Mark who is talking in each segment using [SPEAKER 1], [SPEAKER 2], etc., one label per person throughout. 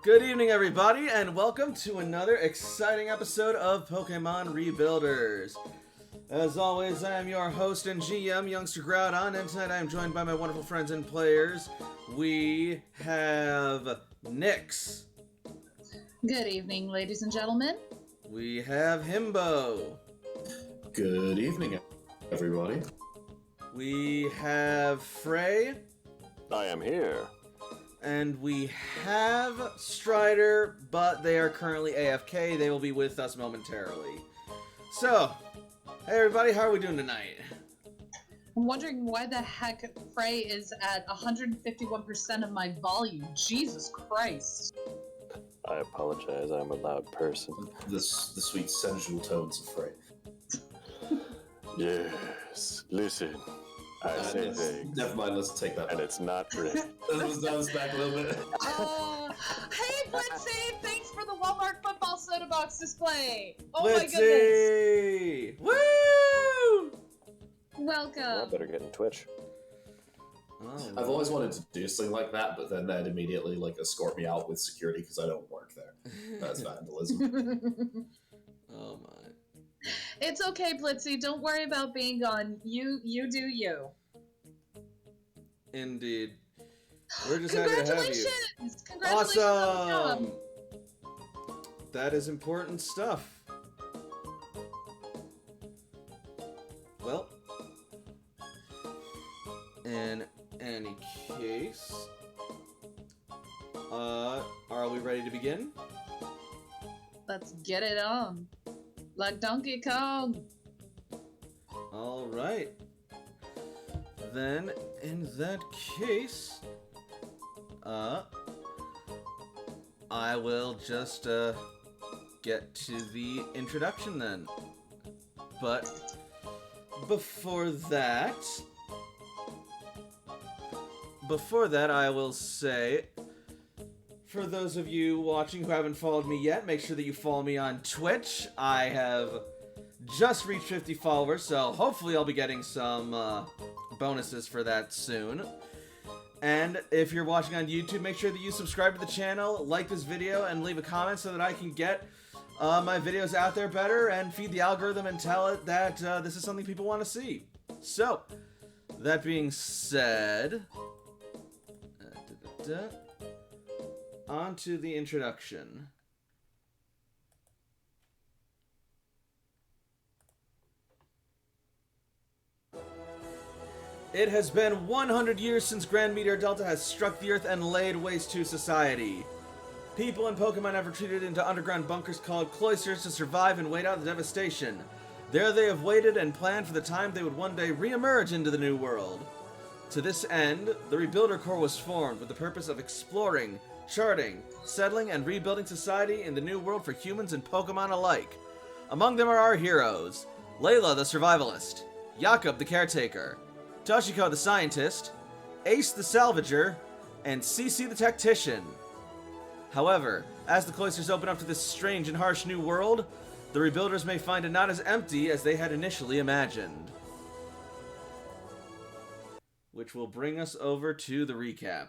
[SPEAKER 1] Good evening, everybody, and welcome to another exciting episode of Pokemon Rebuilders. As always, I am your host and GM, Youngster Groudon, and tonight I am joined by my wonderful friends and players. We have Nyx.
[SPEAKER 2] Good evening, ladies and gentlemen.
[SPEAKER 1] We have Himbo.
[SPEAKER 3] Good evening, everybody.
[SPEAKER 1] We have Frey.
[SPEAKER 4] I am here.
[SPEAKER 1] And we have Strider, but they are currently AFK. They will be with us momentarily. So, hey everybody, how are we doing tonight?
[SPEAKER 2] I'm wondering why the heck Frey is at 151% of my volume. Jesus Christ.
[SPEAKER 4] I apologize, I'm a loud person.
[SPEAKER 3] The sweet sensual tones of Frey.
[SPEAKER 4] Yes, listen. I say things.
[SPEAKER 3] Never mind, let's take that back.
[SPEAKER 4] And it's not great.
[SPEAKER 3] Let's back a little bit.
[SPEAKER 2] Hey Blitzy, thanks for the Walmart football soda box display. Oh
[SPEAKER 1] Blitzy!
[SPEAKER 2] my goodness.
[SPEAKER 1] Woo!
[SPEAKER 2] Welcome.
[SPEAKER 4] Well, I better get in Twitch.
[SPEAKER 1] Oh,
[SPEAKER 3] I've always wanted to do something like that, but then they'd immediately escort me out with security because I don't work there. That's vandalism.
[SPEAKER 1] Oh my.
[SPEAKER 2] It's okay, Blitzy. Don't worry about being gone. You do you.
[SPEAKER 1] Indeed. We're just happy to have you.
[SPEAKER 2] Congratulations! Congratulations on the
[SPEAKER 1] Awesome!
[SPEAKER 2] job.
[SPEAKER 1] That is important stuff. Well, in any case, are we ready to begin?
[SPEAKER 2] Let's get it on. Like Donkey Kong.
[SPEAKER 1] Alright. Then, in that case, I will just, get to the introduction then. But, before that, I will say, for those of you watching who haven't followed me yet, make sure that you follow me on Twitch. I have just reached 50 followers, so hopefully I'll be getting some bonuses for that soon. And if you're watching on YouTube, make sure that you subscribe to the channel, like this video, and leave a comment so that I can get my videos out there better and feed the algorithm and tell it that this is something people want to see. So, that being said, on to the introduction. It has been 100 years since Grand Meteor Delta has struck the Earth and laid waste to society. People and Pokemon have retreated into underground bunkers called cloisters to survive and wait out the devastation. There they have waited and planned for the time they would one day re-emerge into the new world. To this end, the Rebuilder Corps was formed with the purpose of exploring, charting, settling, and rebuilding society in the new world for humans and Pokemon alike. Among them are our heroes: Layla the Survivalist, Jakob the Caretaker, Toshiko the Scientist, Ace the Salvager, and Cece the Tactician. However, as the cloisters open up to this strange and harsh new world, the Rebuilders may find it not as empty as they had initially imagined. Which will bring us over to the recap.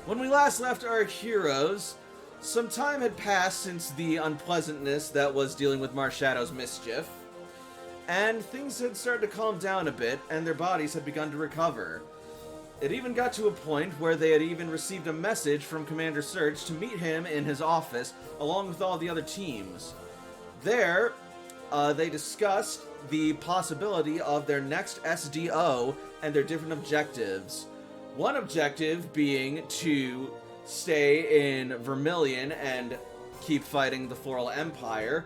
[SPEAKER 1] When we last left our heroes, some time had passed since the unpleasantness that was dealing with Marshadow's mischief, and things had started to calm down a bit, and their bodies had begun to recover. It even got to a point where they had even received a message from Commander Surge to meet him in his office, along with all the other teams. There, they discussed the possibility of their next SDO and their different objectives. One objective being to stay in Vermilion and keep fighting the Floral Empire.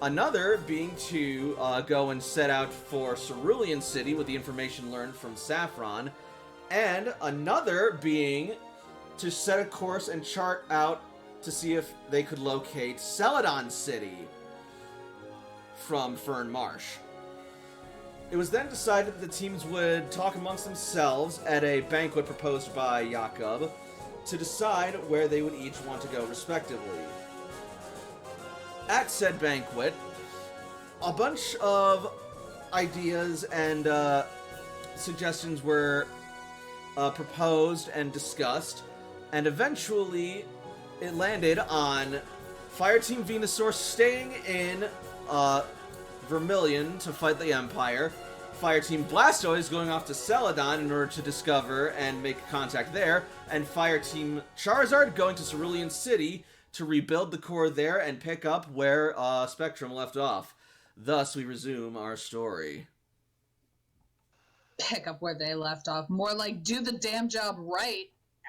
[SPEAKER 1] Another being to go and set out for Cerulean City with the information learned from Saffron. And another being to set a course and chart out to see if they could locate Celadon City from Fern Marsh. It was then decided that the teams would talk amongst themselves at a banquet proposed by Jakob to decide where they would each want to go respectively. at said banquet, a bunch of ideas and suggestions were proposed and discussed, and eventually it landed on Fireteam Venusaur staying in Vermilion to fight the Empire, Fireteam Blastoise going off to Celadon in order to discover and make contact there, and Fireteam Charizard going to Cerulean City to rebuild the core there and pick up where Spectrum left off. Thus, we resume our story.
[SPEAKER 2] Pick up where they left off. More like do the damn job right,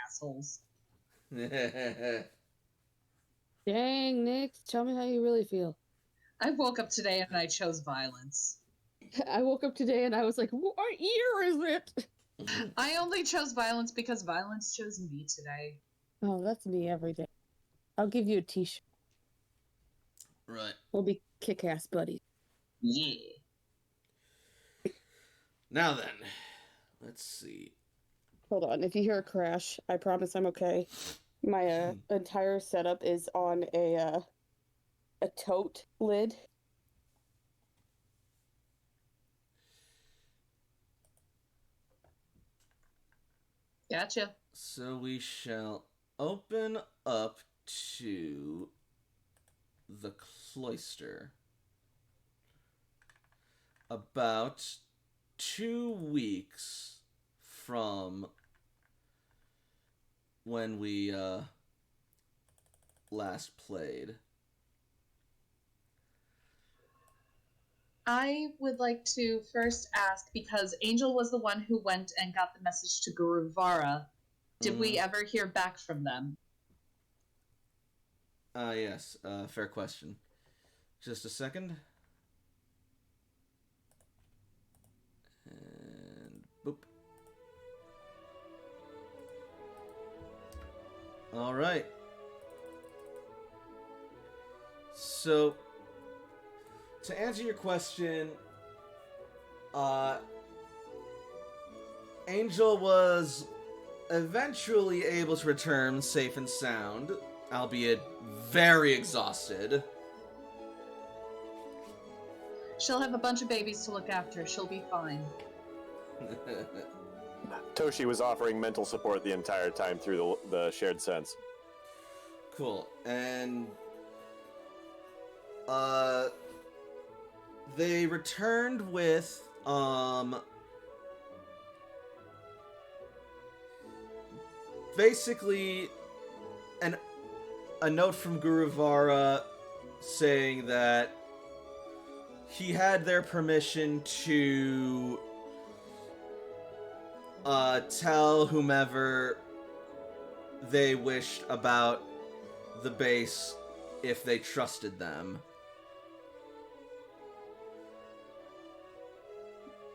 [SPEAKER 2] assholes.
[SPEAKER 5] Dang, Nick, tell me how you really feel.
[SPEAKER 2] I woke up today and I chose violence.
[SPEAKER 5] I woke up today and I was like, what year is it?
[SPEAKER 2] I only chose violence because violence chose me today.
[SPEAKER 5] Oh, that's me every day. I'll give you a t-shirt.
[SPEAKER 1] Right.
[SPEAKER 5] We'll be kick-ass buddies.
[SPEAKER 2] Yeah.
[SPEAKER 1] Now then, let's see.
[SPEAKER 5] Hold on, if you hear a crash, I promise I'm okay. My entire setup is on a tote lid.
[SPEAKER 2] Gotcha.
[SPEAKER 1] So we shall open up to the cloister about 2 weeks from when we last played.
[SPEAKER 2] I would like to first ask, because Angel was the one who went and got the message to Guru Vara. Did we ever hear back from them?
[SPEAKER 1] Yes, fair question. Just a second. And boop. All right. So, to answer your question, Angel was eventually able to return safe and sound, albeit very exhausted.
[SPEAKER 2] She'll have a bunch of babies to look after. She'll be fine.
[SPEAKER 4] Toshi was offering mental support the entire time through the shared sense.
[SPEAKER 1] Cool. And they returned with basically a note from Guru Vara saying that he had their permission to tell whomever they wished about the base if they trusted them.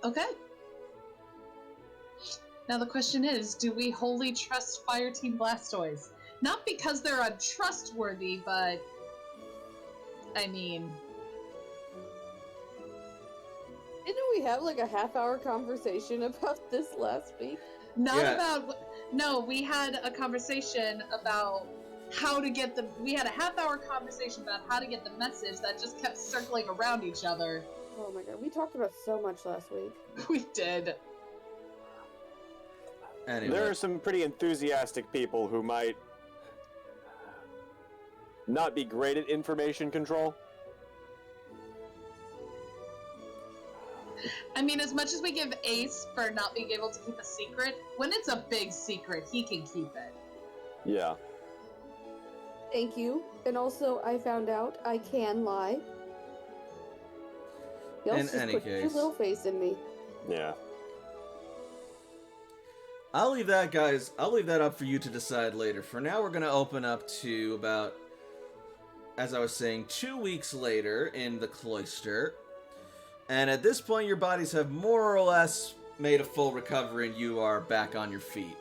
[SPEAKER 2] Okay. Now the question is, do we wholly trust Fireteam Blastoise? Not because they're untrustworthy, but... I mean...
[SPEAKER 5] Didn't we have like a half-hour conversation about this last week?
[SPEAKER 2] Not
[SPEAKER 1] Yeah.
[SPEAKER 2] about... No, we had a conversation about how to get the... We had a half-hour conversation about how to get the message that just kept circling around each other.
[SPEAKER 5] Oh my god, we talked about so much last week.
[SPEAKER 2] We did.
[SPEAKER 1] Anyway.
[SPEAKER 4] There are some pretty enthusiastic people who might not be great at information control.
[SPEAKER 2] I mean, as much as we give Ace for not being able to keep a secret, when it's a big secret, he can keep it.
[SPEAKER 4] Yeah.
[SPEAKER 5] Thank you. And also, I found out I can lie. You
[SPEAKER 1] In
[SPEAKER 5] also just
[SPEAKER 1] any
[SPEAKER 5] put
[SPEAKER 1] case.
[SPEAKER 5] your little face in me.
[SPEAKER 4] Yeah.
[SPEAKER 1] I'll leave that, guys. I'll leave that up for you to decide later. For now, we're going to open up to about, as I was saying, 2 weeks later in the cloister. And at this point, your bodies have more or less made a full recovery and you are back on your feet.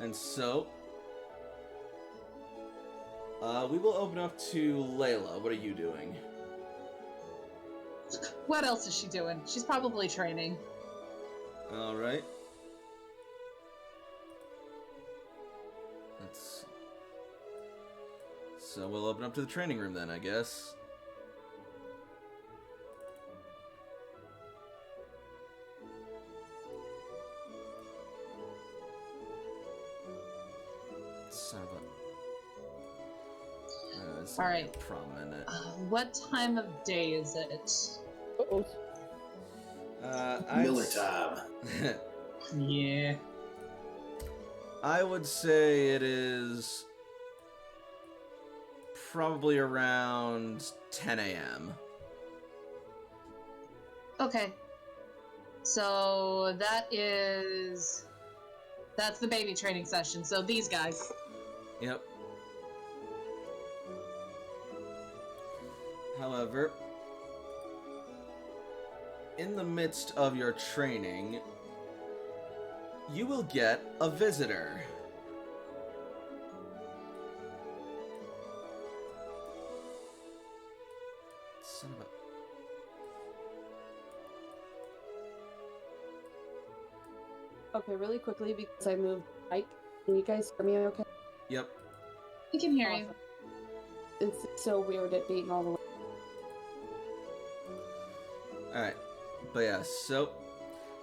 [SPEAKER 1] And so, we will open up to Layla. What are you doing?
[SPEAKER 2] What else is she doing? She's probably training.
[SPEAKER 1] Alright. Let's see. So we'll open up to the training room then, I guess. Son of a...
[SPEAKER 2] All right.
[SPEAKER 1] Prominent.
[SPEAKER 2] What time of day is it?
[SPEAKER 5] Uh-oh.
[SPEAKER 3] Miller time.
[SPEAKER 2] Yeah.
[SPEAKER 1] I would say it is probably around 10 a.m.
[SPEAKER 2] Okay. So that's the baby training session. So these guys.
[SPEAKER 1] Yep. However, in the midst of your training, you will get a visitor. Son of a...
[SPEAKER 5] Okay, really quickly, because I moved Mike. Can you guys hear me okay?
[SPEAKER 1] Yep.
[SPEAKER 2] We can hear you.
[SPEAKER 5] Awesome. It's so weird it being all the way.
[SPEAKER 1] Alright. But yeah, so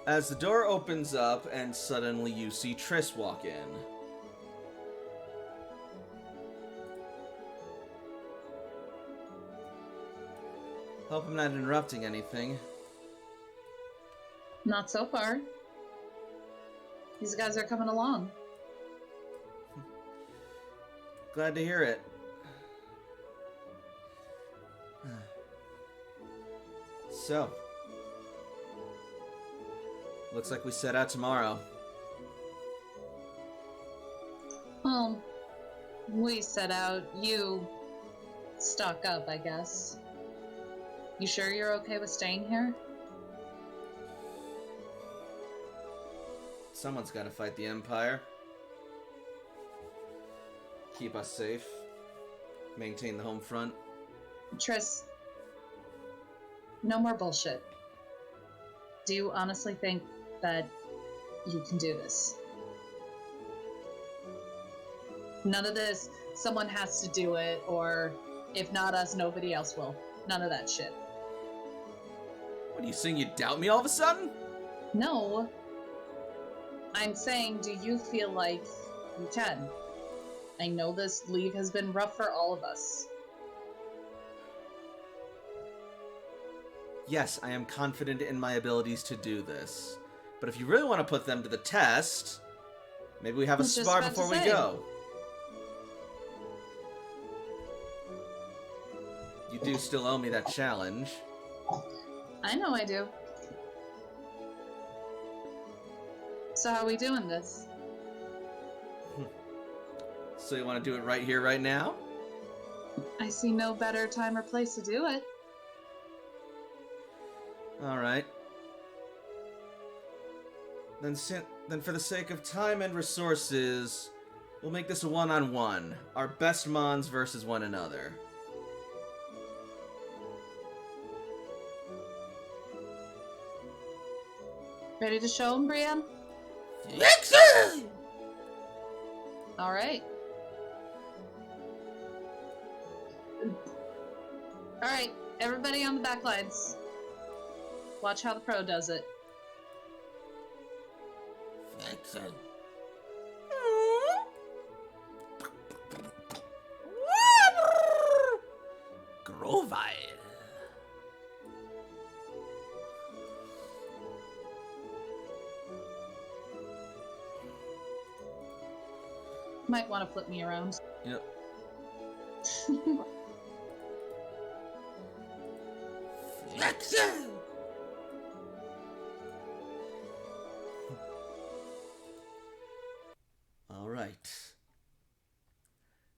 [SPEAKER 1] as the door opens up and suddenly you see Triss walk in. Hope I'm not interrupting anything.
[SPEAKER 2] Not so far. These guys are coming along.
[SPEAKER 1] Glad to hear it. So, looks like we set out tomorrow.
[SPEAKER 2] Well, we set out. You stock up, I guess. You sure you're okay with staying here?
[SPEAKER 1] Someone's got to fight the Empire. Keep us safe. Maintain the home front.
[SPEAKER 2] Triss, no more bullshit. Do you honestly think that you can do this? None of this, someone has to do it, or if not us, nobody else will. None of that shit.
[SPEAKER 1] What are you saying? You doubt me all of a sudden?
[SPEAKER 2] No. I'm saying, do you feel like you can? I know this leave has been rough for all of us.
[SPEAKER 1] Yes, I am confident in my abilities to do this. But if you really want to put them to the test, maybe we have a
[SPEAKER 2] I was just
[SPEAKER 1] spar
[SPEAKER 2] about to
[SPEAKER 1] before we
[SPEAKER 2] say.
[SPEAKER 1] go. You do still owe me that challenge.
[SPEAKER 2] I know I do. So how are we doing this?
[SPEAKER 1] So you want to do it right here, right now?
[SPEAKER 2] I see no better time or place to do it.
[SPEAKER 1] Alright. Then for the sake of time and resources, we'll make this a one-on-one. Our best mons versus one another.
[SPEAKER 2] Ready to show him, Brienne? All right. All right, everybody on the back lines. Watch how the pro does it.
[SPEAKER 1] Grovile.
[SPEAKER 2] Might want to flip me around.
[SPEAKER 1] Yep. All right.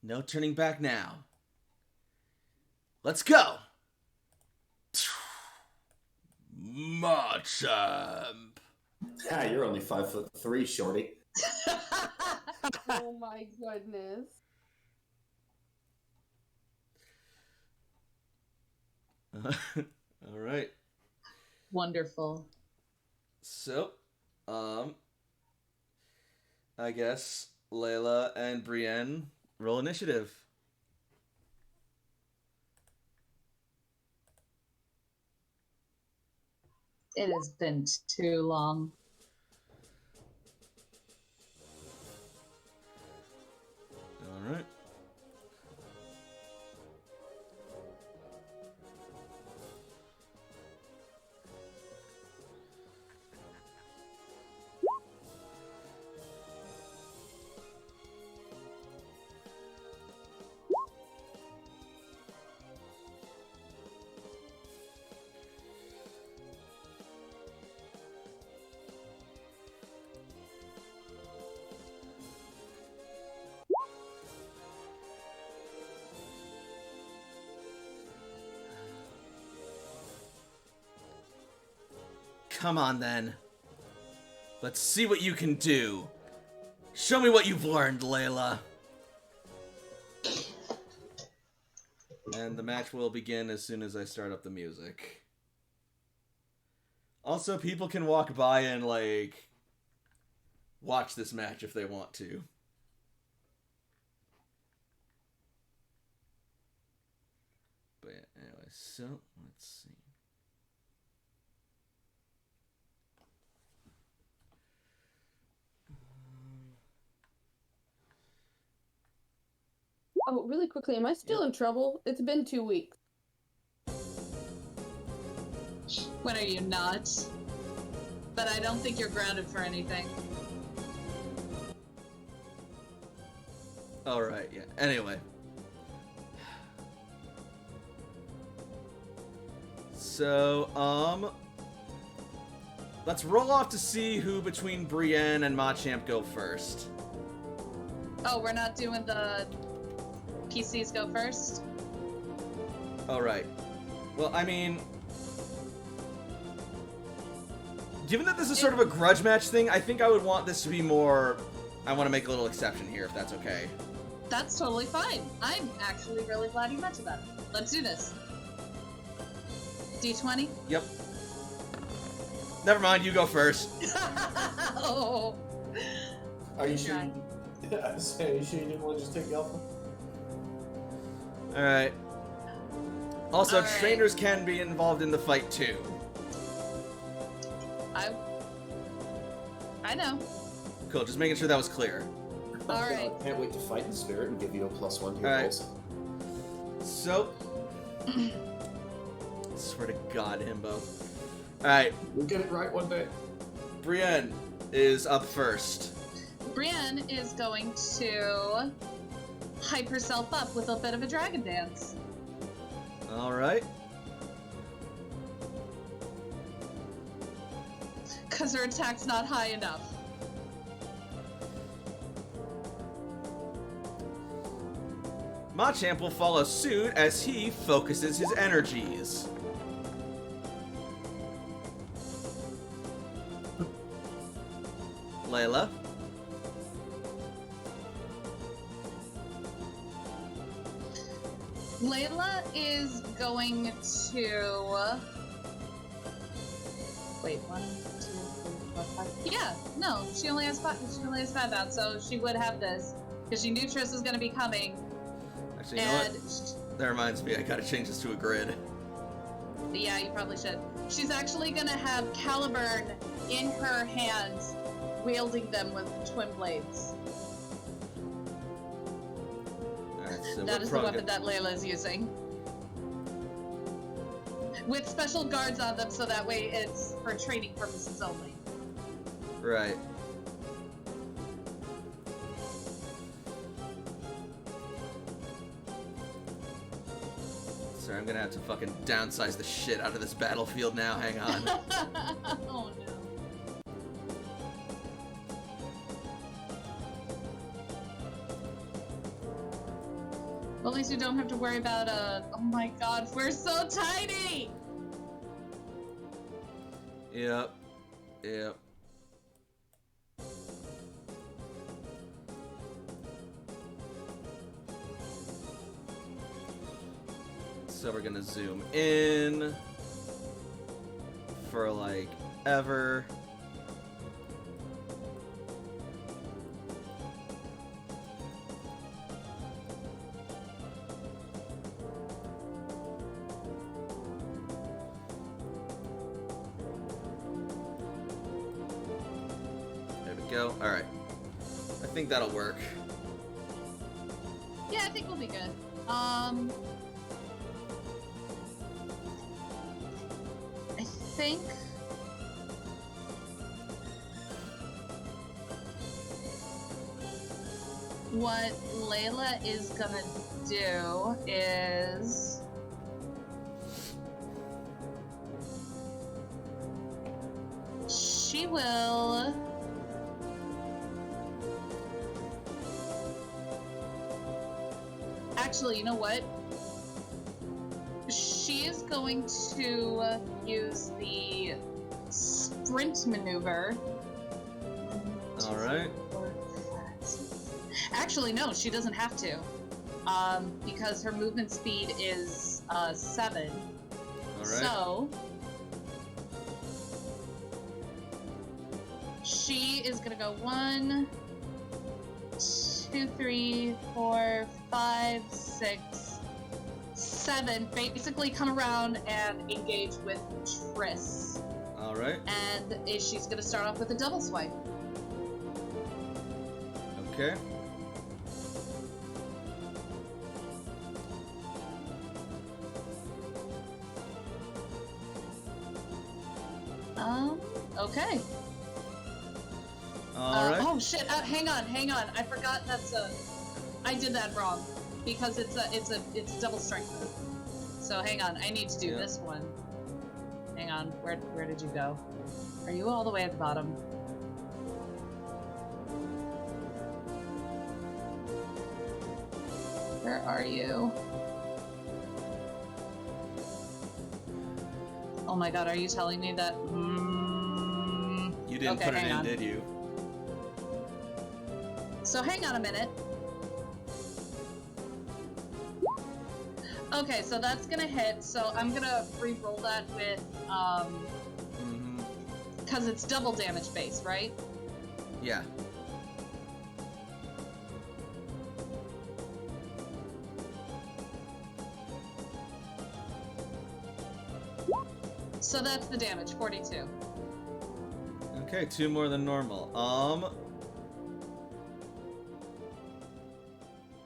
[SPEAKER 1] No turning back now. Let's go. Machamp.
[SPEAKER 3] Yeah, you're only 5'3", shorty.
[SPEAKER 5] Oh my goodness.
[SPEAKER 1] All right.
[SPEAKER 2] Wonderful.
[SPEAKER 1] So, I guess Layla and Brienne roll initiative.
[SPEAKER 2] It has been too long.
[SPEAKER 1] All right. Come on, then. Let's see what you can do. Show me what you've learned, Layla. And the match will begin as soon as I start up the music. Also, people can walk by and, like, watch this match if they want to. But yeah, anyway, so, let's see.
[SPEAKER 5] Oh, really quickly, am I still in trouble? It's been 2 weeks.
[SPEAKER 2] When are you not? But I don't think you're grounded for anything.
[SPEAKER 1] Alright, yeah. Anyway. So, let's roll off to see who between Brienne and Machamp go first.
[SPEAKER 2] Oh, we're not doing the PCs go first?
[SPEAKER 1] Alright. Well, I mean, given that this is sort of a grudge match thing, I think I would want this to be more... I want to make a little exception here, if that's okay.
[SPEAKER 2] That's totally fine. I'm actually really glad you mentioned that. Let's do this. D20?
[SPEAKER 1] Yep. Never mind, you go first.
[SPEAKER 2] Oh.
[SPEAKER 3] Are you sure? Are you sure you didn't want to just take the alpha?
[SPEAKER 1] Alright. Also,
[SPEAKER 2] Alright.
[SPEAKER 1] trainers can be involved in the fight, too.
[SPEAKER 2] I know.
[SPEAKER 1] Cool, just making sure that was clear.
[SPEAKER 2] Alright.
[SPEAKER 3] Can't wait to fight in spirit and give you a +1 to your
[SPEAKER 1] Alright.
[SPEAKER 3] rolls.
[SPEAKER 1] So... swear to God, Himbo. Alright,
[SPEAKER 3] We'll get it right one day.
[SPEAKER 1] Brienne is up first.
[SPEAKER 2] Brienne is going to hype herself up with a bit of a dragon dance.
[SPEAKER 1] Alright.
[SPEAKER 2] Because her attack's not high enough.
[SPEAKER 1] Machamp will follow suit as he focuses his energies. Layla.
[SPEAKER 2] Layla is going to... Wait, 1, 2, 3, 4, 5. Yeah, no, she only has 5. She only has 5 out, so she would have this because she knew Triss was going to be coming.
[SPEAKER 1] Actually, you know what? That reminds me, I gotta change this to a grid.
[SPEAKER 2] Yeah, you probably should. She's actually going to have Caliburn in her hands, wielding them with twin blades.
[SPEAKER 1] Alright, so
[SPEAKER 2] That
[SPEAKER 1] we're
[SPEAKER 2] is the
[SPEAKER 1] probably
[SPEAKER 2] weapon that Layla is using. With special guards on them, so that way it's for training purposes only.
[SPEAKER 1] Right. Sorry, I'm gonna have to fucking downsize the shit out of this battlefield now. Hang on.
[SPEAKER 2] Oh no. Well, at least you don't have to worry about oh my god, we're so tiny!
[SPEAKER 1] Yep. Yep. So we're gonna zoom in for like ever. go. Alright. I think that'll work.
[SPEAKER 2] Yeah, I think we'll be good. I think what Layla is gonna do is she will actually, you know what? She is going to use the sprint maneuver.
[SPEAKER 1] Alright.
[SPEAKER 2] Actually, no, she doesn't have to. Because her movement speed is 7.
[SPEAKER 1] Alright.
[SPEAKER 2] So she is gonna go 1, 2, 3, 4, 5, 6, 7. Basically, come around and engage with Triss.
[SPEAKER 1] Alright.
[SPEAKER 2] And she's gonna start off with a double swipe.
[SPEAKER 1] Okay.
[SPEAKER 2] Okay.
[SPEAKER 1] Alright.
[SPEAKER 2] Oh shit! Hang on. I forgot that's a. I did that wrong because it's a double strike move. So hang on, I need to do this one. Hang on, where did you go? Are you all the way at the bottom? Where are you? Oh my god, are you telling me that?
[SPEAKER 1] You didn't put it in, did you?
[SPEAKER 2] So hang on a minute. Okay, so that's gonna hit, so I'm gonna re-roll that with, because it's double damage base, right?
[SPEAKER 1] Yeah.
[SPEAKER 2] So that's the damage, 42.
[SPEAKER 1] Okay, 2 more than normal.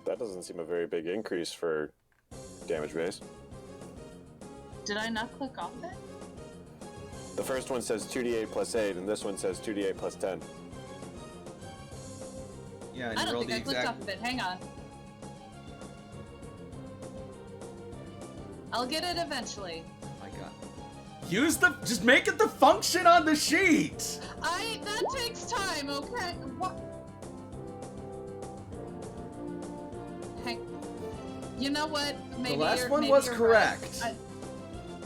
[SPEAKER 4] That doesn't seem a very big increase for damage base.
[SPEAKER 2] Did I not click off it?
[SPEAKER 4] The first one says 2d8 plus 8, and this one says 2d8 plus 10.
[SPEAKER 1] Yeah, and
[SPEAKER 2] I
[SPEAKER 1] you
[SPEAKER 2] don't
[SPEAKER 1] rolled
[SPEAKER 2] think
[SPEAKER 1] the
[SPEAKER 2] I clicked
[SPEAKER 1] exact...
[SPEAKER 2] off of it, hang on. I'll get it eventually.
[SPEAKER 1] Oh my god. Use the... Just make it the function on the sheet!
[SPEAKER 2] That takes time, okay? What? Hey, you know what? Maybe
[SPEAKER 1] The last
[SPEAKER 2] you're,
[SPEAKER 1] one
[SPEAKER 2] maybe
[SPEAKER 1] was
[SPEAKER 2] you're
[SPEAKER 1] correct.
[SPEAKER 2] Right.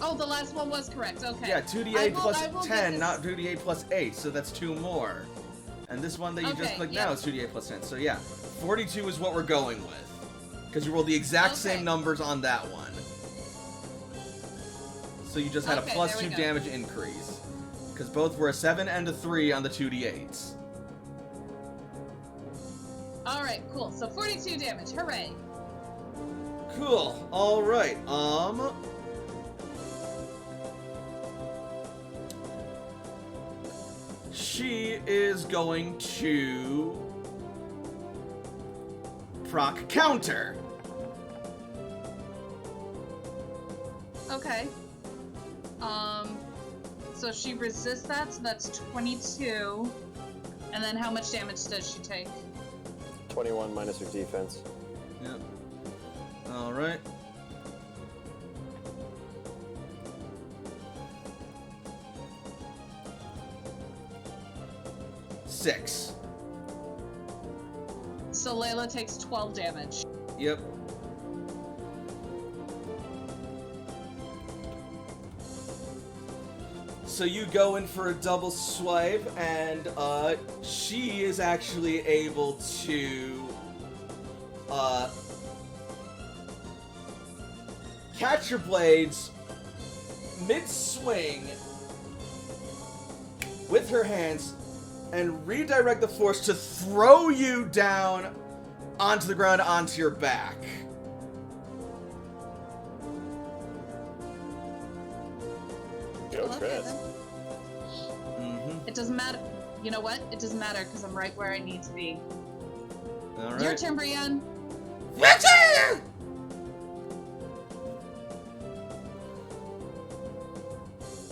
[SPEAKER 2] Oh, the last one was correct, okay.
[SPEAKER 1] Yeah, 2d8
[SPEAKER 2] I will
[SPEAKER 1] plus
[SPEAKER 2] get
[SPEAKER 1] 10,
[SPEAKER 2] this-
[SPEAKER 1] not 2d8 plus 8, so that's 2 more. And this one that you just
[SPEAKER 2] Okay,
[SPEAKER 1] clicked
[SPEAKER 2] yeah.
[SPEAKER 1] now is 2d8 plus 10. So yeah, 42 is what we're going with. Because you rolled the exact
[SPEAKER 2] Okay.
[SPEAKER 1] same numbers on that one. So you just had a
[SPEAKER 2] Okay,
[SPEAKER 1] plus
[SPEAKER 2] there
[SPEAKER 1] 2
[SPEAKER 2] we go.
[SPEAKER 1] damage increase. Because both were a 7 and a 3 on the 2d8s.
[SPEAKER 2] Alright, cool. So 42 damage, hooray.
[SPEAKER 1] Cool. Alright, she is going to proc counter.
[SPEAKER 2] Okay. So she resists that, so that's 22. And then how much damage does she take?
[SPEAKER 4] 21 minus her defense.
[SPEAKER 1] Yep. Alright. Six.
[SPEAKER 2] So Layla takes 12 damage.
[SPEAKER 1] Yep. So you go in for a double swipe, and she is actually able to catch your blades mid-swing with her hands and redirect the force to throw you down onto the ground, onto your back.
[SPEAKER 4] Go,
[SPEAKER 2] Okay,
[SPEAKER 4] Triss.
[SPEAKER 2] then.
[SPEAKER 1] Mm-hmm.
[SPEAKER 2] It doesn't matter. you know what? It doesn't matter because I'm right where I need to be.
[SPEAKER 1] All right.
[SPEAKER 2] Your turn, Brienne.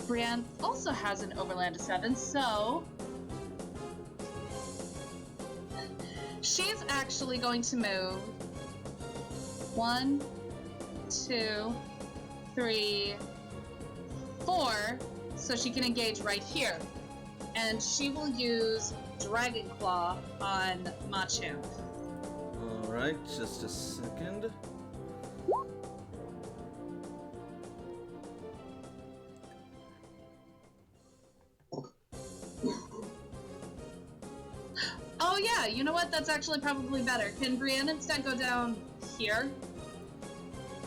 [SPEAKER 2] Brienne also has an overland of 7, so she's actually going to move 1, 2, 3, 4, so she can engage right here. And she will use Dragon Claw on Machamp.
[SPEAKER 1] Alright, just a second.
[SPEAKER 2] Oh yeah, you know what? That's actually probably better. Can Brienne instead go down here?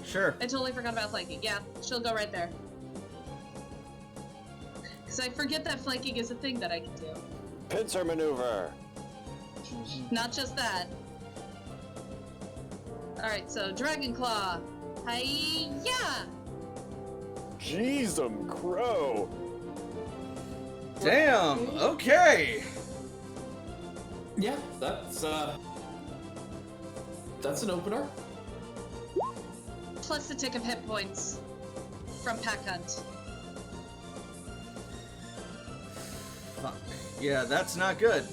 [SPEAKER 1] Sure.
[SPEAKER 2] I totally forgot about flanking. Yeah, she'll go right there. Because I forget that flanking is a thing that I can do.
[SPEAKER 4] Pincer maneuver.
[SPEAKER 2] Not just that. Alright, so Dragon Claw. Hi-ya!
[SPEAKER 4] Jeez, crow.
[SPEAKER 1] Damn, okay.
[SPEAKER 3] Yeah, that's an opener.
[SPEAKER 2] Plus the tick of hit points from Pack Hunt.
[SPEAKER 1] Fuck. Yeah, that's not good.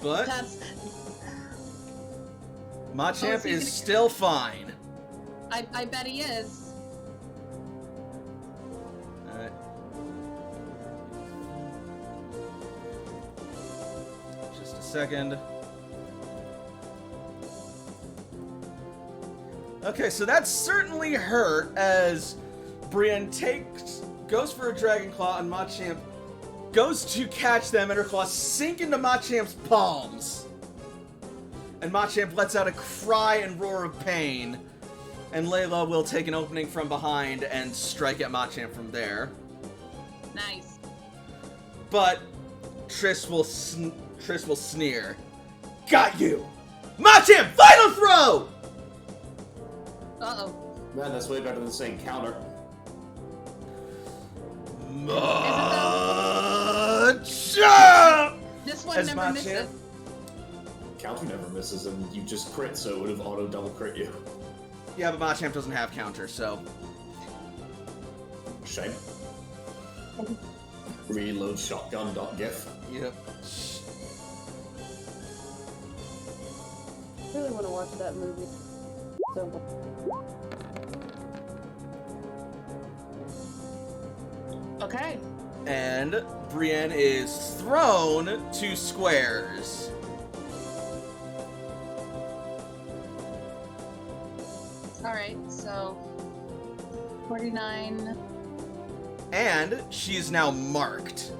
[SPEAKER 1] But
[SPEAKER 2] That's...
[SPEAKER 1] Machamp
[SPEAKER 2] so he's
[SPEAKER 1] is
[SPEAKER 2] gonna-
[SPEAKER 1] still fine.
[SPEAKER 2] I bet he is.
[SPEAKER 1] Alright. Just a second. Okay, so that certainly hurt as Brienne goes for a Dragon Claw and Machamp goes to catch them and her claws sink into Machamp's palms. And Machamp lets out a cry and roar of pain. And Layla will take an opening from behind and strike at Machamp from there.
[SPEAKER 2] Nice.
[SPEAKER 1] But Triss will sneer. Got you! Machamp, final throw!
[SPEAKER 2] Uh-oh.
[SPEAKER 3] Man, that's way better than saying counter.
[SPEAKER 1] Machamp!
[SPEAKER 2] This one
[SPEAKER 1] As
[SPEAKER 2] never
[SPEAKER 1] Machamp-
[SPEAKER 2] misses.
[SPEAKER 3] Counter never misses, and you just crit, so it would have auto double crit you.
[SPEAKER 1] Yeah, but Machamp doesn't have counter, so...
[SPEAKER 3] Shame. Reload shotgun.gif.
[SPEAKER 1] Yep.
[SPEAKER 5] I really want to watch that movie. So,
[SPEAKER 2] Okay.
[SPEAKER 1] And Brienne is thrown to squares.
[SPEAKER 2] Alright, so 49.
[SPEAKER 1] And she is now marked.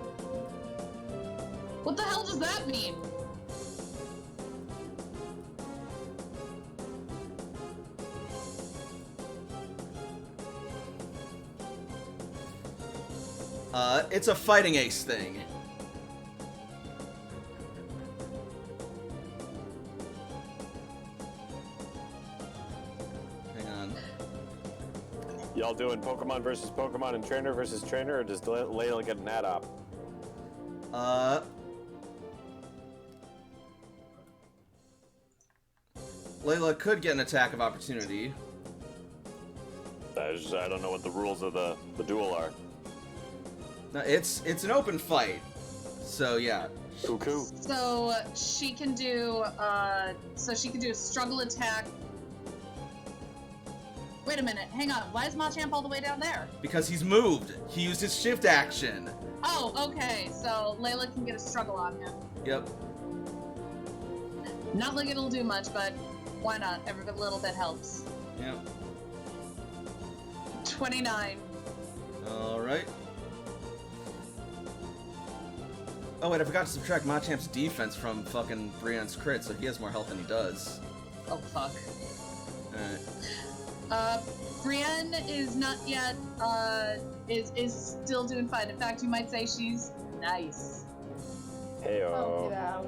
[SPEAKER 2] What the hell does that mean?
[SPEAKER 1] It's a fighting ace thing. Hang on.
[SPEAKER 4] Y'all doing Pokemon versus Pokemon and trainer versus trainer, or does Layla get an ad-op?
[SPEAKER 1] Layla could get an attack of opportunity.
[SPEAKER 4] I don't know what the rules of the duel are.
[SPEAKER 1] No, it's an open fight. So yeah.
[SPEAKER 4] Cuckoo.
[SPEAKER 2] So she can do a struggle attack. Wait a minute, hang on. Why is Machamp all the way down there?
[SPEAKER 1] Because he's moved. He used his shift action.
[SPEAKER 2] Oh, okay. So Layla can get a struggle on him.
[SPEAKER 1] Yep.
[SPEAKER 2] Not like it'll do much, but why not? Every little bit helps.
[SPEAKER 1] Yep.
[SPEAKER 2] 29.
[SPEAKER 1] Alright. Oh wait, I forgot to subtract Machamp's defense from fucking Brienne's crit, so he has more health than he does.
[SPEAKER 2] Oh, fuck.
[SPEAKER 1] Alright.
[SPEAKER 2] Brienne is not yet, is still doing fine. In fact, you might say she's nice.
[SPEAKER 4] Heyo.
[SPEAKER 5] oh, get out.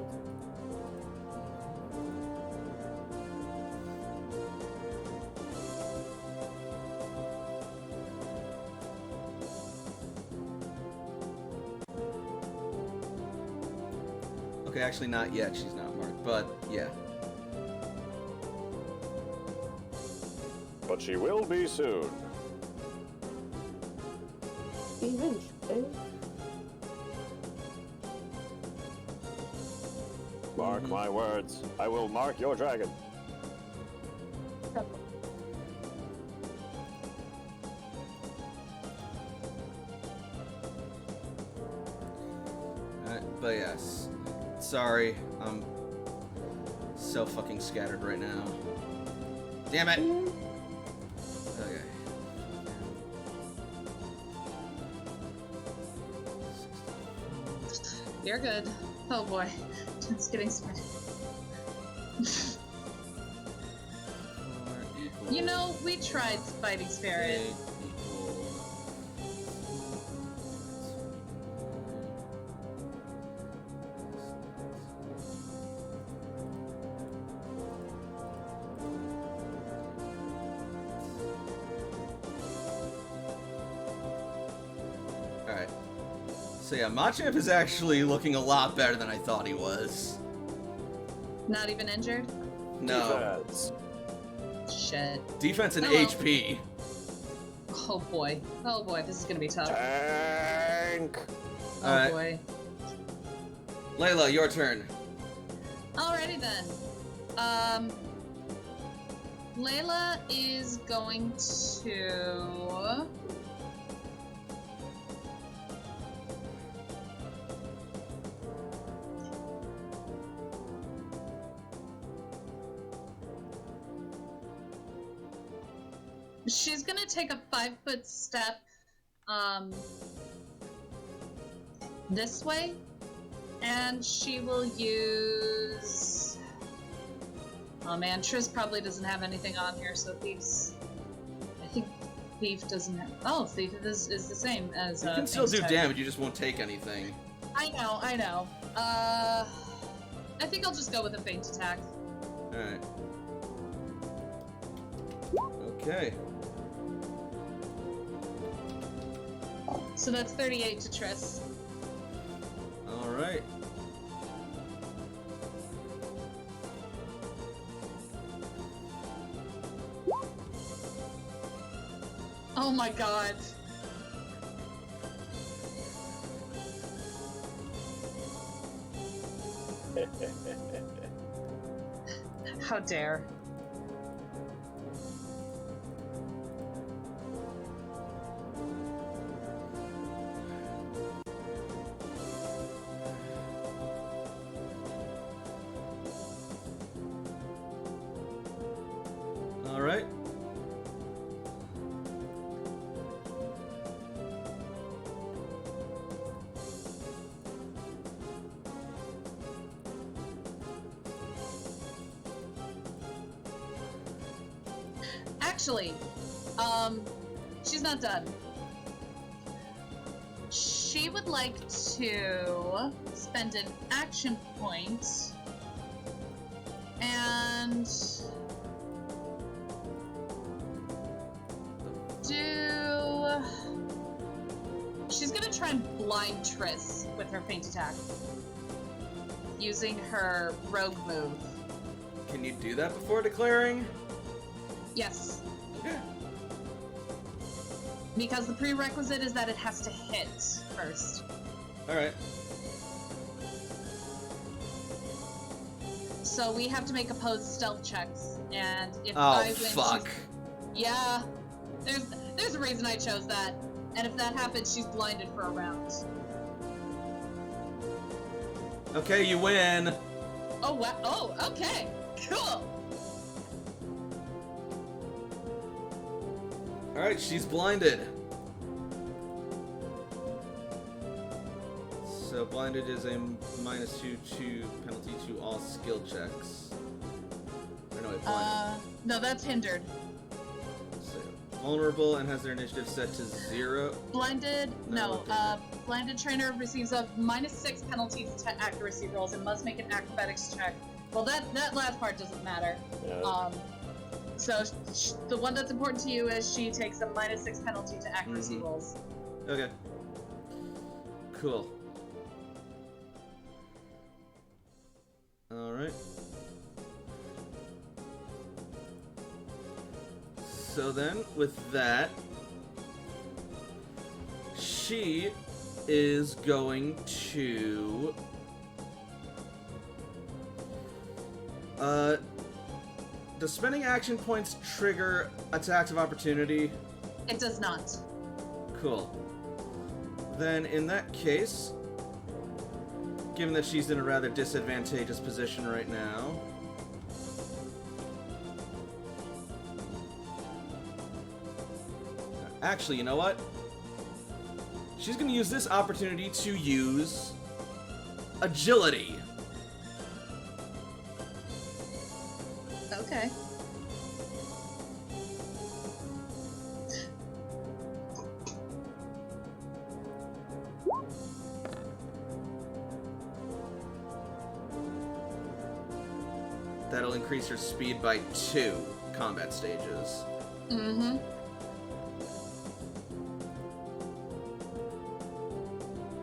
[SPEAKER 1] Okay, actually not yet. She's not marked, but yeah.
[SPEAKER 4] But she will be soon.
[SPEAKER 5] Eventually.
[SPEAKER 4] Mark my words. I will mark your dragon.
[SPEAKER 1] But yes. Sorry, I'm so fucking scattered right now. Damn it! Okay.
[SPEAKER 2] You're good. Oh boy. It's getting spread. You know, we tried Fighting Spirit.
[SPEAKER 1] Alright. So yeah, Machamp is actually looking a lot better than I thought he was.
[SPEAKER 2] Not even injured?
[SPEAKER 1] No.
[SPEAKER 4] Defense.
[SPEAKER 2] Shit.
[SPEAKER 1] Defense and
[SPEAKER 2] Oh, well.
[SPEAKER 1] HP.
[SPEAKER 2] Oh boy. Oh boy, this is gonna be tough.
[SPEAKER 4] Tank.
[SPEAKER 2] Oh
[SPEAKER 1] Alright.
[SPEAKER 2] boy.
[SPEAKER 1] Layla, your turn.
[SPEAKER 2] Alrighty then. Layla is going to... She's gonna take a 5-foot step, this way, and she will use... Oh man, Triss probably doesn't have anything on here, so Thief's... I think Thief doesn't have... Oh, Thief is the same as,
[SPEAKER 1] You can still do
[SPEAKER 2] Faint
[SPEAKER 1] damage, you just won't take anything.
[SPEAKER 2] I know. I think I'll just go with a Faint attack.
[SPEAKER 1] Alright. Okay.
[SPEAKER 2] So that's 38 to Triss.
[SPEAKER 1] Alright.
[SPEAKER 2] Oh my god. How dare.
[SPEAKER 1] Alright.
[SPEAKER 2] Actually, she's not done. She would like to spend an action point and she's gonna try and blind Triss with her feint attack using her rogue move.
[SPEAKER 1] Can you do that before declaring?
[SPEAKER 2] Yes,
[SPEAKER 1] Okay.
[SPEAKER 2] because the prerequisite is that it has to hit first.
[SPEAKER 1] Alright.
[SPEAKER 2] So we have to make opposed stealth checks, and if
[SPEAKER 1] Oh,
[SPEAKER 2] I win,
[SPEAKER 1] fuck.
[SPEAKER 2] yeah, there's a reason I chose that, and if that happens, she's blinded for a round.
[SPEAKER 1] Okay, you win.
[SPEAKER 2] Oh wow! Oh, okay, cool.
[SPEAKER 1] Alright, she's blinded. So blinded is a -2 penalty to all skill checks. Or no, wait, blinded.
[SPEAKER 2] No, that's hindered.
[SPEAKER 1] So, vulnerable and has their initiative set to 0.
[SPEAKER 2] Blinded,
[SPEAKER 1] No,
[SPEAKER 2] no.
[SPEAKER 1] okay.
[SPEAKER 2] Blinded trainer receives a -6 penalties to accuracy rolls and must make an acrobatics check. Well, that last part doesn't matter.
[SPEAKER 4] Yeah.
[SPEAKER 2] So the one that's important to you is she takes a -6 penalty to accuracy rolls.
[SPEAKER 1] Okay. Cool. Alright. So then, with that, she is going to... does spending action points trigger attacks of opportunity?
[SPEAKER 2] It does not.
[SPEAKER 1] Cool. Then, in that case, given that she's in a rather disadvantageous position right now... Actually, you know what? She's going to use this opportunity to use agility.
[SPEAKER 2] Okay.
[SPEAKER 1] That'll increase her speed by 2 combat stages.
[SPEAKER 2] Mm-hmm.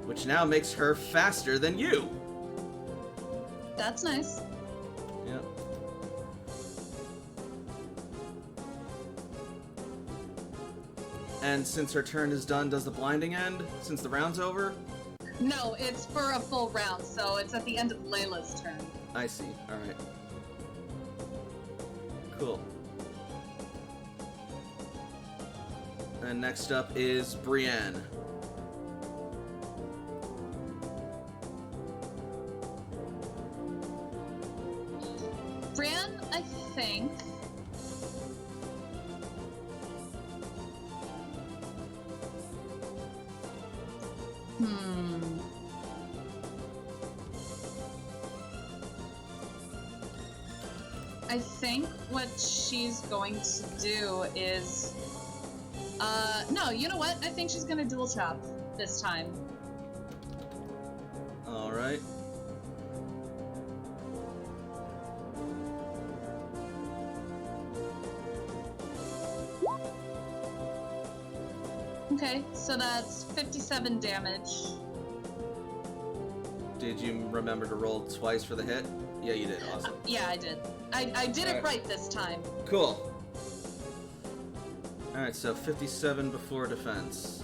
[SPEAKER 1] Which now makes her faster than you.
[SPEAKER 2] That's nice.
[SPEAKER 1] Yep. And since her turn is done, does the blinding end? Since the round's over?
[SPEAKER 2] No, it's for a full round, so it's at the end of Layla's turn.
[SPEAKER 1] I see. Alright. Cool. And next up is Brienne.
[SPEAKER 2] Brienne, I think... I think what she's going to do is... no, you know what? I think she's gonna dual chop this time.
[SPEAKER 1] Alright.
[SPEAKER 2] Okay, so that's 57 damage.
[SPEAKER 1] Did you remember to roll twice for the hit? Yeah, you did. Awesome.
[SPEAKER 2] Yeah, I did. I did it right this time.
[SPEAKER 1] Cool. Alright, so 57 before defense.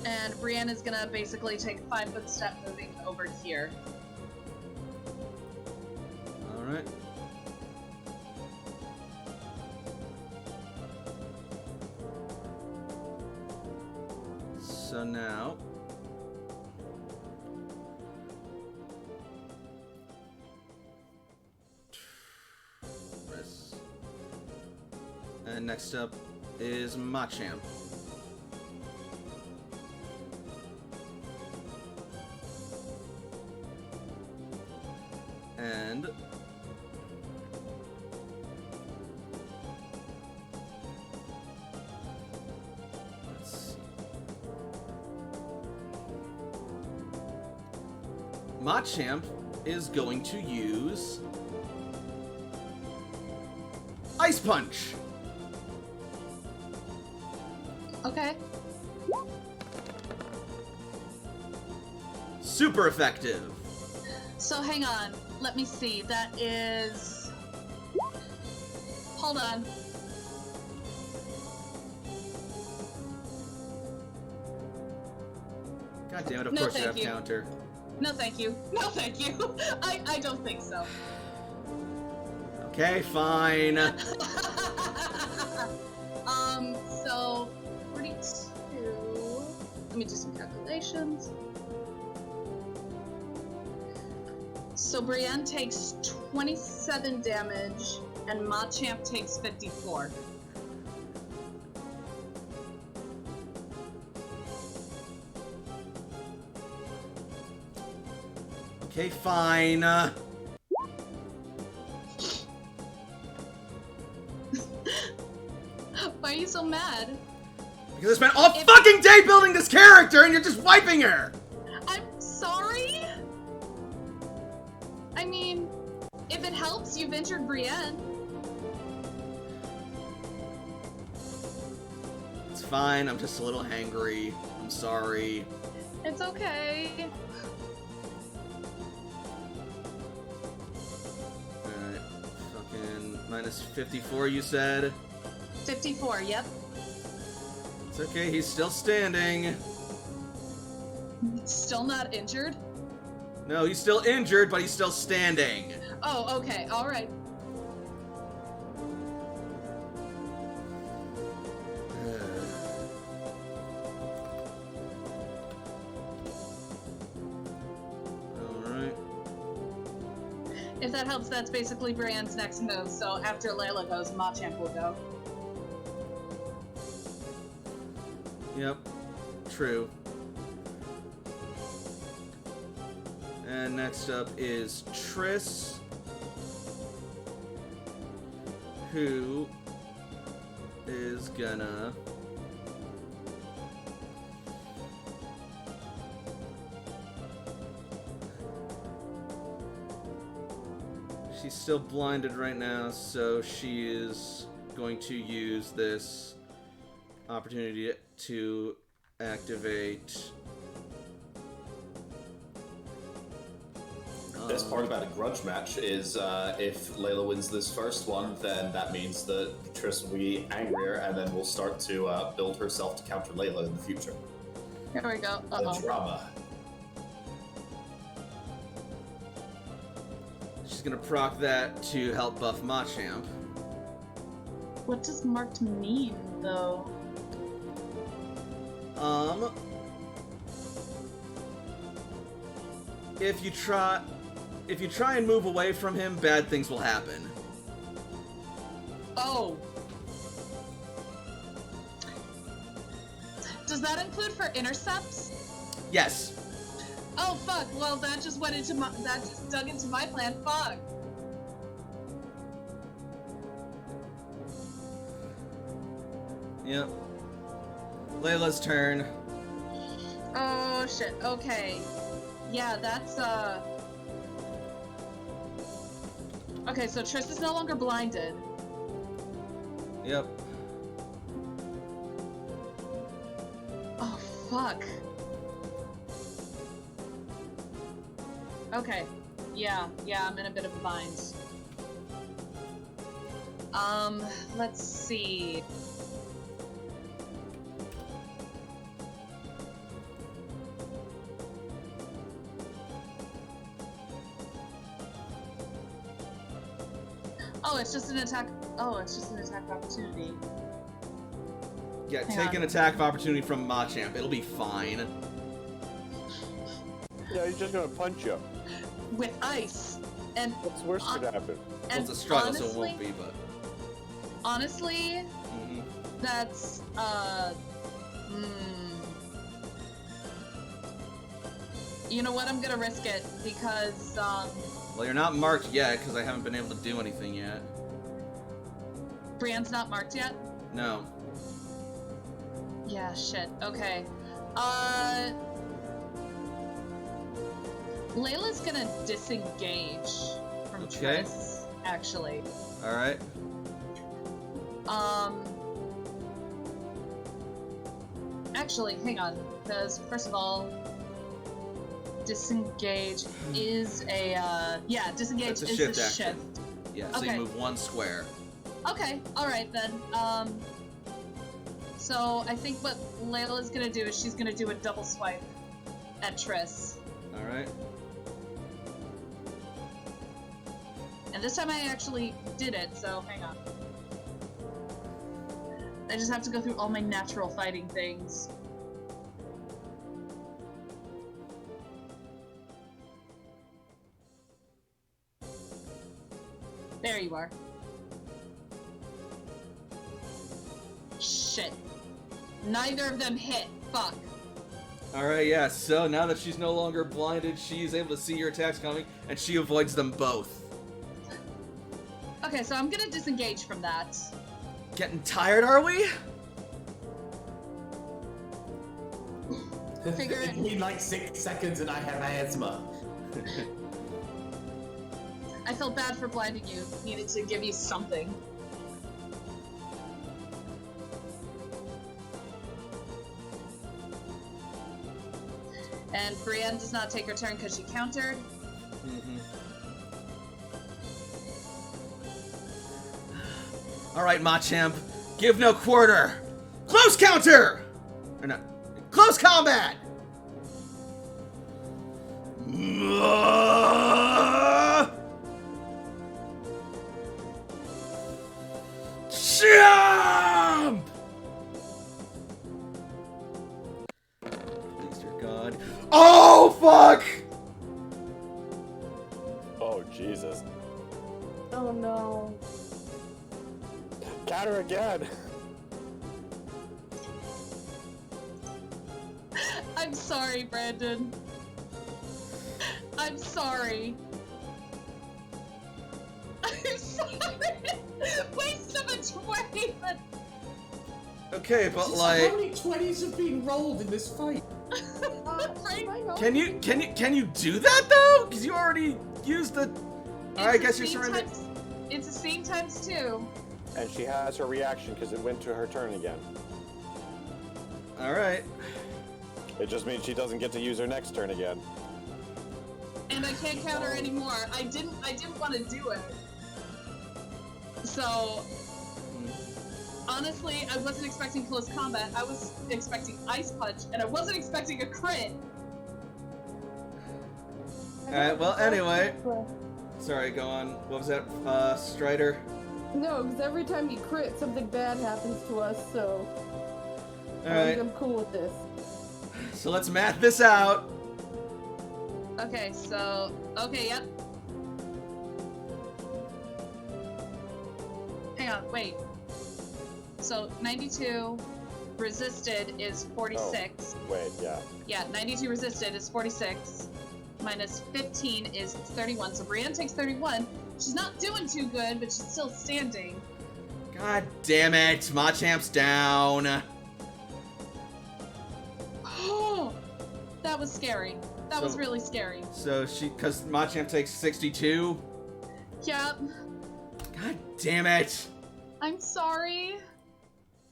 [SPEAKER 2] And Brienne is gonna basically take a 5-foot step moving over here.
[SPEAKER 1] Alright. So now... Triss. And next up is Machamp. And... let's see. Machamp is going to use... Ice Punch!
[SPEAKER 2] Okay.
[SPEAKER 1] Super effective!
[SPEAKER 2] So hang on. Let me see. That is... Hold on.
[SPEAKER 1] God damn it, of
[SPEAKER 2] No,
[SPEAKER 1] course you
[SPEAKER 2] thank
[SPEAKER 1] have
[SPEAKER 2] you.
[SPEAKER 1] counter.
[SPEAKER 2] No thank you. No thank you. I don't think so.
[SPEAKER 1] Okay, fine.
[SPEAKER 2] So 42. Let me do some calculations. So Brienne takes 27 damage, and Machamp takes 54.
[SPEAKER 1] Okay, fine.
[SPEAKER 2] Why are you so mad?
[SPEAKER 1] Because I spent all fucking day building this character and you're just wiping her!
[SPEAKER 2] I'm sorry? I mean, if it helps, you've injured Brienne.
[SPEAKER 1] It's fine, I'm just a little hangry. I'm sorry.
[SPEAKER 2] It's okay.
[SPEAKER 1] Alright. Fucking minus 54, you said?
[SPEAKER 2] 54, yep.
[SPEAKER 1] It's okay, he's still standing.
[SPEAKER 2] Still not injured?
[SPEAKER 1] No, he's still injured, but he's still standing.
[SPEAKER 2] Oh, okay, alright.
[SPEAKER 1] Alright.
[SPEAKER 2] If that helps, that's basically Brienne's next move, so after Layla goes, Machamp will go.
[SPEAKER 1] Yep. True. And next up is Triss, who is gonna she's still blinded right now, so she is going to use this opportunity to activate
[SPEAKER 3] The best part about a grudge match is if Layla wins this first one, then that means that Triss will be angrier, and then will start to build herself to counter Layla in the future.
[SPEAKER 2] Here we go.
[SPEAKER 3] The
[SPEAKER 2] Uh-oh.
[SPEAKER 3] drama.
[SPEAKER 1] she's gonna proc that to help buff Machamp.
[SPEAKER 2] What does marked mean, though?
[SPEAKER 1] If you try and move away from him, bad things will happen.
[SPEAKER 2] Oh. Does that include for intercepts?
[SPEAKER 1] Yes.
[SPEAKER 2] Oh fuck! Well, that just dug into my plan. Fuck.
[SPEAKER 1] Yep. Layla's turn.
[SPEAKER 2] Oh shit. Okay. Yeah, that's Okay, so Triss is no longer blinded.
[SPEAKER 1] Yep.
[SPEAKER 2] Oh fuck. Okay. Yeah, I'm in a bit of a bind. Let's see. Oh, it's just an attack. Oh, it's just an attack opportunity.
[SPEAKER 1] Yeah,
[SPEAKER 2] Hang
[SPEAKER 1] take
[SPEAKER 2] on.
[SPEAKER 1] an attack of opportunity from Machamp. It'll be fine.
[SPEAKER 4] Yeah, he's just gonna punch you.
[SPEAKER 2] With ice. And
[SPEAKER 4] What's worse could happen?
[SPEAKER 1] Well,
[SPEAKER 2] and
[SPEAKER 1] it's a struggle, so it
[SPEAKER 2] honestly,
[SPEAKER 1] won't be, but...
[SPEAKER 2] honestly,
[SPEAKER 1] Mhm.
[SPEAKER 2] that's You know what? I'm gonna risk it because
[SPEAKER 1] Well, you're not marked yet, because I haven't been able to do anything yet.
[SPEAKER 2] Brienne's not marked yet.
[SPEAKER 1] No.
[SPEAKER 2] Yeah, shit. Okay. Layla's gonna disengage from
[SPEAKER 1] Okay.
[SPEAKER 2] Triss, actually.
[SPEAKER 1] Alright.
[SPEAKER 2] Actually, hang on, because first of all, disengage is a, yeah, disengage
[SPEAKER 1] That's a
[SPEAKER 2] is
[SPEAKER 1] shift
[SPEAKER 2] a
[SPEAKER 1] action.
[SPEAKER 2] shift.
[SPEAKER 1] Yeah, so
[SPEAKER 2] Okay.
[SPEAKER 1] you move one square.
[SPEAKER 2] Okay, alright then. So I think what Layla's gonna do is she's gonna do a double swipe at Triss.
[SPEAKER 1] Alright.
[SPEAKER 2] And this time I actually did it, so hang on. I just have to go through all my natural fighting things. There you are. Shit. Neither of them hit. Fuck.
[SPEAKER 1] Alright, yeah, so now that she's no longer blinded, she's able to see your attacks coming, and she avoids them both.
[SPEAKER 2] Okay, so I'm gonna disengage from that.
[SPEAKER 1] Getting tired, are we?
[SPEAKER 2] Figure it.
[SPEAKER 3] Give me like 6 seconds and I have asthma.
[SPEAKER 2] I felt bad for blinding you. Needed to give you something. And Brienne does not take her turn because she countered.
[SPEAKER 1] All right, Machamp, give no quarter. Close counter! Or no, close combat! Jump! Please, dear God. Oh, fuck!
[SPEAKER 4] Oh, Jesus.
[SPEAKER 5] Oh no.
[SPEAKER 4] Counter again.
[SPEAKER 2] I'm sorry, Brandon. I'm sorry. I'm sorry. Waste of a 20.
[SPEAKER 1] Okay, but
[SPEAKER 6] How
[SPEAKER 1] like,
[SPEAKER 6] many 20s have been rolled in this fight?
[SPEAKER 2] Right?
[SPEAKER 1] can you do that though? Because you already used the. Alright, I guess you're surrendering.
[SPEAKER 2] It's the same times 2.
[SPEAKER 4] And she has her reaction because it went to her turn again.
[SPEAKER 1] Alright.
[SPEAKER 4] It just means she doesn't get to use her next turn again.
[SPEAKER 2] And I can't counter anymore. I didn't want to do it. So honestly, I wasn't expecting close combat. I was expecting Ice Punch, and I wasn't expecting a crit.
[SPEAKER 1] Alright, well, anyway. Sorry, go on. What was that, Strider?
[SPEAKER 5] No, because every time you crit, something bad happens to us, so I
[SPEAKER 1] Alright,
[SPEAKER 5] think I'm cool with this.
[SPEAKER 1] so let's math this out.
[SPEAKER 2] Okay, so yep. Hang on, wait. So 92 resisted is 46.
[SPEAKER 4] Oh, wait, yeah.
[SPEAKER 2] Yeah, 92 resisted is 46. Minus 15 is 31. So Brienne takes 31. She's not doing too good, but she's still standing.
[SPEAKER 1] God damn it, Machamp's down.
[SPEAKER 2] Oh, that was scary. That was
[SPEAKER 1] So-
[SPEAKER 2] really scary.
[SPEAKER 1] So because Machamp takes 62.
[SPEAKER 2] Yep.
[SPEAKER 1] God damn it.
[SPEAKER 2] I'm sorry.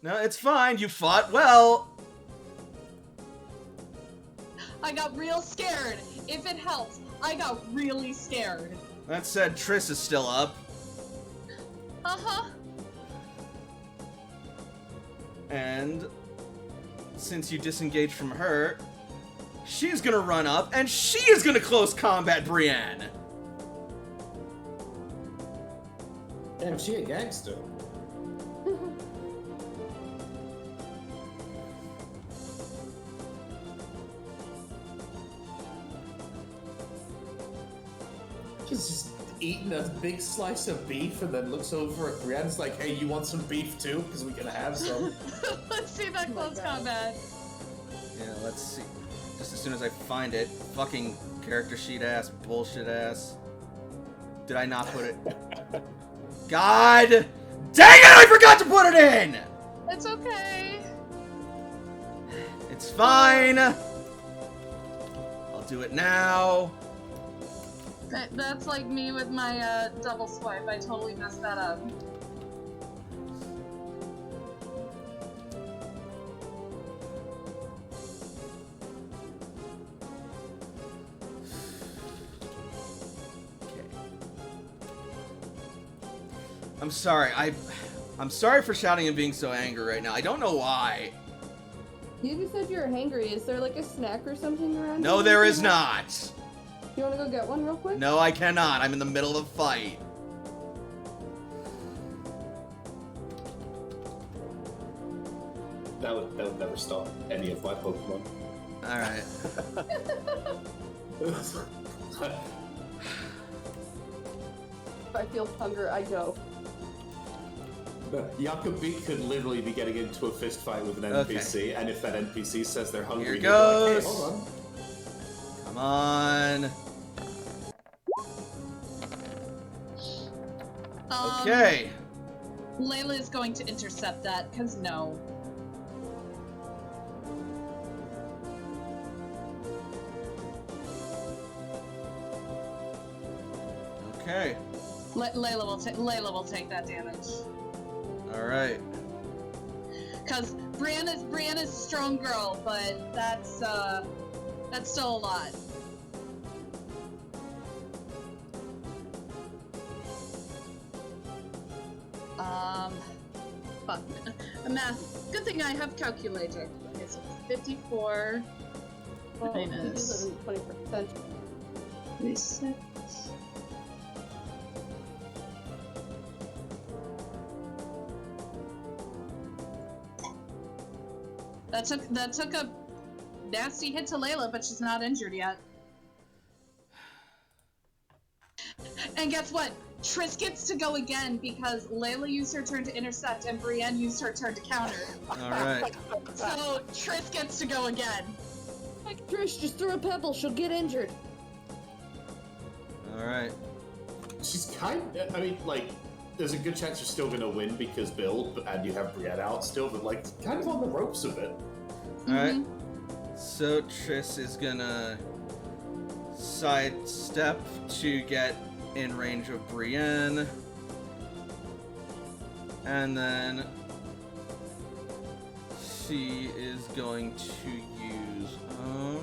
[SPEAKER 1] No, it's fine, you fought well.
[SPEAKER 2] I got real scared. If it helps, I got really scared.
[SPEAKER 1] That said, Triss is still up.
[SPEAKER 2] Uh-huh.
[SPEAKER 1] And since you disengaged from her, she's gonna run up and she is gonna close combat Brienne.
[SPEAKER 6] Damn, she a gangster. She's just eating a big slice of beef and then looks over at Brienne's like, hey, you want some beef too? Because we can have some.
[SPEAKER 2] Let's see that close combat.
[SPEAKER 1] Yeah, let's see. Just as soon as I find it. Fucking character sheet ass, bullshit ass. Did I not put it? God dang it! I forgot to put it in!
[SPEAKER 2] It's okay.
[SPEAKER 1] It's fine. I'll do it now.
[SPEAKER 2] That's like me with my double swipe. I totally messed that up.
[SPEAKER 1] Okay. I'm sorry. I'm sorry for shouting and being so angry right now. I don't know why.
[SPEAKER 5] You just said you were hangry. Is there like a snack or something around?
[SPEAKER 1] No,
[SPEAKER 5] here
[SPEAKER 1] there
[SPEAKER 5] you
[SPEAKER 1] is
[SPEAKER 5] can have?
[SPEAKER 1] not.
[SPEAKER 5] You want to go get one real quick?
[SPEAKER 1] No, I cannot. I'm in the middle of a fight.
[SPEAKER 3] That would never stop any of my Pokemon.
[SPEAKER 1] Alright.
[SPEAKER 5] If I feel hunger, I go.
[SPEAKER 6] Yakubi could literally be getting into a fist fight with an NPC, and if that NPC says they're hungry,
[SPEAKER 1] Here
[SPEAKER 6] he'll be like,
[SPEAKER 1] goes.
[SPEAKER 6] hey, hold on.
[SPEAKER 1] Come on. Okay.
[SPEAKER 2] Layla is going to intercept that, because no.
[SPEAKER 1] Okay.
[SPEAKER 2] Layla will take that damage.
[SPEAKER 1] Alright.
[SPEAKER 2] Cause Brianna's a strong girl, but that's That's still a lot. Fuck. Math. Good thing I have calculator. Okay, so 54
[SPEAKER 5] Well,
[SPEAKER 2] minus
[SPEAKER 5] you live in 21st century.
[SPEAKER 2] 36. That took a nasty hit to Layla, but she's not injured yet. And guess what? Triss gets to go again because Layla used her turn to intercept and Brienne used her turn to counter.
[SPEAKER 1] Alright.
[SPEAKER 2] So Triss gets to go again.
[SPEAKER 5] Like, Trish, just throw a pebble, she'll get injured.
[SPEAKER 1] Alright.
[SPEAKER 3] She's I mean, like, there's a good chance you're still gonna win because Bill, and you have Brienne out still, but, like, kind of on the ropes a bit.
[SPEAKER 1] Alright. So Triss is gonna sidestep to get in range of Brienne. And then she is going to use oh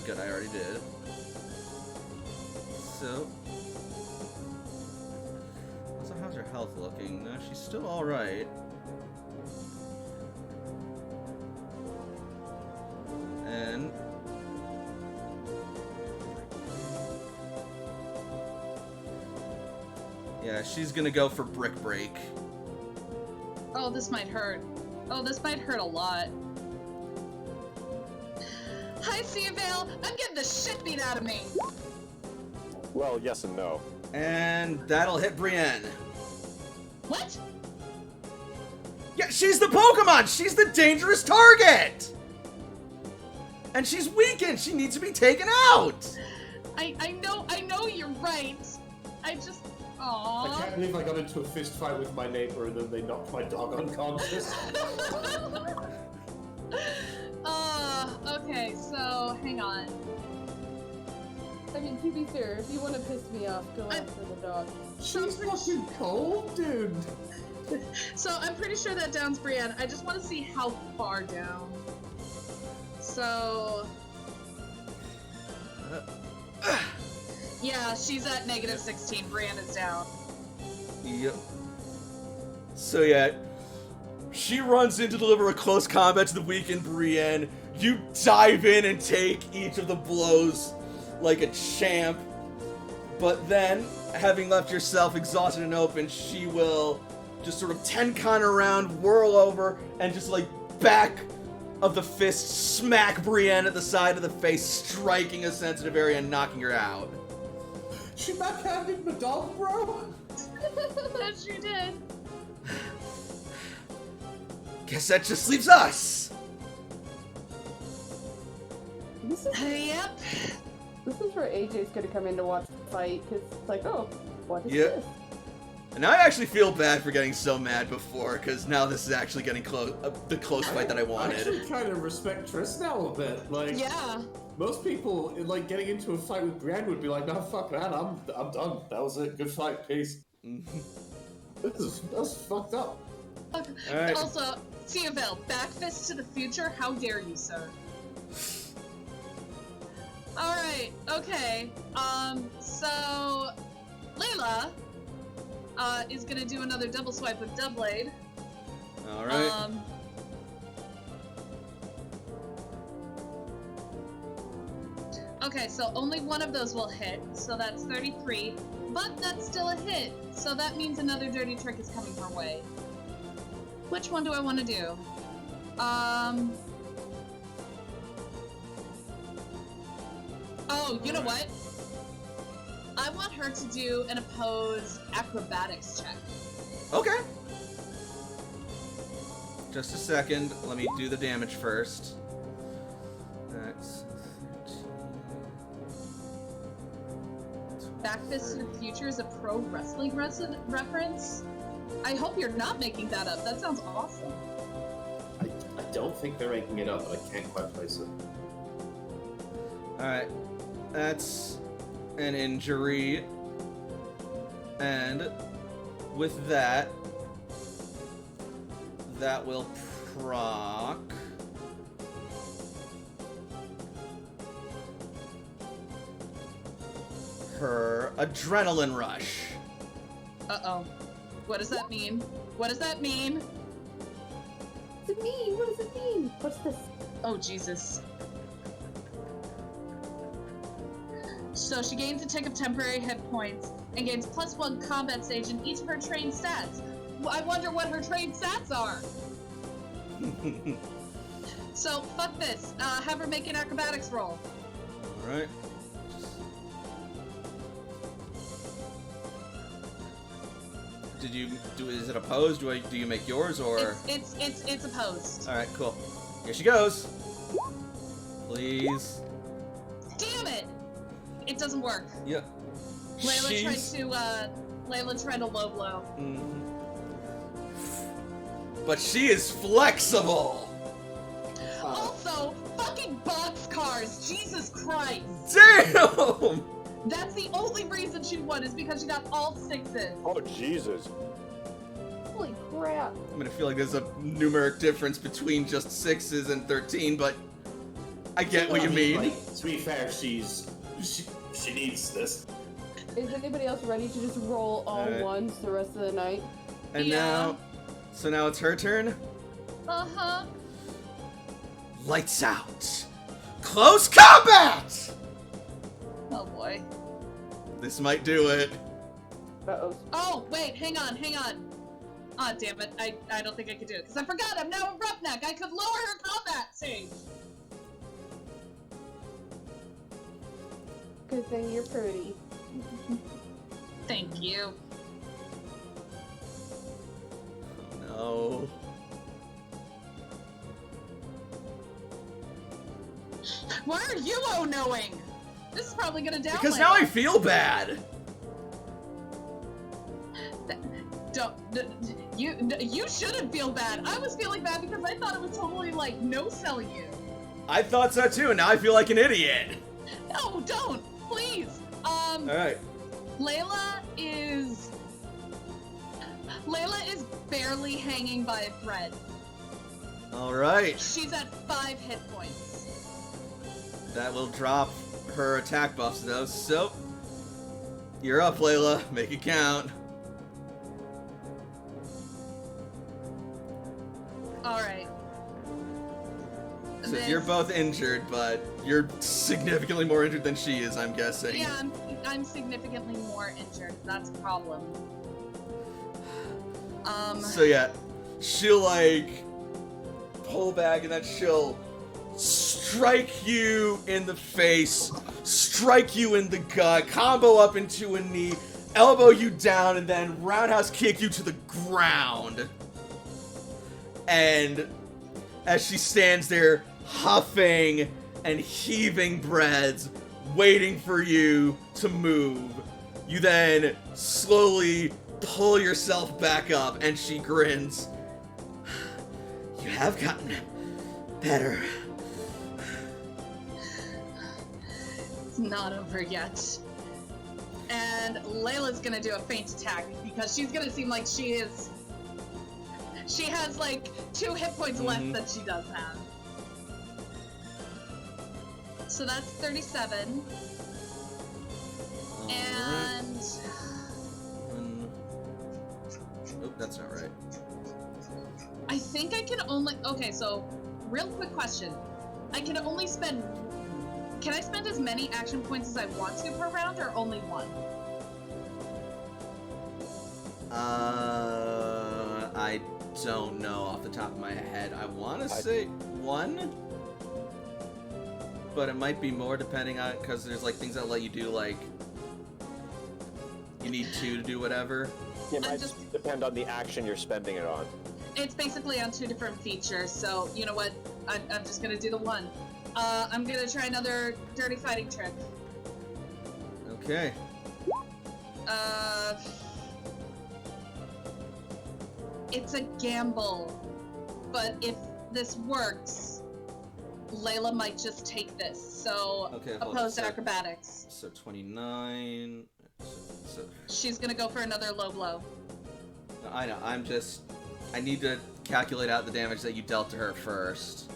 [SPEAKER 1] good, I already did. So how's her health looking? No, she's still alright. And yeah, she's gonna go for Brick Break.
[SPEAKER 2] Oh, this might hurt. Oh, this might hurt a lot. Hi, Seavale! I'm getting the shit beat out of me!
[SPEAKER 4] Well, yes and no.
[SPEAKER 1] And that'll hit Brienne.
[SPEAKER 2] What?
[SPEAKER 1] Yeah, she's the Pokemon! She's the dangerous target! And she's weakened! She needs to be taken out!
[SPEAKER 2] I know you're right. I just...
[SPEAKER 3] I
[SPEAKER 2] Aww.
[SPEAKER 3] can't believe I got into a fist fight with my neighbor and then they knocked my dog unconscious.
[SPEAKER 2] Okay, so, hang on.
[SPEAKER 5] I mean, to be fair, if you want to piss me off, go after the dog.
[SPEAKER 3] She's fucking cold, dude.
[SPEAKER 2] So, I'm pretty sure that downs Brienne. I just want to see how far down. So... Yeah, she's at negative 16. Brienne is down.
[SPEAKER 1] Yep. So yeah, she runs in to deliver a close combat to the weakened Brienne. You dive in and take each of the blows like a champ. But then, having left yourself exhausted and open, she will just sort of ten-con around, whirl over, and just like back of the fist smack Brienne at the side of the face, striking a sensitive area and knocking her out.
[SPEAKER 3] She backhanded my dog, bro?
[SPEAKER 2] That she did.
[SPEAKER 1] Guess that just leaves us.
[SPEAKER 5] This is
[SPEAKER 2] Yep.
[SPEAKER 5] where AJ's gonna come in to watch the fight, because it's like, oh, what is
[SPEAKER 1] Yep.
[SPEAKER 5] this?
[SPEAKER 1] And I actually feel bad for getting so mad before, because now this is actually getting close, the close fight that I
[SPEAKER 3] I
[SPEAKER 1] wanted.
[SPEAKER 3] actually kind of respect Triss now a bit. Like,
[SPEAKER 2] Yeah.
[SPEAKER 3] most people, like, getting into a fight with Brienne would be like, no, fuck that, I'm done. That was a good fight, peace. That's fucked up.
[SPEAKER 1] Alright.
[SPEAKER 2] Also, Seavale, back fist to the future? How dare you, sir? Alright, okay. So Layla is gonna do another double swipe with Doublade.
[SPEAKER 1] Alright.
[SPEAKER 2] Okay, so only one of those will hit, so that's 33, but that's still a hit, so that means another dirty trick is coming her way. Which one do I want to do? Oh, you know what? I want her to do an opposed acrobatics check.
[SPEAKER 1] Okay. Just a second. Let me do the damage first. That's 13.
[SPEAKER 2] Back Fist to the Future is a pro wrestling reference? I hope you're not making that up. That sounds awesome.
[SPEAKER 3] I don't think they're making it up, but I can't quite place it.
[SPEAKER 1] Alright. That's an injury. And with that, that will proc. Her adrenaline rush.
[SPEAKER 2] Uh-oh. What does that mean? What does that mean?
[SPEAKER 5] What does it mean? What does it mean? What's this?
[SPEAKER 2] Oh, Jesus. So she gains a tick of temporary hit points and gains +1 combat stage in each of her trained stats. I wonder what her trained stats are. So, fuck this. Have her make an acrobatics roll.
[SPEAKER 1] Alright. Did you do? Is it opposed? Do you make yours or?
[SPEAKER 2] It's opposed.
[SPEAKER 1] All right, cool. Here she goes. Please.
[SPEAKER 2] Damn it! It doesn't work.
[SPEAKER 1] Yeah.
[SPEAKER 2] Layla tried to low blow.
[SPEAKER 1] Mhm. But she is flexible.
[SPEAKER 2] Also, fucking boxcars. Jesus Christ.
[SPEAKER 1] Damn.
[SPEAKER 2] That's the only reason she won is because she got all 6s.
[SPEAKER 4] Oh, Jesus.
[SPEAKER 5] Holy crap.
[SPEAKER 1] I'm gonna feel like there's a numeric difference between just 6s and 13, but I get what you mean.
[SPEAKER 6] Like, to be fair, she needs this.
[SPEAKER 5] Is anybody else ready to just roll all
[SPEAKER 1] Alright.
[SPEAKER 5] ones the rest of the night?
[SPEAKER 1] And
[SPEAKER 2] Yeah.
[SPEAKER 1] now it's her turn.
[SPEAKER 2] Uh-huh.
[SPEAKER 1] Lights out. Close combat.
[SPEAKER 2] Oh boy.
[SPEAKER 1] This might do it.
[SPEAKER 5] Uh-oh.
[SPEAKER 2] Oh, wait, hang on. Aw, damn it. I don't think I could do it, because I forgot I'm now a roughneck. I could lower her combat stage.
[SPEAKER 5] Good thing you're pretty.
[SPEAKER 2] Thank you.
[SPEAKER 1] Oh, no.
[SPEAKER 2] Why are you oh-knowing? This is probably gonna down
[SPEAKER 1] Because now I feel bad.
[SPEAKER 2] You shouldn't feel bad. I was feeling bad because I thought it was totally like no-selling you.
[SPEAKER 1] I thought so too, and now I feel like an idiot.
[SPEAKER 2] No, don't, please.
[SPEAKER 1] All right.
[SPEAKER 2] Layla is barely hanging by a thread.
[SPEAKER 1] All right.
[SPEAKER 2] She's at 5 hit points.
[SPEAKER 1] That will drop her attack buffs though. So you're up, Layla. Make it count.
[SPEAKER 2] All right.
[SPEAKER 1] So you're both injured, but you're significantly more injured than she is, I'm guessing.
[SPEAKER 2] Yeah, I'm significantly more injured. That's a problem.
[SPEAKER 1] So yeah, she'll like pull back and then she'll strike you in the face, strike you in the gut, combo up into a knee, elbow you down, and then roundhouse kick you to the ground. And as she stands there huffing and heaving breaths, waiting for you to move, you then slowly pull yourself back up, and she grins. You have gotten better.
[SPEAKER 2] It's not over yet. And Layla's gonna do a feint attack because she's gonna seem like she has like 2 hit points less than she does have. So that's 37. And
[SPEAKER 1] Oh, that's not right.
[SPEAKER 2] I think I can only... Okay, so, real quick question. I can only spend... Can I spend as many action points as I want to per round, or only 1?
[SPEAKER 1] I don't know off the top of my head. I want to say 1, but it might be more depending on, because there's like things that let you do like you need 2 to do whatever.
[SPEAKER 4] It might just depend on the action you're spending it on.
[SPEAKER 2] It's basically on 2 different features, so you know what? I'm just gonna do the 1. I'm gonna try another dirty fighting trick.
[SPEAKER 1] Okay.
[SPEAKER 2] It's a gamble, but if this works, Layla might just take this. So
[SPEAKER 1] Okay, hold on.
[SPEAKER 2] opposed acrobatics.
[SPEAKER 1] So 29. So
[SPEAKER 2] She's gonna go for another low blow.
[SPEAKER 1] I know. I need to calculate out the damage that you dealt to her first.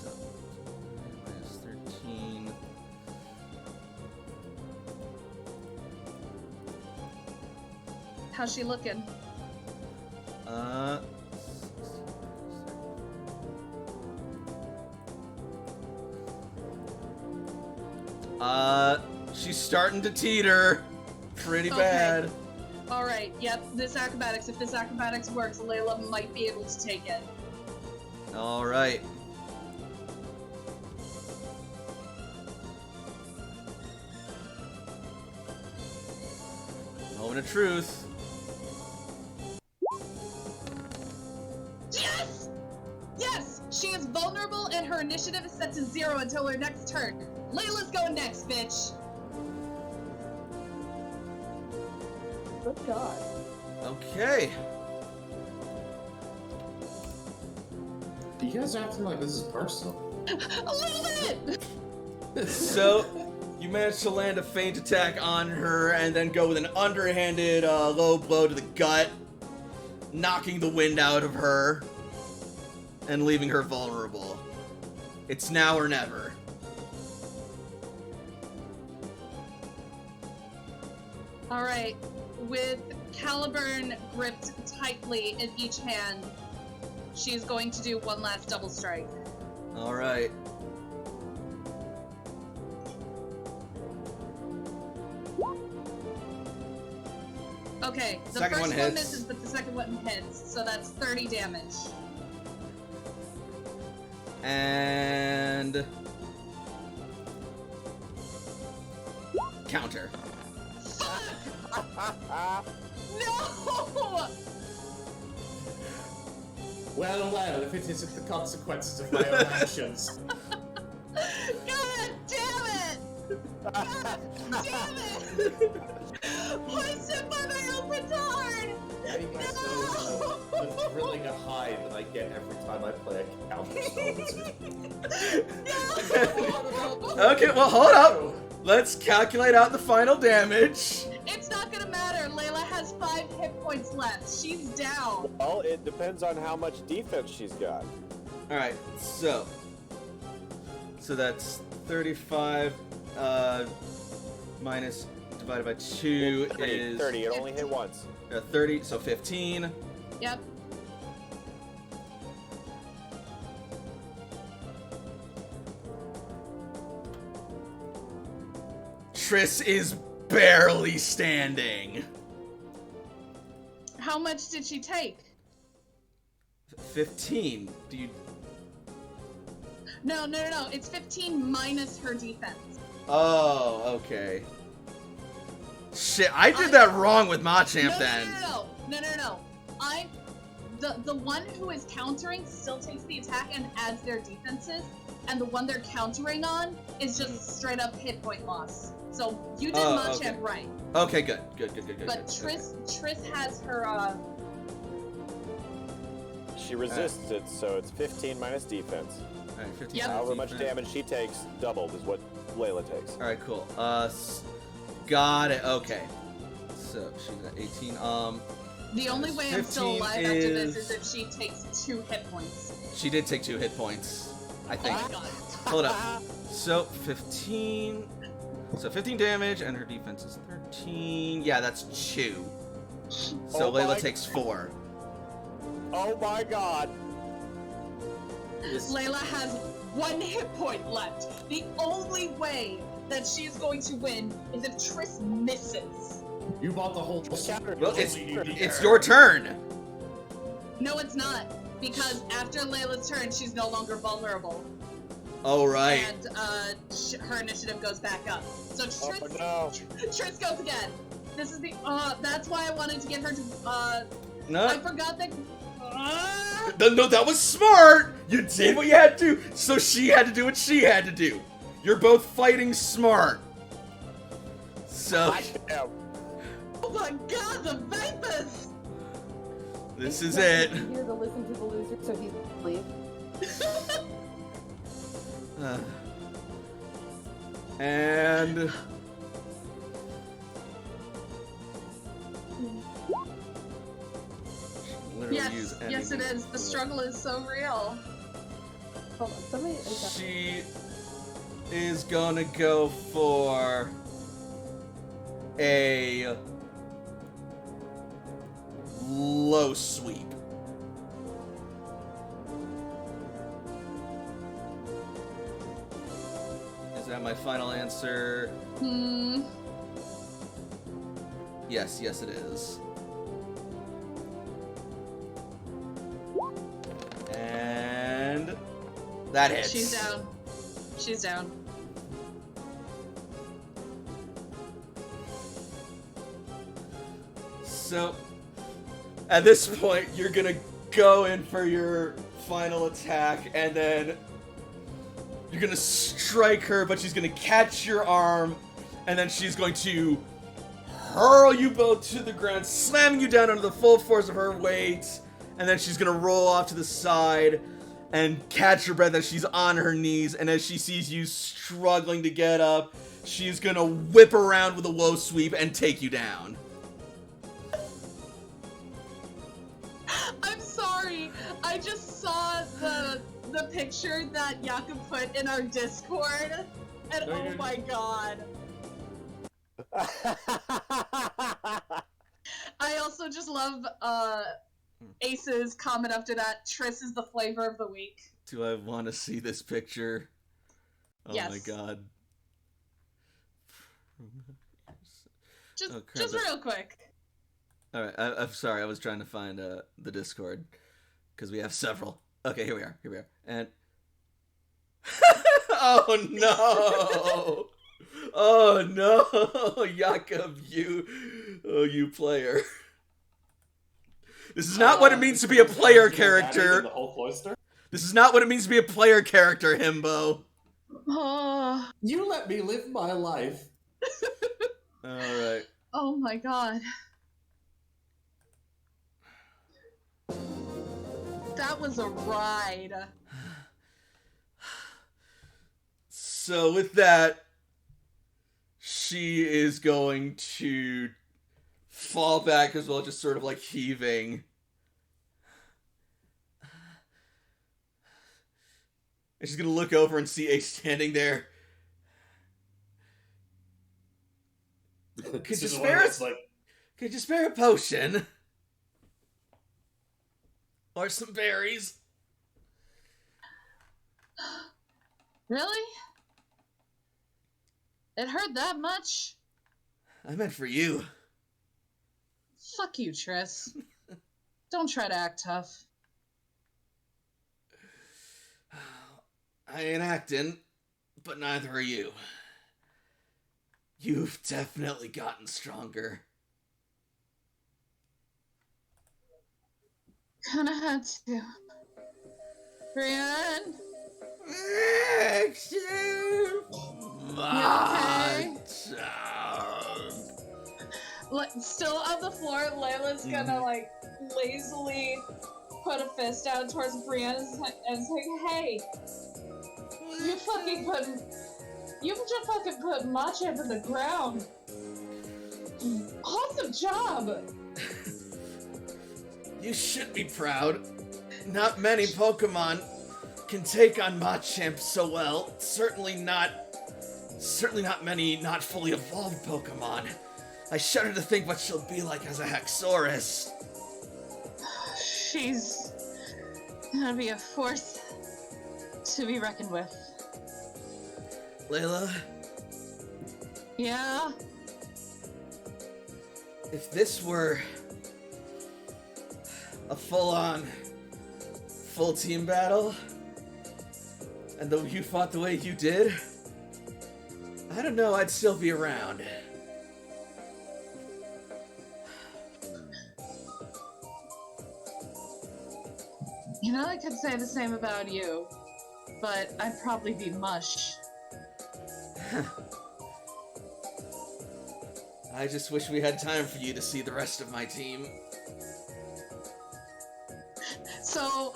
[SPEAKER 1] So, minus 13.
[SPEAKER 2] How's she looking?
[SPEAKER 1] She's starting to teeter pretty bad.
[SPEAKER 2] Alright, yep, this acrobatics. If this acrobatics works, Layla might be able to take it.
[SPEAKER 1] Alright. Moment of truth.
[SPEAKER 2] Yes! Yes! She is vulnerable and her initiative is set to 0 until her next turn. Layla's going next, bitch!
[SPEAKER 5] Good God.
[SPEAKER 1] Okay.
[SPEAKER 6] You guys are acting like this is personal.
[SPEAKER 2] A little bit!
[SPEAKER 1] So, you managed to land a feint attack on her and then go with an underhanded low blow to the gut, knocking the wind out of her and leaving her vulnerable. It's now or never.
[SPEAKER 2] Alright, with Caliburn gripped tightly in each hand, she's going to do one last double strike.
[SPEAKER 1] Alright.
[SPEAKER 2] Okay, the
[SPEAKER 1] Second
[SPEAKER 2] first
[SPEAKER 1] one
[SPEAKER 2] one
[SPEAKER 1] hits.
[SPEAKER 2] misses, but the second one hits, so that's 30 damage.
[SPEAKER 1] And... counter.
[SPEAKER 2] No!
[SPEAKER 6] Well, if it isn't the consequences of my own actions.
[SPEAKER 2] God damn it! God damn it! Poisoned by my own petard!
[SPEAKER 6] Yeah, you guys know the thrilling a high that I get every time I play a counter spell.
[SPEAKER 2] No!
[SPEAKER 1] Okay, well, hold up. Let's calculate out the final damage.
[SPEAKER 2] It's not gonna matter. Layla has 5 hit points left. She's down.
[SPEAKER 4] Well, it depends on how much defense she's got.
[SPEAKER 1] Alright, so that's 35 minus divided by 2
[SPEAKER 4] It's 30,
[SPEAKER 1] is
[SPEAKER 4] 30. It only hit once.
[SPEAKER 1] 30, so 15.
[SPEAKER 2] Yep.
[SPEAKER 1] Triss is barely standing.
[SPEAKER 2] How much did she take?
[SPEAKER 1] 15. Do you...
[SPEAKER 2] No. It's 15 minus her defense.
[SPEAKER 1] Oh, okay. Shit, I did that wrong with Machamp
[SPEAKER 2] No.
[SPEAKER 1] then.
[SPEAKER 2] The one who is countering still takes the attack and adds their defenses, and the one they're countering on is just straight up hit point loss. So you did Machamp
[SPEAKER 1] okay.
[SPEAKER 2] right.
[SPEAKER 1] Okay, good.
[SPEAKER 2] But Triss has her
[SPEAKER 4] She resists it, so it's 15 minus defense.
[SPEAKER 1] Alright, 15
[SPEAKER 2] Yep.
[SPEAKER 1] minus
[SPEAKER 4] However much
[SPEAKER 1] defense.
[SPEAKER 4] damage she takes, doubled is what Layla takes.
[SPEAKER 1] Alright, cool. Got it. Okay. So she's at 18.
[SPEAKER 2] the only way I'm still
[SPEAKER 1] 15
[SPEAKER 2] alive after this
[SPEAKER 1] is-
[SPEAKER 2] is if she takes 2 hit points.
[SPEAKER 1] She did take 2 hit points, I think.
[SPEAKER 2] Oh my god.
[SPEAKER 1] Hold up. So 15. So 15 damage, and her defense is 13. Yeah, that's 2. So
[SPEAKER 4] Oh
[SPEAKER 1] Layla
[SPEAKER 4] my-
[SPEAKER 1] takes 4.
[SPEAKER 4] Oh my god!
[SPEAKER 2] Layla has 1 hit point left. The only way that she's going to win is if Triss misses.
[SPEAKER 6] You bought the whole
[SPEAKER 4] Counter.
[SPEAKER 1] Well,
[SPEAKER 6] Only you need
[SPEAKER 1] it's
[SPEAKER 6] her.
[SPEAKER 1] your turn.
[SPEAKER 2] No, it's not. Because after Layla's turn, she's no longer vulnerable.
[SPEAKER 1] Oh, right.
[SPEAKER 2] And her initiative goes back up. So
[SPEAKER 4] Oh
[SPEAKER 2] Triss,
[SPEAKER 4] no!
[SPEAKER 2] Triss goes again. This is the, that's why I wanted to get her to, I
[SPEAKER 1] No,
[SPEAKER 2] forgot that,
[SPEAKER 1] no, that was smart. You did what you had to do. So she had to do what she had to do. You're both fighting smart. So
[SPEAKER 4] Damn.
[SPEAKER 2] oh my god, the vapors!
[SPEAKER 1] this is it.
[SPEAKER 5] He's here to listen to the loser, so he's leave.
[SPEAKER 1] And really use any
[SPEAKER 2] Yes, it
[SPEAKER 1] movement
[SPEAKER 2] is. The
[SPEAKER 1] to
[SPEAKER 2] struggle is so real.
[SPEAKER 5] Hold on, somebody.
[SPEAKER 1] She is gonna go for a low sweep. Is that my final answer? Yes, it is. And that hits.
[SPEAKER 2] She's down. She's down.
[SPEAKER 1] So, at this point, you're gonna go in for your final attack, and then you're gonna strike her, but she's gonna catch your arm, and then she's going to hurl you both to the ground, slamming you down under the full force of her weight, and then she's gonna roll off to the side and catch her breath as she's on her knees, and as she sees you struggling to get up, she's gonna whip around with a low sweep and take you down.
[SPEAKER 2] I'm sorry. I just saw the picture that Jakob put in our Discord, and oh my god. I also just love Ace's comment after that. Triss is the flavor of the week.
[SPEAKER 1] Do I want to see this picture? Oh
[SPEAKER 2] Yes.
[SPEAKER 1] my god.
[SPEAKER 2] Just real quick.
[SPEAKER 1] Alright, I'm sorry, I was trying to find the Discord. Because we have several. Okay, here we are. And... oh no! Oh no! Jakob, you player. This is not what it means to be a player character.
[SPEAKER 6] The whole cloister?
[SPEAKER 1] This is not what it means to be a player character, Himbo.
[SPEAKER 2] Oh.
[SPEAKER 6] You let me live my life.
[SPEAKER 1] Alright.
[SPEAKER 2] Oh my god. That was a ride.
[SPEAKER 1] So with that, she is going to fall back as well, just sort of like heaving. And she's gonna look over and see Ace standing there. Could you spare a potion? Or some berries?
[SPEAKER 2] Really? It hurt that much?
[SPEAKER 1] I meant for you.
[SPEAKER 2] Fuck you, Triss. Don't try to act tough.
[SPEAKER 1] I ain't acting, but neither are you. You've definitely gotten stronger.
[SPEAKER 2] Kinda had to. Brienne? Okay? Still on the floor, Layla's gonna like lazily put a fist out towards Brienne and say, "Hey, you just fucking put Machamp in the ground. Awesome job."
[SPEAKER 1] You should be proud. Not many Pokemon can take on Machamp so well. Certainly not many not fully evolved Pokemon. I shudder to think what she'll be like as a Haxorus.
[SPEAKER 2] She's gonna be a force to be reckoned with.
[SPEAKER 1] Layla,
[SPEAKER 2] Yeah?
[SPEAKER 1] if this were a full team battle, and though you fought the way you did, I don't know, I'd still be around.
[SPEAKER 2] You know, I could say the same about you, but I'd probably be mush.
[SPEAKER 1] I just wish we had time for you to see the rest of my team.
[SPEAKER 2] So,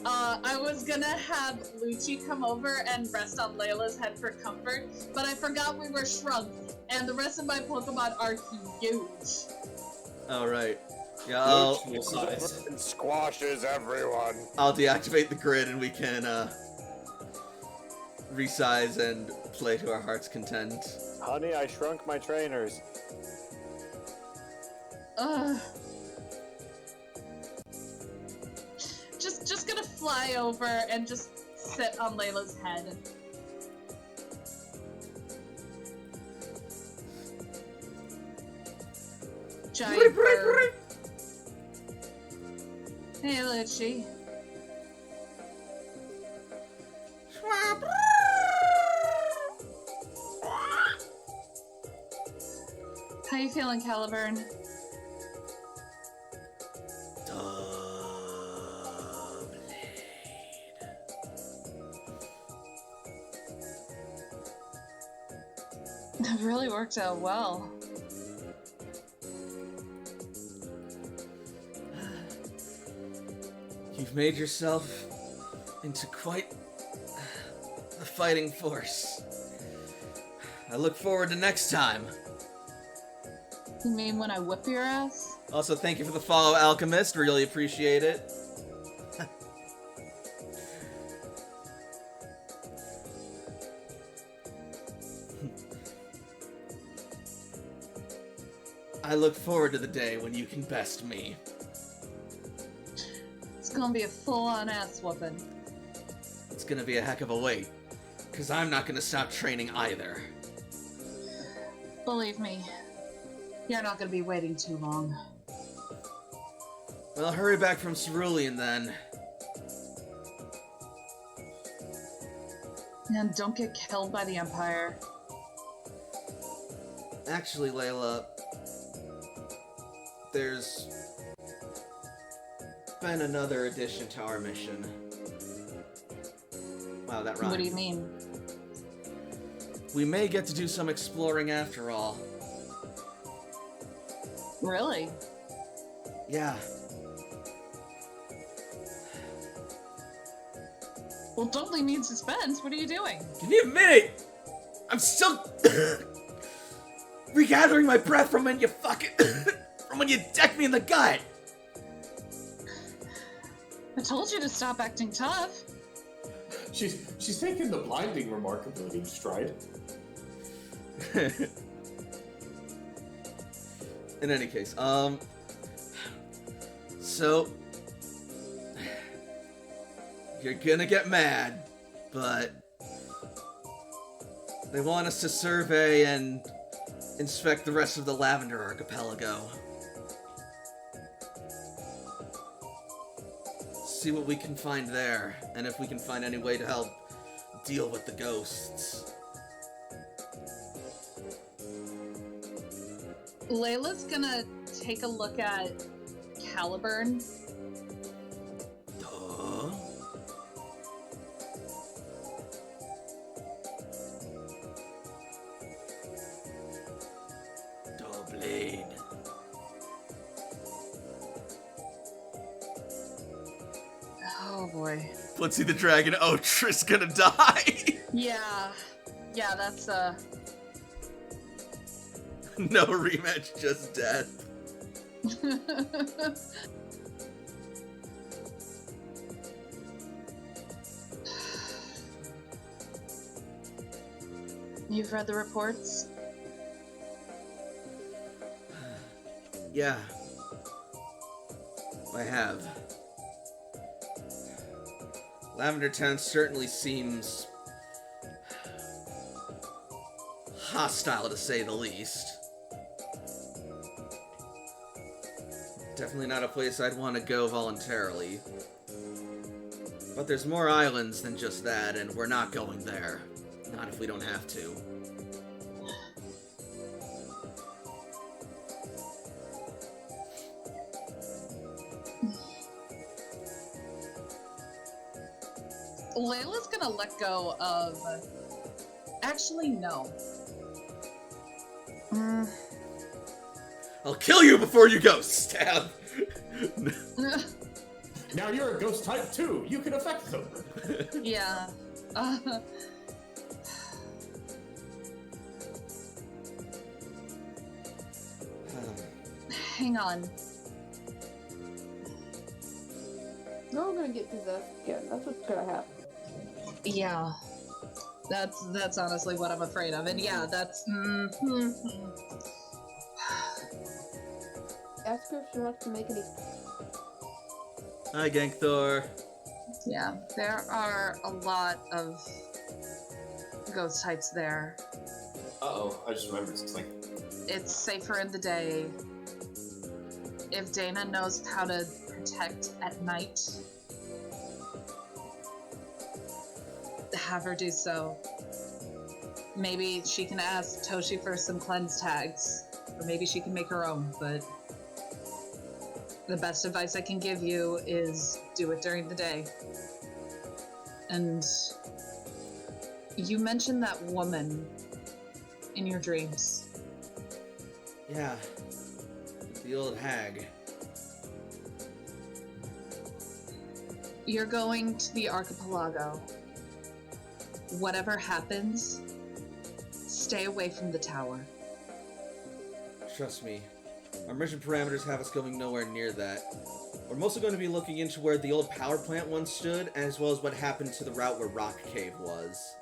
[SPEAKER 2] I was gonna have Lucci come over and rest on Layla's head for comfort, but I forgot we were shrunk, and the rest of my Pokemon are huge.
[SPEAKER 1] Alright. Yeah,
[SPEAKER 3] Full size.
[SPEAKER 4] And squashes everyone.
[SPEAKER 1] I'll deactivate the grid and we can resize and play to our heart's content.
[SPEAKER 4] Honey, I shrunk my trainers.
[SPEAKER 2] Just gonna fly over and just sit on Layla's head. Giant bird. Hey, Litchi. How you feeling, Caliburn? That really worked out well.
[SPEAKER 1] You've made yourself into quite a fighting force. I look forward to next time.
[SPEAKER 2] You mean when I whip your ass?
[SPEAKER 1] Also, thank you for the follow, Alchemist. Really appreciate it. I look forward to the day when you can best me.
[SPEAKER 2] It's gonna be a full-on ass whooping.
[SPEAKER 1] It's gonna be a heck of a wait, because I'm not gonna stop training either.
[SPEAKER 2] Believe me, you're not gonna be waiting too long.
[SPEAKER 1] Well, hurry back from Cerulean then.
[SPEAKER 2] And don't get killed by the Empire.
[SPEAKER 1] Actually, Layla, there's been another addition to our mission. Wow, that rhymed.
[SPEAKER 2] What do you mean?
[SPEAKER 1] We may get to do some exploring after all.
[SPEAKER 2] Really?
[SPEAKER 1] Yeah.
[SPEAKER 2] Well, don't leave me in suspense. What are you doing?
[SPEAKER 1] Give me a minute! I'm still regathering my breath from when you fucking from when you decked me in the gut.
[SPEAKER 2] I told you to stop acting tough.
[SPEAKER 6] She's taken the blinding remarkability in stride.
[SPEAKER 1] In any case, so you're gonna get mad, but they want us to survey and inspect the rest of the Lavender Archipelago. See what we can find there, and if we can find any way to help deal with the ghosts.
[SPEAKER 2] Layla's gonna take a look at Caliburn.
[SPEAKER 1] Duh. Blade.
[SPEAKER 2] Oh boy.
[SPEAKER 1] Let's see the dragon. Oh, Triss gonna die.
[SPEAKER 2] Yeah, that's
[SPEAKER 1] No rematch, just death.
[SPEAKER 2] You've read the reports?
[SPEAKER 1] Yeah. I have. Lavender Town certainly seems hostile, to say the least. Definitely not a place I'd want to go voluntarily. But there's more islands than just that, and we're not going there. Not if we don't have to.
[SPEAKER 2] Layla's gonna let go of... Actually, no.
[SPEAKER 1] I'll kill you before you go! Stab!
[SPEAKER 6] Now you're a ghost type too. You can affect them.
[SPEAKER 2] Yeah. Hang on.
[SPEAKER 5] They're all gonna get possessed again. That's what's gonna happen.
[SPEAKER 2] Yeah. That's honestly what I'm afraid of. And yeah, that's...
[SPEAKER 5] Ask her if she wants to make any.
[SPEAKER 1] Hi, Gankthor.
[SPEAKER 2] Yeah, there are a lot of ghost types there.
[SPEAKER 3] Uh-oh, I just remembered something.
[SPEAKER 2] It's safer in the day. If Dana knows how to protect at night, have her do so. Maybe she can ask Toshi for some cleanse tags, or maybe she can make her own, but the best advice I can give you is do it during the day. And you mentioned that woman in your dreams.
[SPEAKER 1] Yeah. The old hag.
[SPEAKER 2] You're going to the archipelago. Whatever happens, stay away from the tower.
[SPEAKER 1] Trust me. Our mission parameters have us going nowhere near that. We're mostly going to be looking into where the old power plant once stood, as well as what happened to the route where Rock Cave was.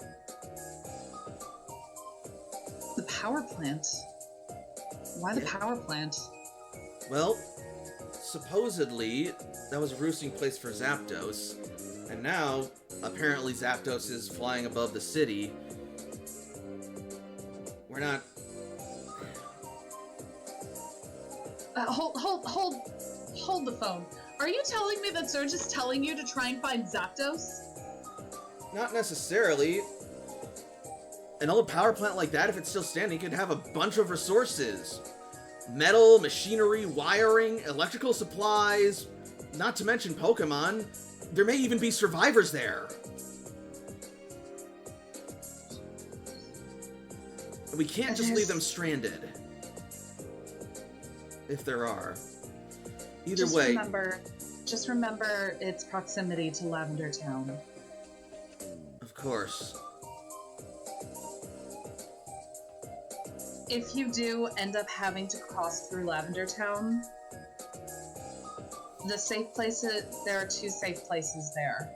[SPEAKER 2] The power plant? Why the power plant?
[SPEAKER 1] Well, supposedly, that was a roosting place for Zapdos. And now, apparently Zapdos is flying above the city. We're not...
[SPEAKER 2] Hold the phone. Are you telling me that Surge is telling you to try and find Zapdos?
[SPEAKER 1] Not necessarily. An old power plant like that, if it's still standing, could have a bunch of resources. Metal, machinery, wiring, electrical supplies, not to mention Pokemon. There may even be survivors there. We can't just leave them stranded. If there are. Either way.
[SPEAKER 2] Just remember its proximity to Lavender Town.
[SPEAKER 1] Of course.
[SPEAKER 2] If you do end up having to cross through Lavender Town, the safe places, there are two safe places there.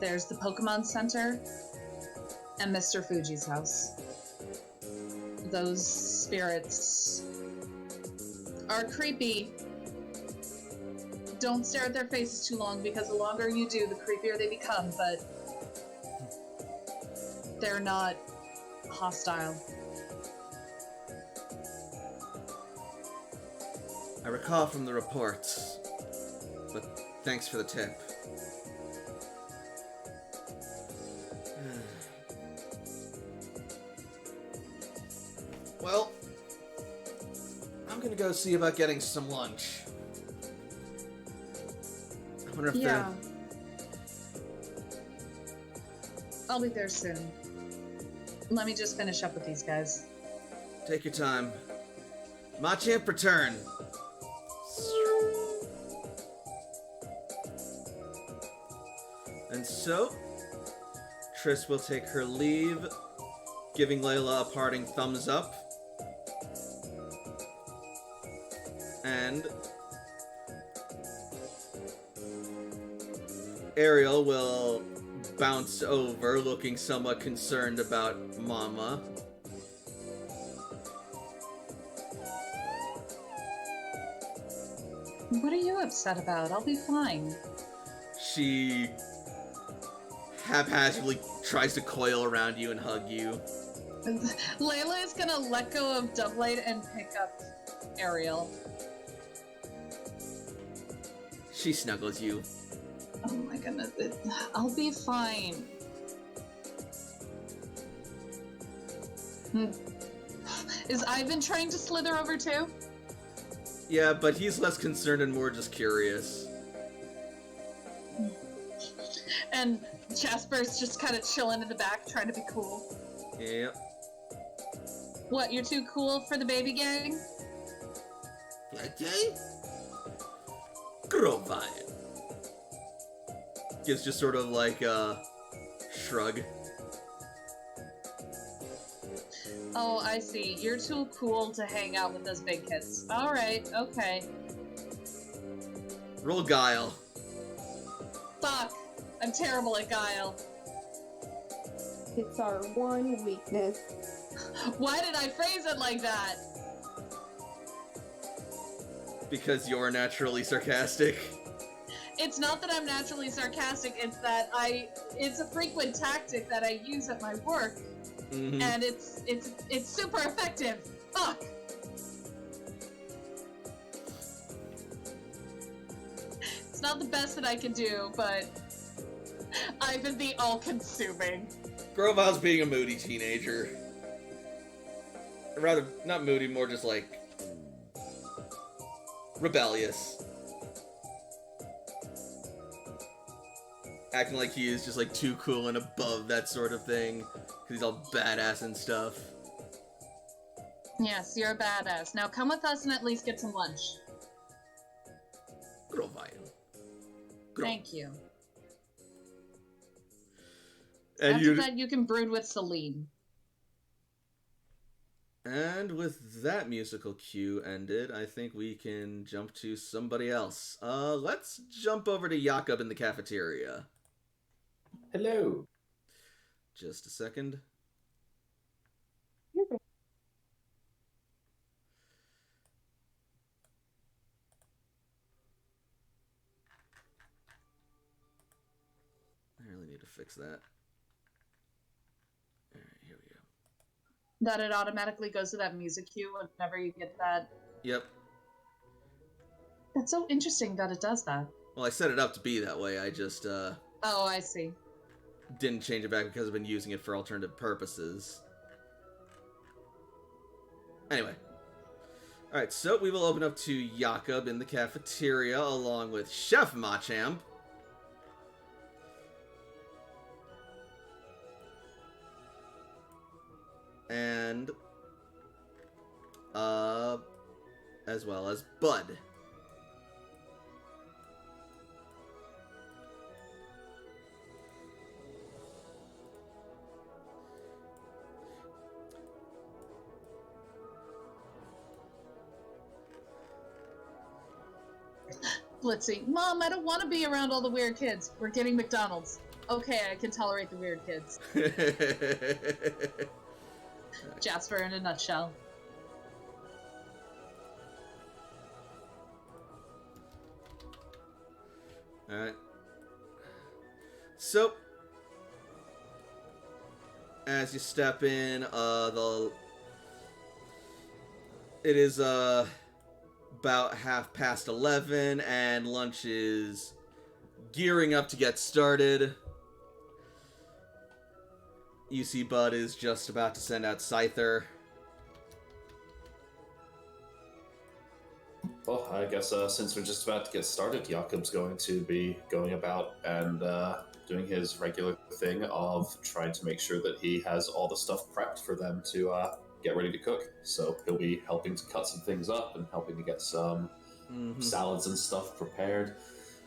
[SPEAKER 2] There's the Pokemon Center and Mr. Fuji's house. Those spirits are creepy. Don't stare at their faces too long, because the longer you do, the creepier they become, but they're not hostile.
[SPEAKER 1] I recall from the reports, but thanks for the tip. Well, I'm gonna go see about getting some lunch. I wonder if
[SPEAKER 2] Yeah. I'll be there soon. Let me just finish up with these guys.
[SPEAKER 1] Take your time. Machamp return. And so, Triss will take her leave, giving Layla a parting thumbs up. And Ariel will bounce over, looking somewhat concerned about Mama.
[SPEAKER 2] What are you upset about? I'll be fine.
[SPEAKER 1] She haphazardly tries to coil around you and hug you.
[SPEAKER 2] Layla is gonna let go of Doublade and pick up Ariel.
[SPEAKER 1] She snuggles you.
[SPEAKER 2] Oh my goodness, I'll be fine. Is Ivan trying to slither over too?
[SPEAKER 1] Yeah, but he's less concerned and more just curious.
[SPEAKER 2] And Jasper's just kind of chilling in the back, trying to be cool.
[SPEAKER 1] Yep.
[SPEAKER 2] What, you're too cool for the baby gang?
[SPEAKER 1] Okay. Grovine. Gives just sort of like a shrug.
[SPEAKER 2] Oh, I see. You're too cool to hang out with those big kids. Alright, okay.
[SPEAKER 1] Roll Guile.
[SPEAKER 2] Fuck! I'm terrible at guile.
[SPEAKER 5] It's our one weakness.
[SPEAKER 2] Why did I phrase it like that?
[SPEAKER 1] Because you're naturally sarcastic.
[SPEAKER 2] It's not that I'm naturally sarcastic, it's that it's a frequent tactic that I use at my work, and it's super effective. Fuck! It's not the best that I can do, but I've been the all-consuming.
[SPEAKER 1] Groval's being a moody teenager. Or rather, not moody, more just like rebellious. Acting like he is just like too cool and above that sort of thing. Because he's all badass and stuff.
[SPEAKER 2] Yes, you're a badass. Now come with us and at least get some lunch.
[SPEAKER 1] Groval.
[SPEAKER 2] Thank you.
[SPEAKER 1] And
[SPEAKER 2] After that, you can brood with Celine.
[SPEAKER 1] And with that musical cue ended, I think we can jump to somebody else. Let's jump over to Jakob in the cafeteria.
[SPEAKER 3] Hello.
[SPEAKER 1] Just a second. I really need to fix that. Alright, here we go.
[SPEAKER 2] That it automatically goes to that music cue whenever you get that.
[SPEAKER 1] Yep.
[SPEAKER 2] That's so interesting that it does that.
[SPEAKER 1] Well, I set it up to be that way, I just,
[SPEAKER 2] Oh, I see.
[SPEAKER 1] didn't change it back because I've been using it for alternative purposes. Anyway. Alright, so we will open up to Jakob in the cafeteria along with Chef Machamp. And, as well as Bud.
[SPEAKER 2] Blitzy, Mom, I don't want to be around all the weird kids. We're getting McDonald's. Okay, I can tolerate the weird kids. Jasper in a nutshell.
[SPEAKER 1] Alright. So, as you step in, it is, about 11:30, and lunch is gearing up to get started. You see Bud is just about to send out Scyther.
[SPEAKER 3] Well, I guess since we're just about to get started, Jakob's going to be going about and doing his regular thing of trying to make sure that he has all the stuff prepped for them to get ready to cook. So he'll be helping to cut some things up and helping to get some salads and stuff prepared.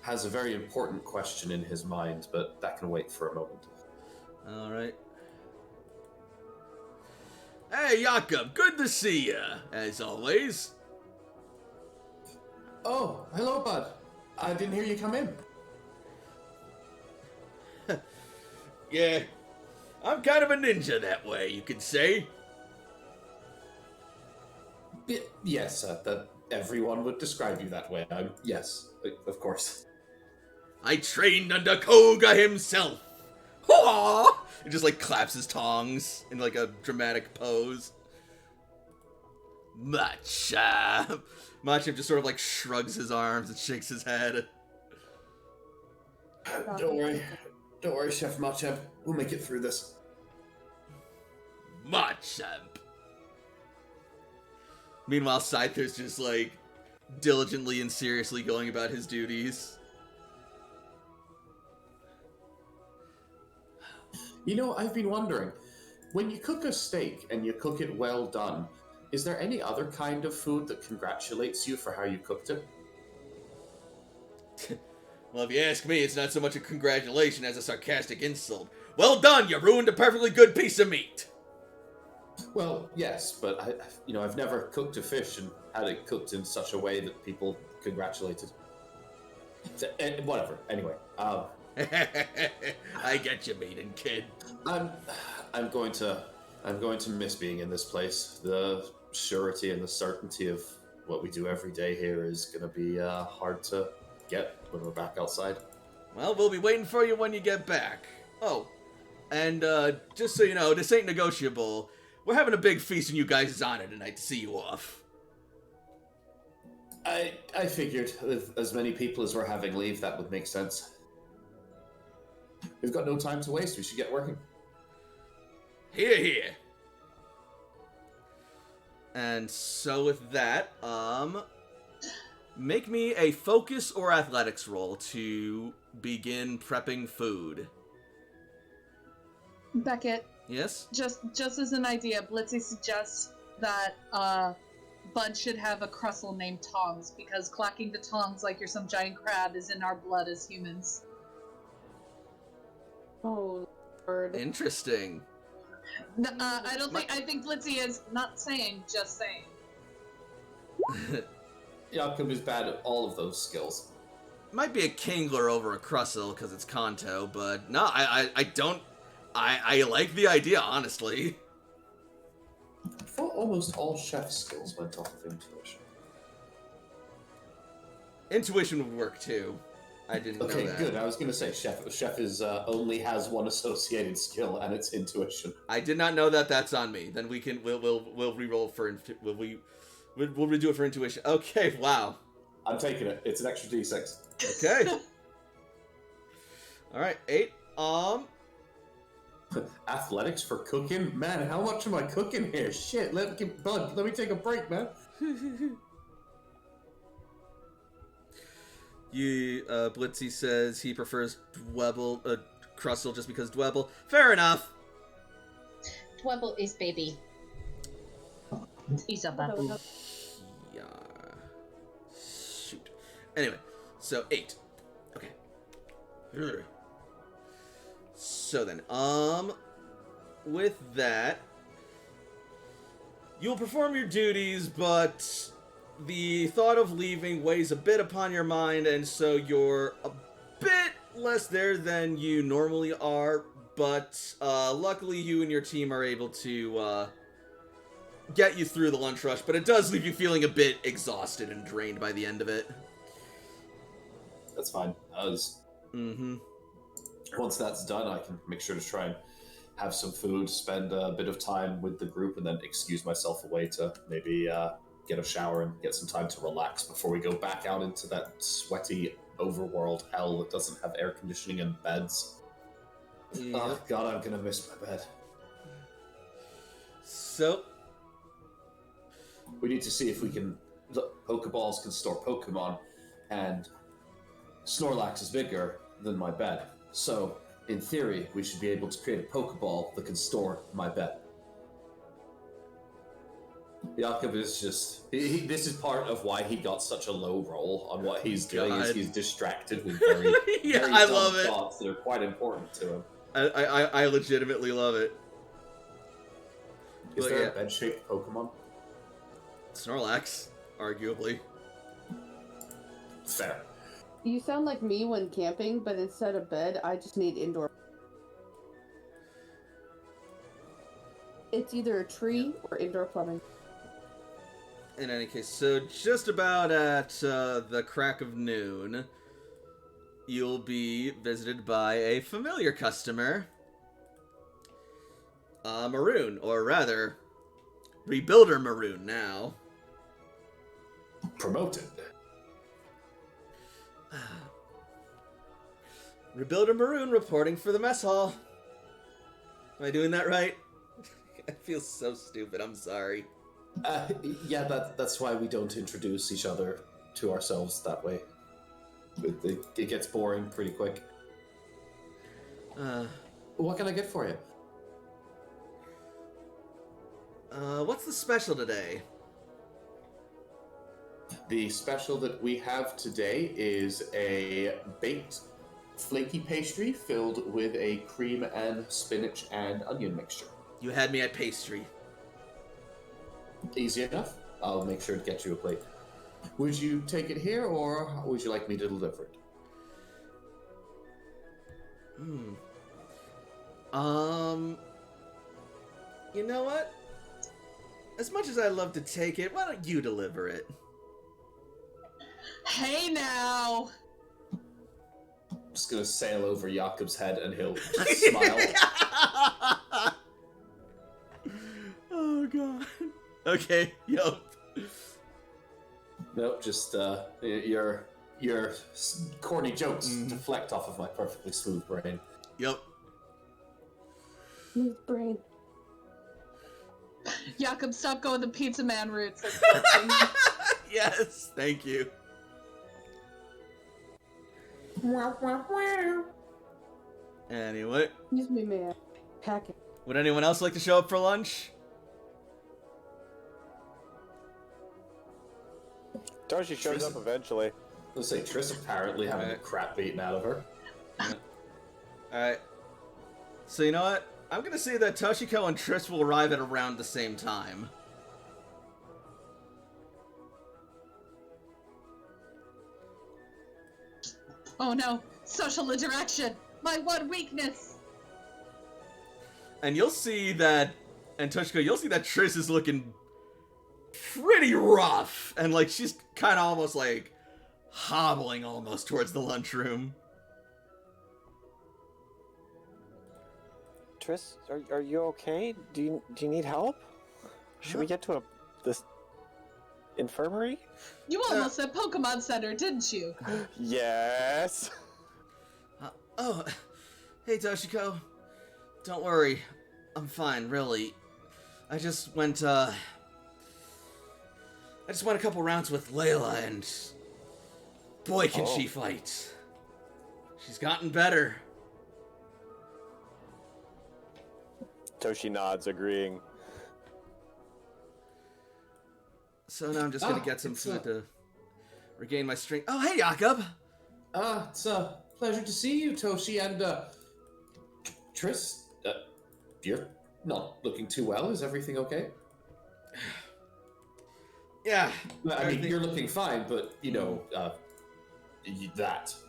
[SPEAKER 3] Has a very important question in his mind, but that can wait for a moment.
[SPEAKER 1] Alright. Hey, Jakob, good to see ya, as always.
[SPEAKER 6] Oh, hello, Bud. I didn't hear you come in.
[SPEAKER 1] Yeah, I'm kind of a ninja that way, you could say.
[SPEAKER 6] Yes, that everyone would describe you that way. Yes, of course.
[SPEAKER 1] I trained under Koga himself. Haw! He just like claps his tongs in like a dramatic pose. Machamp. Machamp just sort of like shrugs his arms and shakes his head.
[SPEAKER 6] Don't worry, Chef Machamp. We'll make it through this.
[SPEAKER 1] Machamp. Meanwhile, Scyther's just like diligently and seriously going about his duties.
[SPEAKER 6] You know, I've been wondering, when you cook a steak and you cook it well done, is there any other kind of food that congratulates you for how you cooked it?
[SPEAKER 1] Well, if you ask me, it's not so much a congratulation as a sarcastic insult. Well done, you ruined a perfectly good piece of meat.
[SPEAKER 6] Well, yes, but I've never cooked a fish and had it cooked in such a way that people congratulated. Whatever. Anyway,
[SPEAKER 1] I get you, maiden kid.
[SPEAKER 3] I'm going to miss being in this place. The surety and the certainty of what we do every day here is going to be hard to get when we're back outside.
[SPEAKER 1] Well, we'll be waiting for you when you get back. Oh, and just so you know, this ain't negotiable. We're having a big feast in you guys' honor tonight to see you off.
[SPEAKER 3] I figured with as many people as we're having leave, that would make sense. We've got no time to waste. We should get working.
[SPEAKER 1] Hear, hear. And so with that, make me a focus or athletics roll to begin prepping food.
[SPEAKER 2] Beckett,
[SPEAKER 1] Yes?
[SPEAKER 2] just as an idea, Blitzy suggests that Bud should have a crustle named Tongs, because clacking the tongs like you're some giant crab is in our blood as humans.
[SPEAKER 5] Oh, Lord.
[SPEAKER 1] Interesting.
[SPEAKER 2] No, I think Blitzy is not saying, just saying.
[SPEAKER 3] Jakob is bad at all of those skills.
[SPEAKER 1] Might be a Kingler over a Crustle because it's Kanto, but no, I don't. I like the idea, honestly.
[SPEAKER 3] I thought almost all chef skills went off of intuition.
[SPEAKER 1] Intuition would work too. I didn't know
[SPEAKER 3] Okay,
[SPEAKER 1] that.
[SPEAKER 3] good. I was going to say chef is only has one associated skill, and it's intuition.
[SPEAKER 1] I did not know that. That's on me. Then we'll re-roll for we'll redo it for intuition. Okay, wow.
[SPEAKER 3] I'm taking it. It's an extra d6.
[SPEAKER 1] Okay. All right, 8.
[SPEAKER 3] Athletics for cooking? Man, how much am I cooking here? Shit, Bud, let me take a break, man.
[SPEAKER 1] Blitzy says he prefers Crustle just because Dwebble. Fair enough.
[SPEAKER 2] Dwebble is baby. He's a babu.
[SPEAKER 1] Yeah. Shoot. Anyway, so 8. Okay. So then, with that, you'll perform your duties, but the thought of leaving weighs a bit upon your mind, and so you're a bit less there than you normally are, but luckily you and your team are able to get you through the lunch rush, but it does leave you feeling a bit exhausted and drained by the end of it.
[SPEAKER 3] That's fine. Once that's done, I can make sure to try and have some food, spend a bit of time with the group, and then excuse myself away to maybe get a shower and get some time to relax before we go back out into that sweaty overworld hell that doesn't have air conditioning and beds.
[SPEAKER 1] Yep.
[SPEAKER 3] Oh god, I'm gonna miss my bed.
[SPEAKER 1] So,
[SPEAKER 3] we need to see if we can... Look, Pokeballs can store Pokemon, and Snorlax is bigger than my bed. So, in theory, we should be able to create a Pokeball that can store my bed. Jakob is just... this is part of why he got such a low roll on what he's doing. Is he's distracted with very,
[SPEAKER 1] yeah,
[SPEAKER 3] very
[SPEAKER 1] I
[SPEAKER 3] dumb
[SPEAKER 1] love it.
[SPEAKER 3] thoughts that are quite important to him.
[SPEAKER 1] I legitimately love it.
[SPEAKER 3] Is
[SPEAKER 1] But
[SPEAKER 3] there
[SPEAKER 1] yeah.
[SPEAKER 3] a bed-shaped Pokemon?
[SPEAKER 1] Snorlax, arguably.
[SPEAKER 3] Fair.
[SPEAKER 5] You sound like me when camping, but instead of bed, I just need indoor. It's either a tree or indoor plumbing.
[SPEAKER 1] In any case, so just about at the crack of noon, you'll be visited by a familiar customer, Maroon, or rather, Rebuilder Maroon now.
[SPEAKER 3] Promoted.
[SPEAKER 1] Rebuilder Maroon reporting for the mess hall. Am I doing that right? I feel so stupid, I'm sorry.
[SPEAKER 3] Yeah, that's why we don't introduce each other to ourselves that way. It gets boring pretty quick. What can I get for you?
[SPEAKER 1] What's the special today?
[SPEAKER 3] The special that we have today is a baked flaky pastry filled with a cream and spinach and onion mixture.
[SPEAKER 1] You had me at pastry.
[SPEAKER 3] Easy enough. I'll make sure to get you a plate. Would you take it here, or would you like me to deliver it?
[SPEAKER 1] You know what? As much as I'd love to take it, why don't you deliver it?
[SPEAKER 2] Hey now!
[SPEAKER 3] Just gonna sail over Jakob's head and he'll just smile.
[SPEAKER 1] Oh god. Okay, yup.
[SPEAKER 3] Nope, just your corny jokes deflect off of my perfectly smooth brain.
[SPEAKER 1] Yup.
[SPEAKER 5] Smooth brain.
[SPEAKER 2] Jakob, stop going the pizza man route.
[SPEAKER 1] Yes, thank you. Anyway,
[SPEAKER 5] Excuse me, man. Packet.
[SPEAKER 1] would anyone else like to show up for lunch?
[SPEAKER 4] Toshi shows up eventually.
[SPEAKER 3] Let's say Triss apparently having the crap beaten out of her.
[SPEAKER 1] Alright. So you know what? I'm gonna say that Toshiko and Triss will arrive at around the same time.
[SPEAKER 2] Oh no, social interaction! My one weakness!
[SPEAKER 1] And you'll see that, and Toshiko, you'll see that Triss is looking pretty rough. And like, she's kind of almost like hobbling almost towards the lunchroom.
[SPEAKER 4] Triss, are you okay? Do you need help? Should we get to this infirmary?
[SPEAKER 2] You almost said Pokemon Center, didn't you?
[SPEAKER 4] Yes.
[SPEAKER 1] Oh, hey Toshiko. Don't worry. I'm fine, really. I just went a couple rounds with Layla, and boy can she fight. She's gotten better.
[SPEAKER 4] Toshi nods, agreeing.
[SPEAKER 1] So now I'm just gonna get some food to regain my strength. Oh, hey, Jakob!
[SPEAKER 6] It's a pleasure to see you, Toshi, and, Triss, you're not looking too well. Is everything okay?
[SPEAKER 1] Yeah.
[SPEAKER 6] I mean, you're looking fine, but, you know,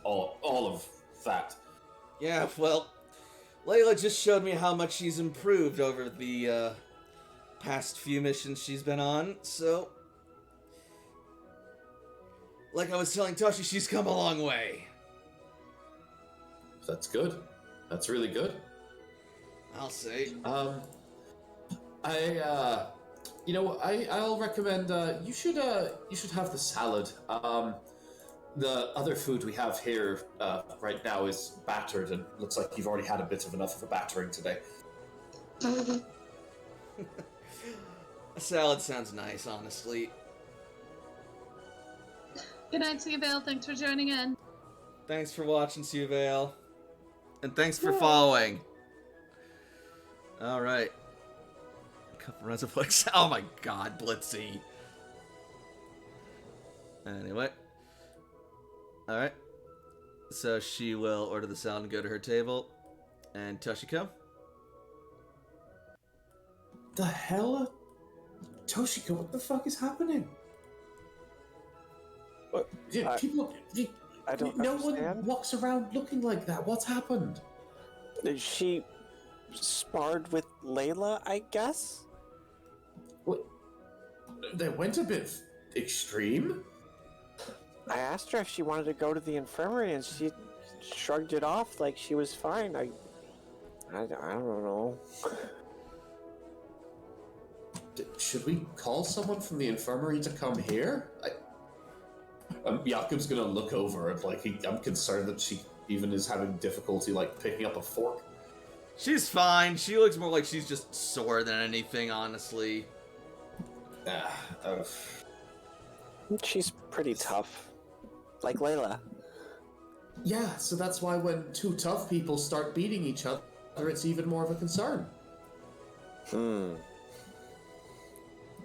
[SPEAKER 6] all of that.
[SPEAKER 1] Yeah, well, Layla just showed me how much she's improved over the, past few missions she's been on, so... Like I was telling Toshi, she's come a long way.
[SPEAKER 6] That's good. That's really good.
[SPEAKER 1] I'll say.
[SPEAKER 6] I'll recommend, you should have the salad. The other food we have here, right now is battered, and looks like you've already had a bit of enough of a battering today.
[SPEAKER 1] A salad sounds nice, honestly.
[SPEAKER 2] Good night, Seavale. Thanks for joining in.
[SPEAKER 1] Thanks for watching, Suvale. And thanks for following. Alright. A couple rounds of flex. Oh my god, Blitzy. Anyway. Alright. So she will order the salad and go to her table. And Toshiko?
[SPEAKER 6] The hell? Toshiko, what the fuck is happening?
[SPEAKER 4] What?
[SPEAKER 6] People...
[SPEAKER 4] I don't
[SPEAKER 6] no
[SPEAKER 4] understand.
[SPEAKER 6] one walks around looking like that. What's happened?
[SPEAKER 4] She sparred with Layla, I guess?
[SPEAKER 6] What? They went a bit extreme?
[SPEAKER 4] I asked her if she wanted to go to the infirmary, and she shrugged it off like she was fine. I don't know.
[SPEAKER 6] Should we call someone from the infirmary to come here? Jakob's gonna look over and I'm concerned that she even is having difficulty picking up a fork.
[SPEAKER 1] She's fine. She looks more like she's just sore than anything, honestly.
[SPEAKER 4] She's pretty tough. Like Layla.
[SPEAKER 6] Yeah, so that's why when two tough people start beating each other, it's even more of a concern.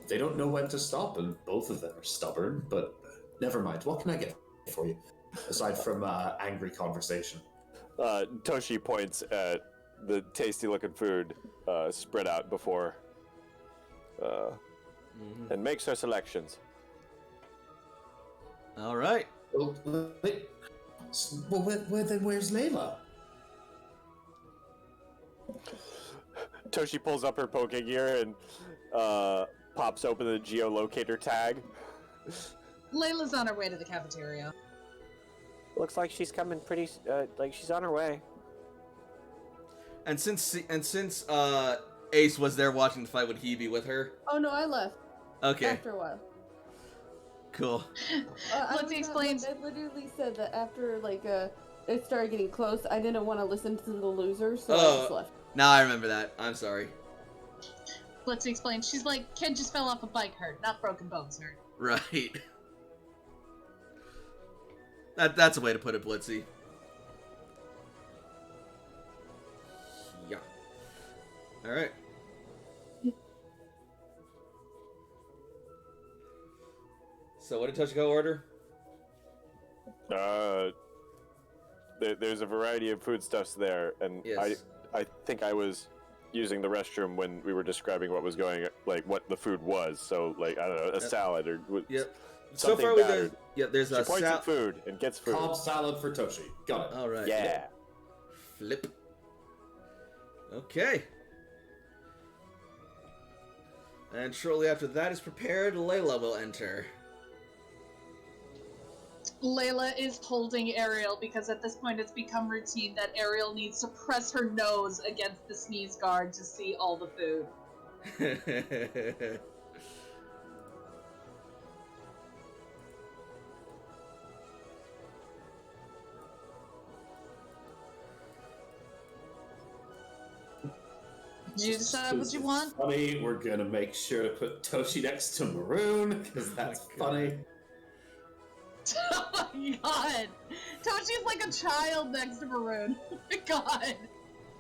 [SPEAKER 6] They don't know when to stop, and both of them are stubborn, but never mind. What can I get for you? Aside from angry conversation.
[SPEAKER 4] Toshi points at the tasty-looking food spread out before, and makes her selections.
[SPEAKER 1] Alright.
[SPEAKER 6] Well, where's Layla?
[SPEAKER 4] Toshi pulls up her Pokegear and pops open the geolocator tag.
[SPEAKER 2] Layla's on her way to the cafeteria.
[SPEAKER 4] Looks like she's coming pretty. Like she's on her way.
[SPEAKER 1] And since Ace was there watching the fight, would he be with her?
[SPEAKER 5] Oh no, I left.
[SPEAKER 1] Okay,
[SPEAKER 5] After a while.
[SPEAKER 1] cool.
[SPEAKER 2] Let's explain.
[SPEAKER 5] I literally said that after it started getting close, I didn't want to listen to the losers, so I just left.
[SPEAKER 1] Now I remember that. I'm sorry.
[SPEAKER 2] Let's explain. She's like, kid just fell off a bike hurt, not broken bones hurt.
[SPEAKER 1] Right. That's a way to put it, Blitzy. Yeah. All right. So what did Toshiko order?
[SPEAKER 4] There's a variety of foodstuffs there, and
[SPEAKER 1] Yes.
[SPEAKER 4] I think I was using the restroom when we were describing what was going, like what the food was. So like I don't know, a salad or
[SPEAKER 1] Yep. So
[SPEAKER 4] something
[SPEAKER 1] far,
[SPEAKER 4] battered.
[SPEAKER 1] there's
[SPEAKER 4] She
[SPEAKER 1] a
[SPEAKER 4] points at food and gets food.
[SPEAKER 3] Cobb salad for Toshi. Got it.
[SPEAKER 1] All right.
[SPEAKER 4] Yeah.
[SPEAKER 1] Flip. Okay. And shortly after that is prepared, Layla will enter.
[SPEAKER 2] Layla is holding Ariel because at this point it's become routine that Ariel needs to press her nose against the sneeze guard to see all the food. Did you decide what you want?
[SPEAKER 3] Funny, we're gonna make sure to put Toshi next to Maroon, because that's funny.
[SPEAKER 2] Oh my god! Toshi's like a child next to Maroon. Oh my god!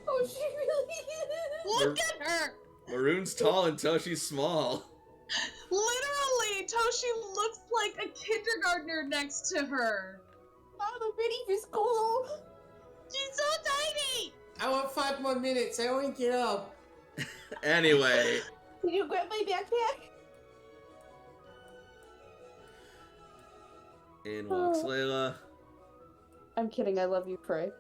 [SPEAKER 5] Oh, she really is!
[SPEAKER 2] Look at her!
[SPEAKER 1] Maroon's tall and Toshi's small.
[SPEAKER 2] Literally, Toshi looks like a kindergartner next to her.
[SPEAKER 5] Oh, the mini is cool!
[SPEAKER 2] She's so tiny!
[SPEAKER 6] I want 5 more minutes. I want to get up.
[SPEAKER 1] Anyway.
[SPEAKER 5] Can you grab my backpack?
[SPEAKER 1] In walks Layla.
[SPEAKER 5] I'm kidding, I love you, Pray.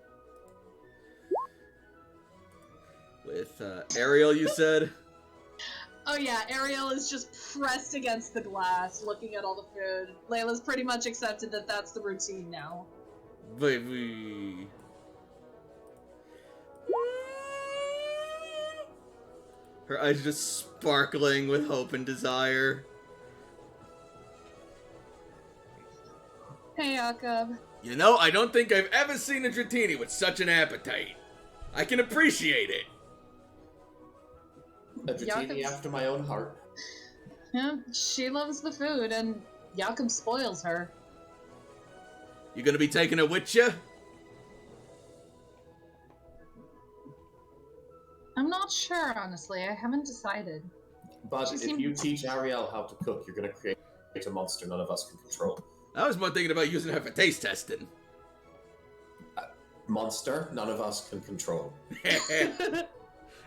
[SPEAKER 1] With Ariel, you said?
[SPEAKER 2] Oh yeah, Ariel is just pressed against the glass, looking at all the food. Layla's pretty much accepted that that's the routine now.
[SPEAKER 1] Baby. Her eyes just sparkling with hope and desire.
[SPEAKER 2] Hey, Jakob.
[SPEAKER 1] You know, I don't think I've ever seen a Dratini with such an appetite. I can appreciate it.
[SPEAKER 3] A Dratini after my own heart.
[SPEAKER 2] Yeah, she loves the food, and Jakob spoils her.
[SPEAKER 1] You gonna be taking her with you?
[SPEAKER 2] I'm not sure, honestly. I haven't decided.
[SPEAKER 3] But
[SPEAKER 2] She
[SPEAKER 3] if
[SPEAKER 2] seemed-
[SPEAKER 3] you teach Ariel how to cook, you're gonna create a monster none of us can control.
[SPEAKER 1] I was more thinking about using her for taste testing.
[SPEAKER 3] Monster none of us can control.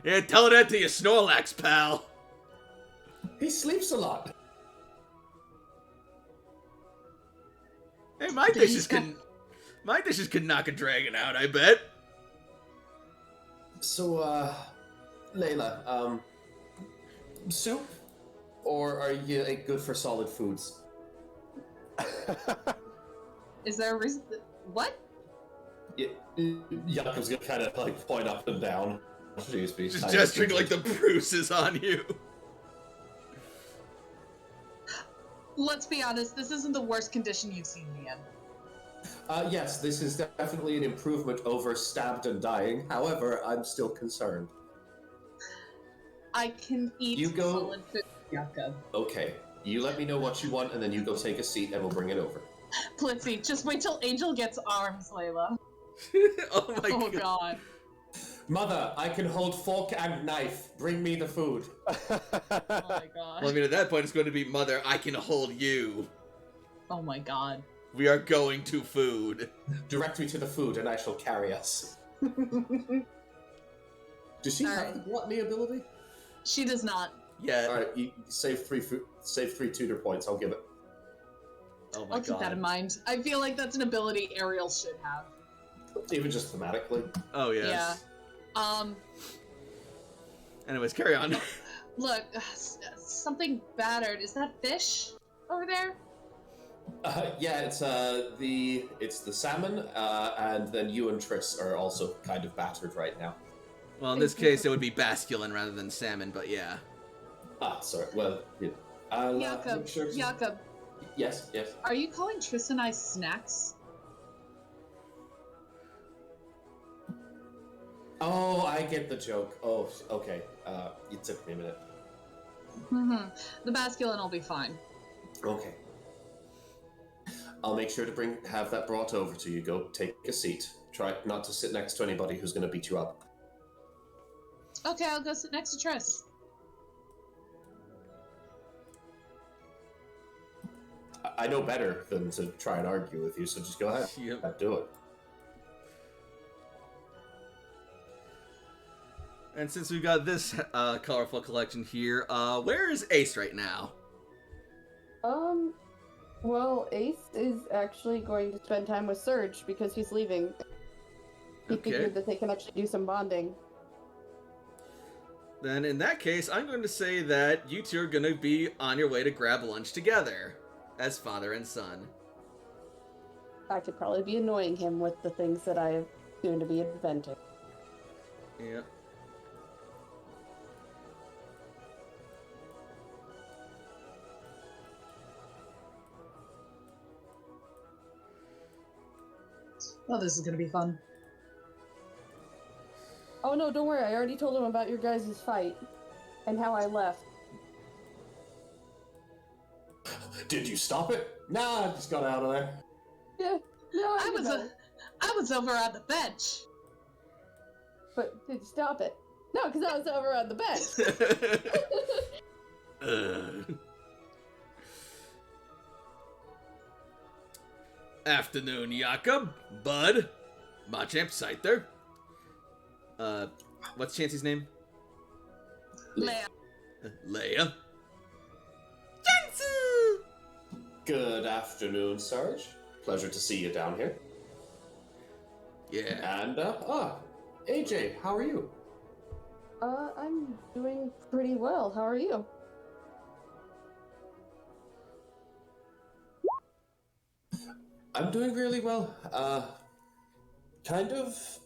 [SPEAKER 1] Yeah, tell her that to your Snorlax, pal.
[SPEAKER 3] He sleeps a lot.
[SPEAKER 1] Hey, my dishes could knock a dragon out, I bet.
[SPEAKER 3] So, Layla, soup? Or are you good for solid foods?
[SPEAKER 2] Is there a reason? What?
[SPEAKER 3] Jakob's gonna kind of like point up and down.
[SPEAKER 1] Just gesturing like the bruises on you.
[SPEAKER 2] Let's be honest, this isn't the worst condition you've seen me in.
[SPEAKER 3] Yes, this is definitely an improvement over stabbed and dying. However, I'm still concerned.
[SPEAKER 2] I can eat
[SPEAKER 3] You go-
[SPEAKER 2] solid food, Jakob.
[SPEAKER 3] Okay, you let me know what you want, and then you go take a seat, and we'll bring it over.
[SPEAKER 2] Blitzy, just wait till Angel gets arms, Layla.
[SPEAKER 1] Oh my
[SPEAKER 2] Oh
[SPEAKER 1] god.
[SPEAKER 2] god.
[SPEAKER 3] Mother, I can hold fork and knife. Bring me the food.
[SPEAKER 2] Oh my god.
[SPEAKER 1] Well, I mean, at that point, it's going to be, Mother, I can hold you.
[SPEAKER 2] Oh my god.
[SPEAKER 1] We are going to food.
[SPEAKER 3] Direct me to the food, and I shall carry us. Does she have
[SPEAKER 2] Alright.
[SPEAKER 3] the gluttony ability?
[SPEAKER 2] She does not.
[SPEAKER 1] Yeah.
[SPEAKER 3] All right, you save three tutor points. I'll give it.
[SPEAKER 1] Oh my
[SPEAKER 2] I'll keep that in
[SPEAKER 1] god.
[SPEAKER 2] mind. I feel like that's an ability Ariel should have.
[SPEAKER 3] Even just thematically.
[SPEAKER 1] Oh yes.
[SPEAKER 2] Yeah.
[SPEAKER 1] Anyways, carry on.
[SPEAKER 2] Look, something battered. Is that fish over there?
[SPEAKER 6] Yeah, it's the salmon, and then you and Triss are also kind of battered right now.
[SPEAKER 1] Well, in this case, it would be basculin rather than salmon, but yeah.
[SPEAKER 6] Ah, sorry. Well, yeah.
[SPEAKER 2] Jakob, Jakob,
[SPEAKER 6] Yes.
[SPEAKER 2] are you calling Triss and I snacks?
[SPEAKER 6] Oh, I get the joke. Oh, okay. It took me a minute.
[SPEAKER 2] The basculin will be fine.
[SPEAKER 6] Okay. I'll make sure to have that brought over to you. Go take a seat. Try not to sit next to anybody who's going to beat you up.
[SPEAKER 2] Okay, I'll go sit next to Triss.
[SPEAKER 6] I know better than to try and argue with you, so just go ahead.
[SPEAKER 1] Yep.
[SPEAKER 6] Do it.
[SPEAKER 1] And since we've got this colorful collection here, where is Ace right now?
[SPEAKER 5] Well, Ace is actually going to spend time with Surge because he's leaving. He figured that they can actually do some bonding.
[SPEAKER 1] Then in that case, I'm going to say that you two are going to be on your way to grab lunch together, as father and son.
[SPEAKER 5] I could probably be annoying him with the things that I am soon to be inventing.
[SPEAKER 1] Yep.
[SPEAKER 2] Oh, this is gonna be fun.
[SPEAKER 5] Oh no, don't worry, I already told him about your guys' fight. And how I left.
[SPEAKER 6] Did you stop it? Nah, I just got out of there.
[SPEAKER 5] Yeah, no,
[SPEAKER 2] I was over on the bench.
[SPEAKER 5] But did you stop it? No, because I was over on the bench.
[SPEAKER 1] Afternoon, Jakob, Bud, Machamp, Scyther. What's Chansey's name?
[SPEAKER 2] Leia.
[SPEAKER 1] Leia.
[SPEAKER 6] Good afternoon, Sarge. Pleasure to see you down here.
[SPEAKER 1] Yeah.
[SPEAKER 6] And, AJ, how are you?
[SPEAKER 5] I'm doing pretty well. How are you?
[SPEAKER 6] I'm doing really well. Kind of,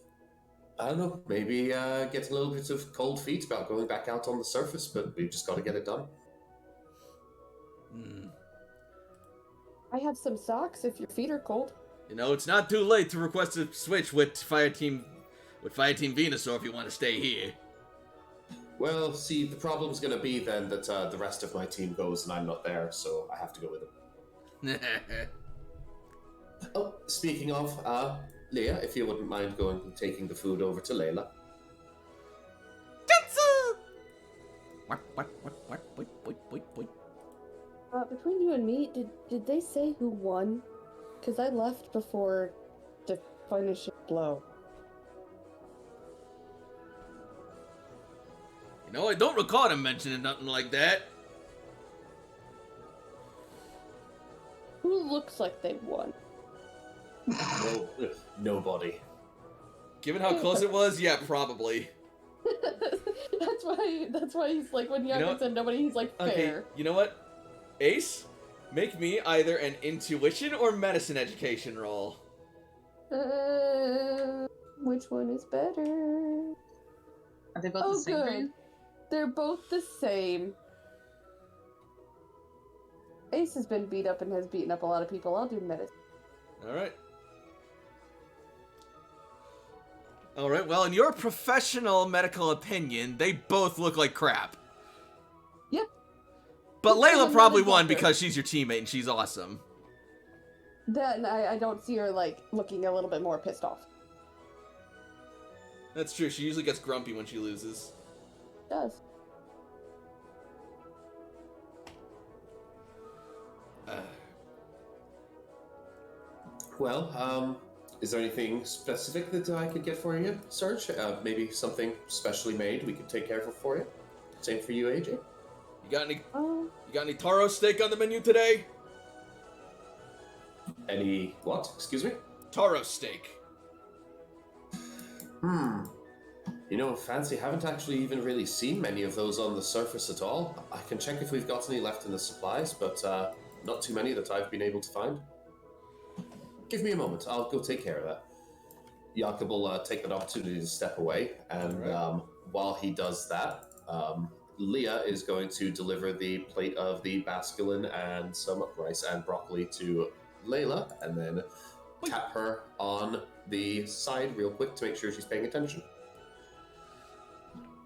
[SPEAKER 6] I don't know, maybe get a little bit of cold feet about going back out on the surface, but we've just got to get it done.
[SPEAKER 5] I have some socks if your feet are cold.
[SPEAKER 1] You know, it's not too late to request a switch with Fireteam Venusaur if you want to stay here.
[SPEAKER 6] Well, see, the problem's going to be then that the rest of my team goes and I'm not there, so I have to go with them. Oh, speaking of, Leah, if you wouldn't mind going and taking the food over to Layla.
[SPEAKER 1] What?
[SPEAKER 5] Between you and me, did they say who won? Because I left before the finishing blow.
[SPEAKER 1] You know, I don't recall him mentioning nothing like that.
[SPEAKER 5] Who looks like they won?
[SPEAKER 6] No, nobody.
[SPEAKER 1] Given how close it was, yeah, probably.
[SPEAKER 5] That's why he's like, when Yaga said nobody, he's like, fair.
[SPEAKER 1] Okay, you know what? Ace, make me either an intuition or medicine education roll.
[SPEAKER 5] Which one is better?
[SPEAKER 2] Are they both the same
[SPEAKER 5] good.
[SPEAKER 2] grade?
[SPEAKER 5] They're both the same. Ace has been beat up and has beaten up a lot of people. I'll do medicine.
[SPEAKER 1] Alright, well, in your professional medical opinion, they both look like crap.
[SPEAKER 5] Yep.
[SPEAKER 1] But
[SPEAKER 5] I'm
[SPEAKER 1] Layla
[SPEAKER 5] not
[SPEAKER 1] probably
[SPEAKER 5] a
[SPEAKER 1] won
[SPEAKER 5] doctor.
[SPEAKER 1] because she's your teammate and she's awesome.
[SPEAKER 5] That, and I don't see her, like, looking a little bit more pissed off.
[SPEAKER 1] That's true, she usually gets grumpy when she loses.
[SPEAKER 5] Does.
[SPEAKER 6] Well, is there anything specific that I could get for you, Serge? Maybe something specially made we could take care of for you? Same for you, AJ?
[SPEAKER 1] You got any taro steak on the menu today?
[SPEAKER 6] Any what? Excuse me?
[SPEAKER 1] Taro steak.
[SPEAKER 6] You know, fancy, haven't actually even really seen many of those on the surface at all. I can check if we've got any left in the supplies, but not too many that I've been able to find. Give me a moment, I'll go take care of that. Jakob will take that opportunity to step away, and
[SPEAKER 1] Right.
[SPEAKER 6] while he does that, Leah is going to deliver the plate of the basculin and some rice and broccoli to Layla, and then tap her on the side real quick to make sure she's paying attention.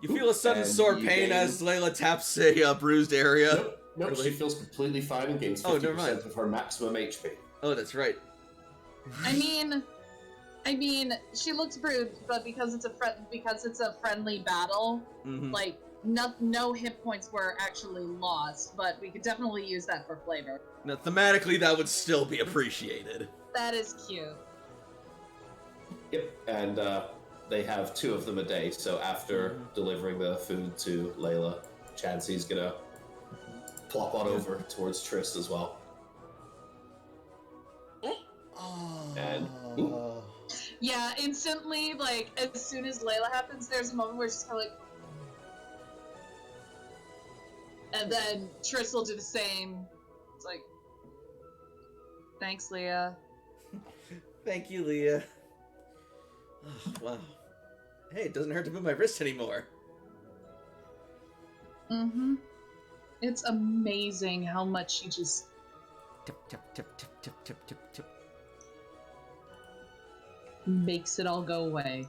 [SPEAKER 1] You feel a sudden
[SPEAKER 6] And
[SPEAKER 1] sore
[SPEAKER 6] you
[SPEAKER 1] pain
[SPEAKER 6] gain-
[SPEAKER 1] as Layla taps a bruised area.
[SPEAKER 6] Nope, she
[SPEAKER 1] Really?
[SPEAKER 6] feels completely fine and gains 50%
[SPEAKER 1] Oh, never mind.
[SPEAKER 6] of her maximum HP.
[SPEAKER 1] Oh, that's right.
[SPEAKER 2] I mean, she looks bruised, but because it's a friendly battle,
[SPEAKER 1] Mhm.
[SPEAKER 2] like no hit points were actually lost, but we could definitely use that for flavor.
[SPEAKER 1] Now, thematically, that would still be appreciated.
[SPEAKER 2] That is cute.
[SPEAKER 6] Yep, and they have 2 of them a day, so after delivering the food to Layla, Chansey's gonna plop on over towards Triss as well.
[SPEAKER 1] Oh.
[SPEAKER 6] And-
[SPEAKER 2] Yeah, instantly, like as soon as Layla happens, there's a moment where she's kind of like, and then Triss will do the same. It's like, thanks, Leah.
[SPEAKER 1] Thank you, Leah. Oh, wow. Hey, it doesn't hurt to move my wrist anymore.
[SPEAKER 2] Mm-hmm. It's amazing how much she just.
[SPEAKER 1] Tip, tip, tip, tip, tip, tip, tip, tip.
[SPEAKER 2] Makes it all go away.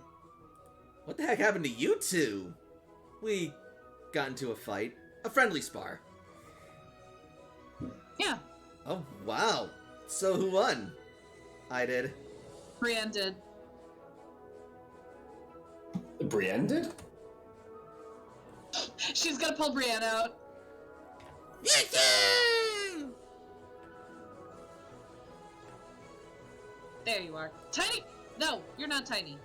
[SPEAKER 1] What the heck happened to you two? We got into a fight. A friendly spar.
[SPEAKER 2] Yeah,
[SPEAKER 1] Oh, wow. So who won? I did.
[SPEAKER 2] Brienne did.
[SPEAKER 6] Brienne did?
[SPEAKER 2] She's gonna pull Brienne out. There you are. Tiny! No, you're not tiny.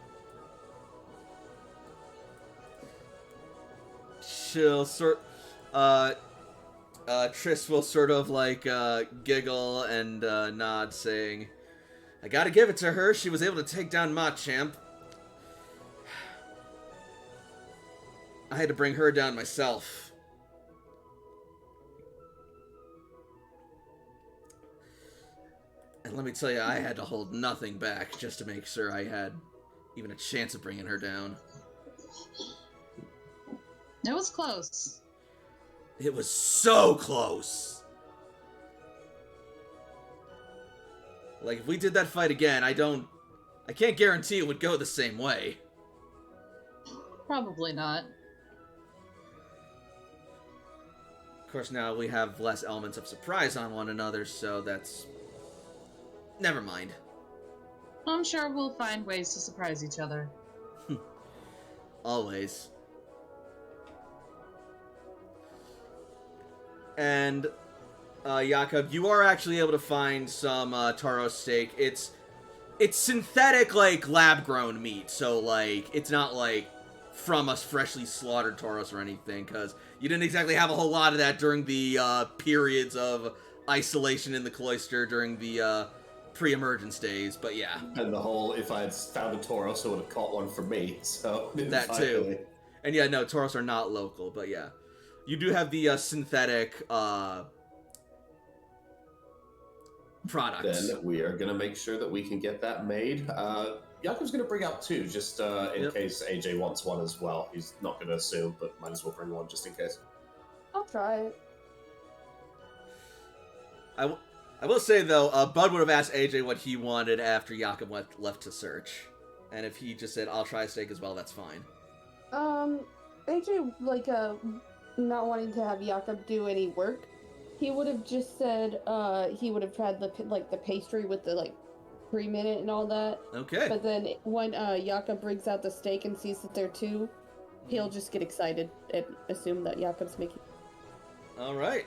[SPEAKER 1] She'll Triss will sort of like giggle and nod, saying, I gotta give it to her, she was able to take down Machamp. I had to bring her down myself. And let me tell you, I had to hold nothing back just to make sure I had even a chance of bringing her down.
[SPEAKER 2] It was close.
[SPEAKER 1] It was so close! Like, if we did that fight again, I can't guarantee it would go the same way.
[SPEAKER 2] Probably not.
[SPEAKER 1] Of course, now we have less elements of surprise on one another, so that's... Never mind.
[SPEAKER 2] I'm sure we'll find ways to surprise each other.
[SPEAKER 1] Always. And, Jakob, you are actually able to find some Tauros steak. It's synthetic, like, lab-grown meat, so, like, it's not, like, from a freshly slaughtered Tauros or anything, because you didn't exactly have a whole lot of that during the periods of isolation in the cloister during the pre-emergence days, but yeah.
[SPEAKER 6] And the whole, if I had found a Tauros, I would have caught one for me, so...
[SPEAKER 1] That too.
[SPEAKER 6] finally.
[SPEAKER 1] And yeah, no, Tauros are not local, but yeah. You do have the synthetic products.
[SPEAKER 6] Then we are going to make sure that we can get that made. Jakob's going to bring out 2, just in case AJ wants one as well. He's not going to assume, but might as well bring one just in case.
[SPEAKER 5] I'll try it.
[SPEAKER 1] I will say, though, Bud would have asked AJ what he wanted after Jakob left to search. And if he just said, I'll try steak as well, that's fine.
[SPEAKER 5] AJ, like, not wanting to have Jakob do any work, he would have just said, he would have tried the pastry with the, like, cream in it and all that.
[SPEAKER 1] Okay.
[SPEAKER 5] But then when, Jakob brings out the steak and sees that they're 2, he'll just get excited and assume that Jakob's making...
[SPEAKER 1] Alright.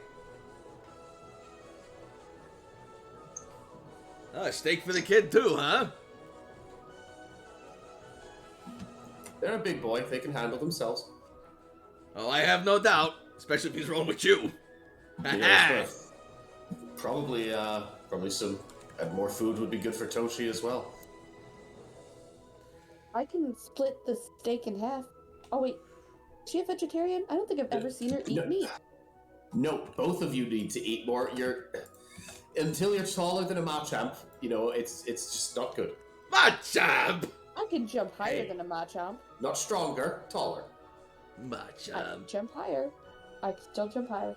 [SPEAKER 1] Oh, steak for the kid, too, huh?
[SPEAKER 6] They're a big boy. They can handle themselves.
[SPEAKER 1] Oh, I have no doubt. Especially if he's rolling with you.
[SPEAKER 6] Yeah, probably some more food would be good for Toshi as well.
[SPEAKER 5] I can split the steak in half. Oh wait, is she a vegetarian? I don't think I've ever seen her eat meat.
[SPEAKER 6] No, both of you need to eat more. Until you're taller than a Machamp, it's just not good.
[SPEAKER 1] Machamp!
[SPEAKER 5] I can jump higher
[SPEAKER 6] Hey.
[SPEAKER 5] than a Machamp.
[SPEAKER 6] Not stronger, taller.
[SPEAKER 5] I
[SPEAKER 1] Machamp.
[SPEAKER 5] can jump higher. I can still jump higher.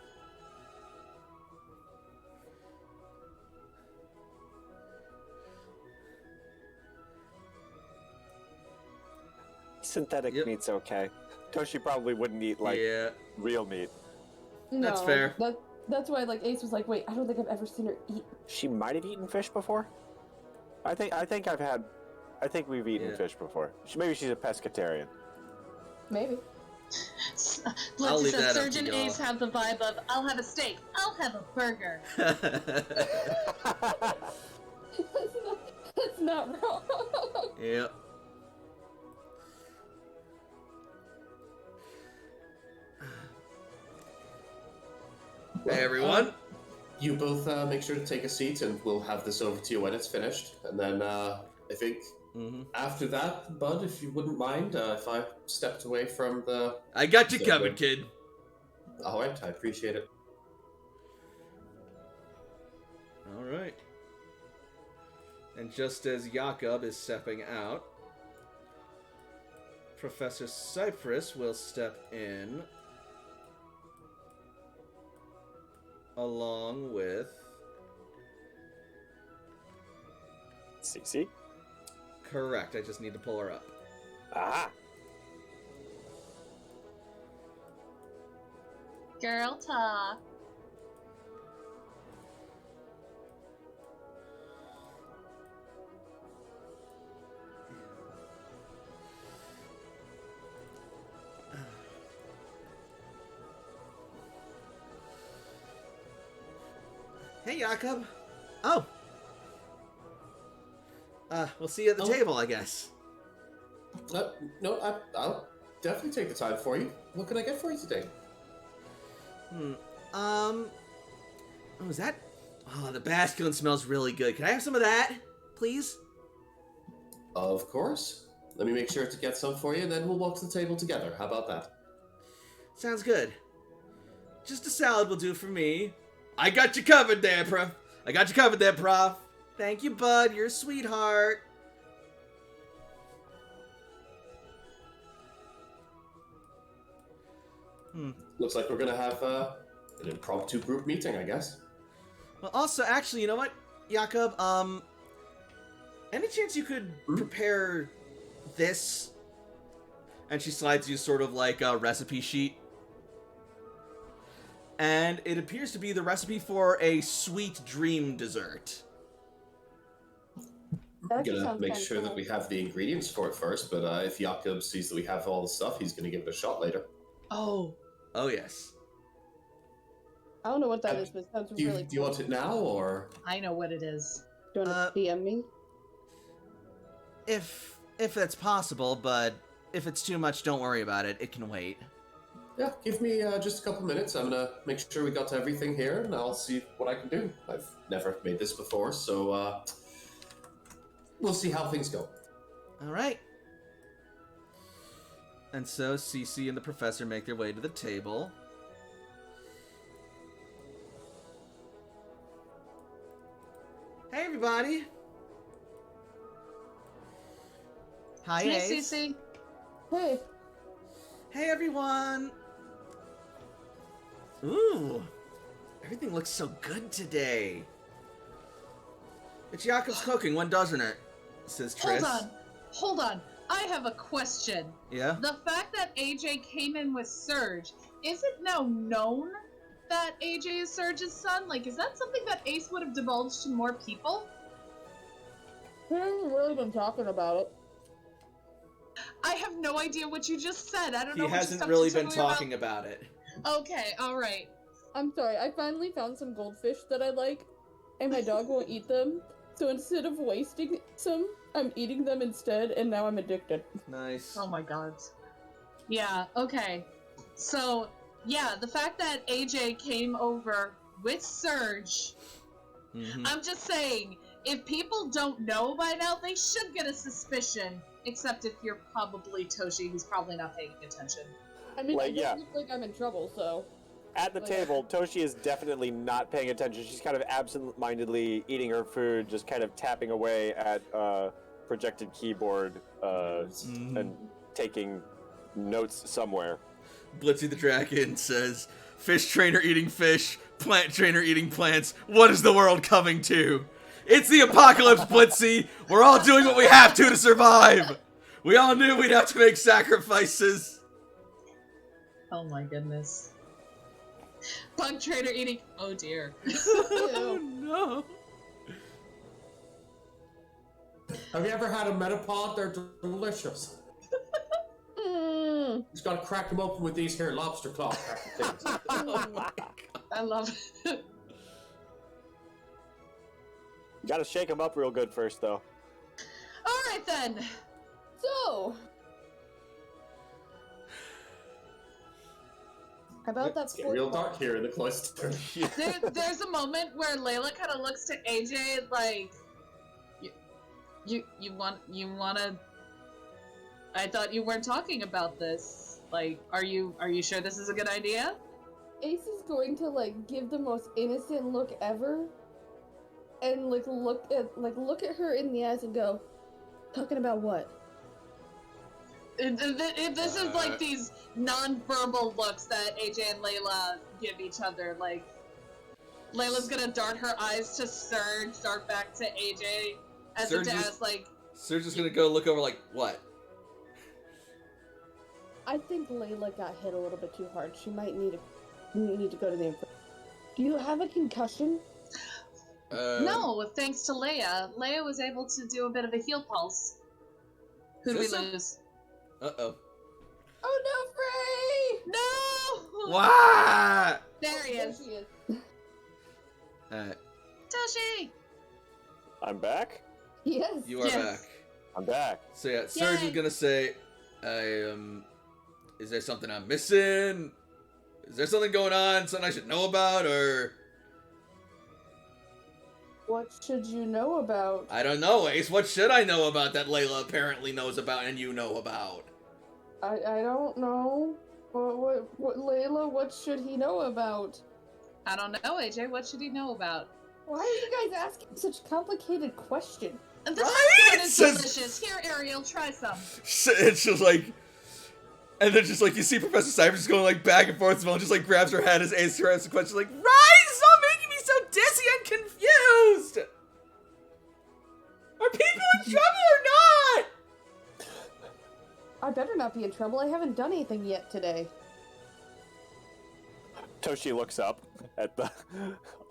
[SPEAKER 4] Synthetic
[SPEAKER 1] Yep.
[SPEAKER 4] meat's okay. Toshi probably wouldn't eat
[SPEAKER 1] Yeah.
[SPEAKER 4] real meat.
[SPEAKER 5] No,
[SPEAKER 1] That's fair.
[SPEAKER 5] That's why like Ace was like, wait, I don't think I've ever seen her eat.
[SPEAKER 4] She might have eaten fish before. I think we've eaten
[SPEAKER 1] Yeah.
[SPEAKER 4] fish before. Maybe she's a pescatarian.
[SPEAKER 5] Maybe.
[SPEAKER 1] I'll
[SPEAKER 2] Lexi
[SPEAKER 1] leave that
[SPEAKER 2] says
[SPEAKER 1] up to
[SPEAKER 2] Surgeon
[SPEAKER 1] y'all.
[SPEAKER 2] Ace have the vibe of, I'll have a steak, I'll have a burger.
[SPEAKER 5] That's not wrong.
[SPEAKER 1] Yep. Hey everyone.
[SPEAKER 6] You both make sure to take a seat, and we'll have this over to you when it's finished. And then I think
[SPEAKER 1] Mm-hmm.
[SPEAKER 6] after that, Bud, if you wouldn't mind, if I stepped away from the...
[SPEAKER 1] I got you
[SPEAKER 6] So
[SPEAKER 1] covered,
[SPEAKER 6] good.
[SPEAKER 1] kid.
[SPEAKER 6] All right, I appreciate it.
[SPEAKER 1] All right. And just as Jakob is stepping out, Professor Cypress will step in along with
[SPEAKER 4] Cece?
[SPEAKER 1] correct. I just need to pull her up.
[SPEAKER 4] Ah!
[SPEAKER 2] Girl talk.
[SPEAKER 1] Hey, Jakob. Oh. We'll see you at the
[SPEAKER 6] Oh.
[SPEAKER 1] table, I guess.
[SPEAKER 6] No, I'll definitely take the time for you. What can I get for you today?
[SPEAKER 1] What was that? Oh, the basculin smells really good. Can I have some of that, please?
[SPEAKER 6] Of course. Let me make sure to get some for you, and then we'll walk to the table together. How about that?
[SPEAKER 1] Sounds good. Just a salad will do for me. I got you covered there, Prof. I got you covered there, Prof. Thank you, bud. You're a sweetheart.
[SPEAKER 6] Looks like we're gonna have an impromptu group meeting, I guess.
[SPEAKER 1] Well, also, actually, you know what, Jakob? Any chance you could prepare this? And she slides you sort of like a recipe sheet. And it appears to be the recipe for a sweet dream dessert.
[SPEAKER 5] That
[SPEAKER 6] I'm
[SPEAKER 5] actually
[SPEAKER 6] gonna
[SPEAKER 5] sounds
[SPEAKER 6] make
[SPEAKER 5] kinda
[SPEAKER 6] sure that
[SPEAKER 5] cool.
[SPEAKER 6] we have the ingredients for it first, but if Jakob sees that we have all the stuff, he's gonna give it a shot later.
[SPEAKER 2] Oh.
[SPEAKER 1] Oh, yes.
[SPEAKER 5] I don't know what that is, but it sounds
[SPEAKER 6] Do you,
[SPEAKER 5] really
[SPEAKER 6] do you
[SPEAKER 5] cool.
[SPEAKER 6] want it now, or...?
[SPEAKER 2] I know what it is.
[SPEAKER 5] Do you want to DM me?
[SPEAKER 1] If that's possible, but if it's too much, don't worry about it. It can wait.
[SPEAKER 6] Yeah, give me just a couple minutes. I'm gonna make sure we got to everything here, and I'll see what I can do. I've never made this before, so we'll see how things go.
[SPEAKER 1] All right. And so Cece and the professor make their way to the table. Hey, everybody. Hi,
[SPEAKER 2] Hey,
[SPEAKER 1] Ace.
[SPEAKER 2] Cece.
[SPEAKER 5] Hey,
[SPEAKER 1] Hey, everyone. Ooh. Everything looks so good today. It's Jakob's cooking, when doesn't it? Says Triss.
[SPEAKER 2] Hold on. I have a question.
[SPEAKER 1] Yeah?
[SPEAKER 2] The fact that AJ came in with Surge, is it now known that AJ is Surge's son? Like, is that something that Ace would have divulged to more people?
[SPEAKER 5] we haven't really been talking about it.
[SPEAKER 2] I have no idea what you just said. I don't know
[SPEAKER 1] He
[SPEAKER 2] what
[SPEAKER 1] hasn't
[SPEAKER 2] stuff
[SPEAKER 1] really
[SPEAKER 2] to
[SPEAKER 1] been
[SPEAKER 2] tell me about.
[SPEAKER 1] talking about it.
[SPEAKER 2] Okay, alright.
[SPEAKER 5] I'm sorry, I finally found some goldfish that I like, and my dog won't eat them. So instead of wasting some, I'm eating them instead, and now I'm addicted.
[SPEAKER 1] Nice.
[SPEAKER 2] Oh my god. Yeah, okay. So, yeah, the fact that AJ came over with Surge,
[SPEAKER 1] Mhm.
[SPEAKER 2] I'm just saying, if people don't know by now, they should get a suspicion. Except if you're probably Toshi, who's probably not paying attention.
[SPEAKER 5] I mean,
[SPEAKER 4] Like,
[SPEAKER 5] I don't look like I'm in trouble, so...
[SPEAKER 4] At the table, Toshi is definitely not paying attention. She's kind of absent-mindedly eating her food, just kind of tapping away at projected keyboard and taking notes somewhere.
[SPEAKER 1] Blitzy the Dragon says, "Fish trainer eating fish, plant trainer eating plants. What is the world coming to? It's the apocalypse, Blitzy. We're all doing what we have to survive. We all knew we'd have to make sacrifices."
[SPEAKER 2] Oh my goodness. Bug trader eating. Oh dear.
[SPEAKER 1] Oh no.
[SPEAKER 6] Have you ever had a metapod? They're delicious. Just gotta crack them open with these here lobster claw things.
[SPEAKER 2] I love it.
[SPEAKER 4] You gotta shake them up real good first, though.
[SPEAKER 2] Alright then.
[SPEAKER 5] So... How about that
[SPEAKER 3] It's getting real dark here in the cloister.
[SPEAKER 2] There's a moment where Layla kind of looks to AJ like, you wanna? I thought you weren't talking about this. Like, are you sure this is a good idea?
[SPEAKER 5] Ace is going to, like, give the most innocent look ever, and, like, look at her in the eyes and go, "Talking about what?"
[SPEAKER 2] This is like these non-verbal looks that AJ and Layla give each other. Like, Layla's gonna dart her eyes to Serge, dart back to AJ, as if to ask, like...
[SPEAKER 1] Serge is gonna go look over like, what?
[SPEAKER 5] I think Layla got hit a little bit too hard. She might need to go to the infirmary. Do you have a concussion?
[SPEAKER 2] No, thanks to Leia. Leia was able to do a bit of a heal pulse. Who did we lose?
[SPEAKER 1] Uh-oh.
[SPEAKER 5] Oh no, Frey!
[SPEAKER 2] No!
[SPEAKER 1] What?
[SPEAKER 2] There he is.
[SPEAKER 1] Alright.
[SPEAKER 2] Toshi!
[SPEAKER 4] I'm back?
[SPEAKER 5] Yes.
[SPEAKER 1] You are back.
[SPEAKER 4] I'm back.
[SPEAKER 1] So yeah, Serge is gonna say, is there something I'm missing? Is there something going on, something I should know about, or...
[SPEAKER 5] What should you know about?
[SPEAKER 1] I don't know, Ace. What should I know about that Layla apparently knows about and you know about?
[SPEAKER 5] I don't know. What Layla, what should he know about?
[SPEAKER 2] I don't know, AJ. What should he know about?
[SPEAKER 5] Why are you guys asking such complicated questions?
[SPEAKER 2] And the
[SPEAKER 1] Right?
[SPEAKER 2] first one is delicious. Here, Ariel, try some.
[SPEAKER 1] It's just like... And then just like, you see Professor Cypher just going like back and forth, and just like grabs her head as Ace asks the question, like, Rise! Stop making me so dizzy and confused! Are people in trouble or not?
[SPEAKER 5] I better not be in trouble. I haven't done anything yet today.
[SPEAKER 4] Toshi looks up at the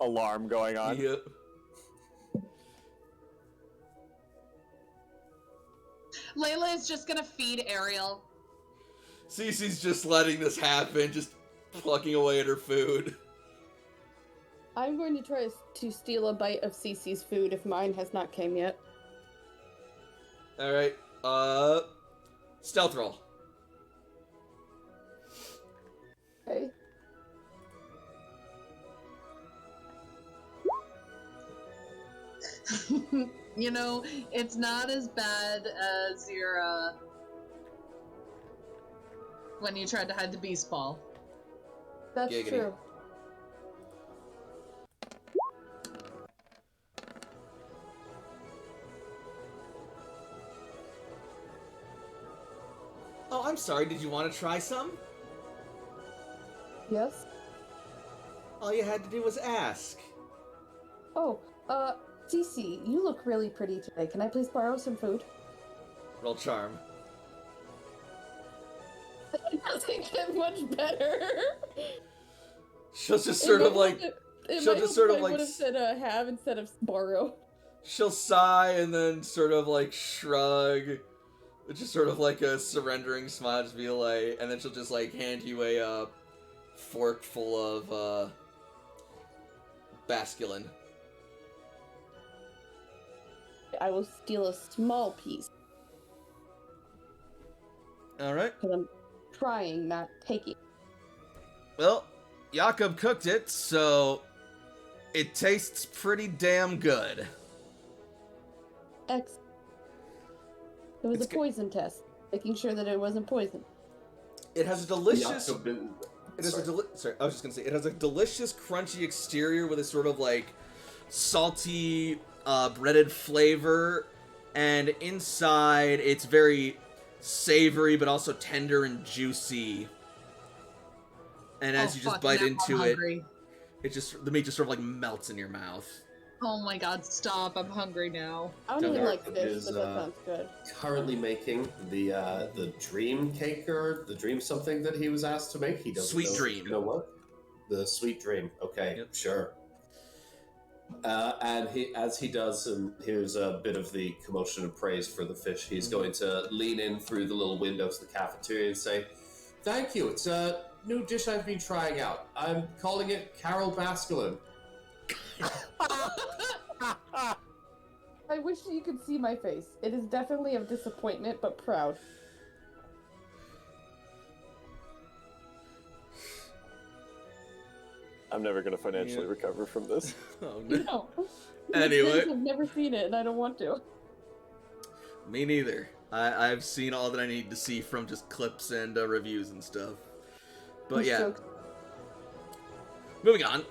[SPEAKER 4] alarm going on.
[SPEAKER 1] Yep.
[SPEAKER 2] Layla is just gonna feed Ariel.
[SPEAKER 1] Cece's just letting this happen, just plucking away at her food.
[SPEAKER 5] I'm going to try to steal a bite of Cece's food if mine has not came yet.
[SPEAKER 1] Alright, stealth roll.
[SPEAKER 5] Okay.
[SPEAKER 2] You know, it's not as bad as your, when you tried to hide the beast ball.
[SPEAKER 5] That's
[SPEAKER 1] Giggity.
[SPEAKER 5] true.
[SPEAKER 1] Oh, I'm sorry, did you want to try some?
[SPEAKER 5] Yes?
[SPEAKER 1] All you had to do was ask.
[SPEAKER 5] Oh, Cece, you look really pretty today. Can I please borrow some food?
[SPEAKER 1] Roll charm.
[SPEAKER 5] It doesn't get much better.
[SPEAKER 1] She'll just sort of like... she'll just sort of
[SPEAKER 5] I
[SPEAKER 1] like...
[SPEAKER 5] would have said have instead of borrow.
[SPEAKER 1] She'll sigh and then sort of like shrug. It's just sort of like a surrendering smile, just be like, and then she'll just like hand you a fork full of basculin.
[SPEAKER 5] I will steal a small piece.
[SPEAKER 1] Alright.
[SPEAKER 5] Because I'm trying, not taking.
[SPEAKER 1] Well, Jakob cooked it, so it tastes pretty damn good.
[SPEAKER 5] X. It was a poison test, making sure that it wasn't poison.
[SPEAKER 1] It has a delicious.
[SPEAKER 3] Jakob,
[SPEAKER 1] It has sorry, I was just gonna say it has a delicious, crunchy exterior with a sort of like salty, breaded flavor, and inside it's very savory but also tender and juicy. And as you just bite into it, the meat just sort of like melts in your mouth.
[SPEAKER 2] Oh my god, stop. I'm hungry now.
[SPEAKER 5] I don't even like
[SPEAKER 3] Jakob
[SPEAKER 5] fish,
[SPEAKER 3] is,
[SPEAKER 5] but that sounds good.
[SPEAKER 3] currently making the dream cake or the dream something that he was asked to make. He doesn't
[SPEAKER 1] Sweet
[SPEAKER 3] know if
[SPEAKER 1] dream.
[SPEAKER 3] it's gonna work. The sweet dream. Okay,
[SPEAKER 1] Yep.
[SPEAKER 3] sure. And as he does, and here's a bit of the commotion and praise for the fish, he's going to lean in through the little windows of the cafeteria and say, "Thank you. It's a new dish I've been trying out. I'm calling it Carol Basculin."
[SPEAKER 5] I wish you could see my face. It is definitely of disappointment, but proud.
[SPEAKER 4] I'm never going to financially recover from this.
[SPEAKER 1] Oh no.
[SPEAKER 5] No.
[SPEAKER 1] Anyway.
[SPEAKER 5] I've never seen it, and I don't want to.
[SPEAKER 1] Me neither. I've seen all that I need to see from just clips and reviews and stuff. But
[SPEAKER 5] I'm
[SPEAKER 1] yeah.
[SPEAKER 5] so-
[SPEAKER 1] Moving on.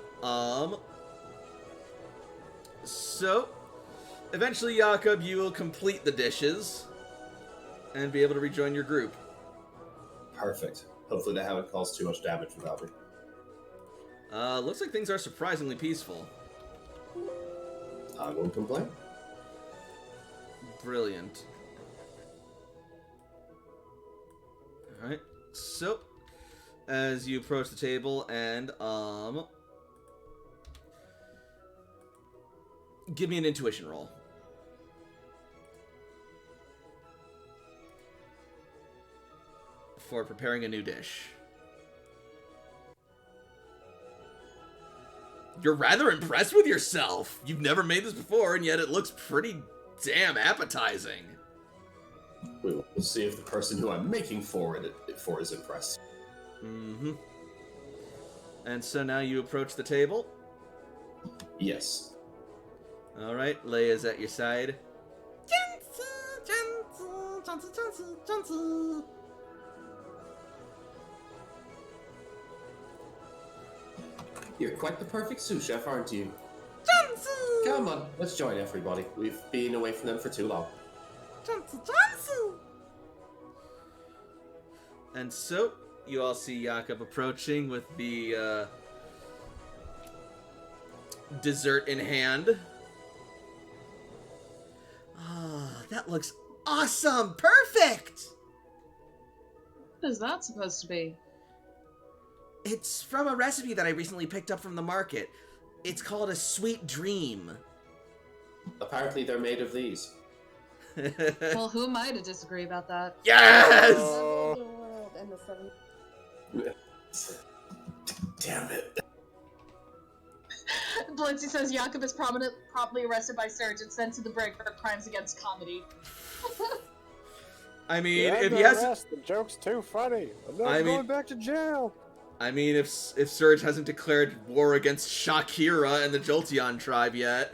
[SPEAKER 1] So, eventually, Jakob, you will complete the dishes and be able to rejoin your group.
[SPEAKER 3] Perfect. Hopefully they haven't caused too much damage without me.
[SPEAKER 1] Looks like things are surprisingly peaceful.
[SPEAKER 3] I won't complain.
[SPEAKER 1] Brilliant. Alright, so, as you approach the table and, give me an intuition roll. For preparing a new dish. You're rather impressed with yourself. You've never made this before, and yet it looks pretty damn appetizing.
[SPEAKER 3] We'll see if the person who I'm making for is impressed.
[SPEAKER 1] Mm-hmm. And so now you approach the table.
[SPEAKER 3] Yes.
[SPEAKER 1] Alright, Leia's at your side.
[SPEAKER 3] You're quite the perfect sous chef, aren't you? Come on, let's join everybody. We've been away from them for too long.
[SPEAKER 1] And so, you all see Jakob approaching with the dessert in hand. Ah, that looks awesome! Perfect!
[SPEAKER 2] What is that supposed to be?
[SPEAKER 1] It's from a recipe that I recently picked up from the market. It's called a sweet dream.
[SPEAKER 3] Apparently they're made of these.
[SPEAKER 2] Well, who am I to disagree about that?
[SPEAKER 1] Yes!
[SPEAKER 5] The world and the seven.
[SPEAKER 3] Damn it.
[SPEAKER 2] Blitzy says Jakob is promptly arrested by Surge and sent to the brig for crimes against comedy.
[SPEAKER 1] I mean,
[SPEAKER 4] Yeah,
[SPEAKER 1] if
[SPEAKER 4] the
[SPEAKER 1] he has...
[SPEAKER 4] rest, the joke's too funny. I'm not
[SPEAKER 1] I mean-
[SPEAKER 4] going back to jail.
[SPEAKER 1] I mean, if Surge hasn't declared war against Shakira and the Jolteon tribe yet.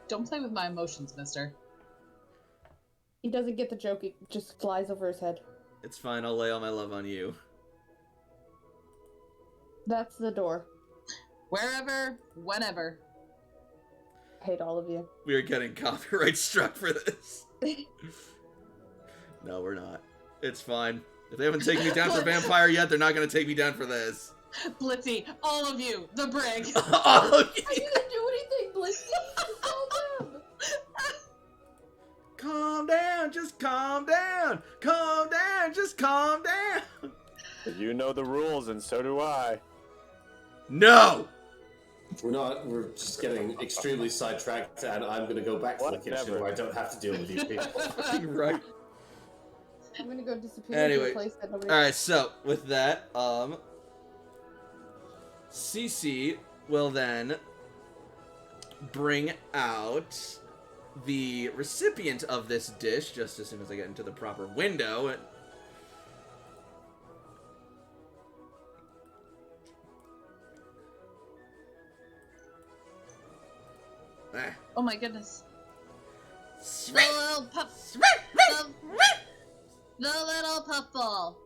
[SPEAKER 2] Don't play with my emotions, mister.
[SPEAKER 5] He doesn't get the joke, it just flies over his head.
[SPEAKER 1] It's fine, I'll lay all my love on you.
[SPEAKER 5] That's the door.
[SPEAKER 2] Wherever, whenever.
[SPEAKER 5] I hate all of you.
[SPEAKER 1] We are getting copyright struck for this. No, we're not. It's fine. If they haven't taken me down for Vampire yet, they're not going to take me down for this.
[SPEAKER 2] Blitzy, all of you, the brig.
[SPEAKER 1] All of you.
[SPEAKER 5] I didn't do anything, Blissey! It's all them!
[SPEAKER 1] Calm down, just calm down. Calm down, just calm down.
[SPEAKER 4] You know the rules, and so do I.
[SPEAKER 1] No!
[SPEAKER 3] We're just getting extremely sidetracked, and I'm going to go back to the kitchen
[SPEAKER 4] Whatever.
[SPEAKER 3] where I don't have to deal with these people.
[SPEAKER 1] Right.
[SPEAKER 5] I'm gonna go disappear
[SPEAKER 1] Anyway,
[SPEAKER 5] to a place that nobody...
[SPEAKER 1] Alright, so, with that, Cece will then bring out the recipient of this dish, just as soon as I get into the proper window.
[SPEAKER 2] Oh my goodness. The
[SPEAKER 1] Sweet.
[SPEAKER 2] little pup. The little puffball.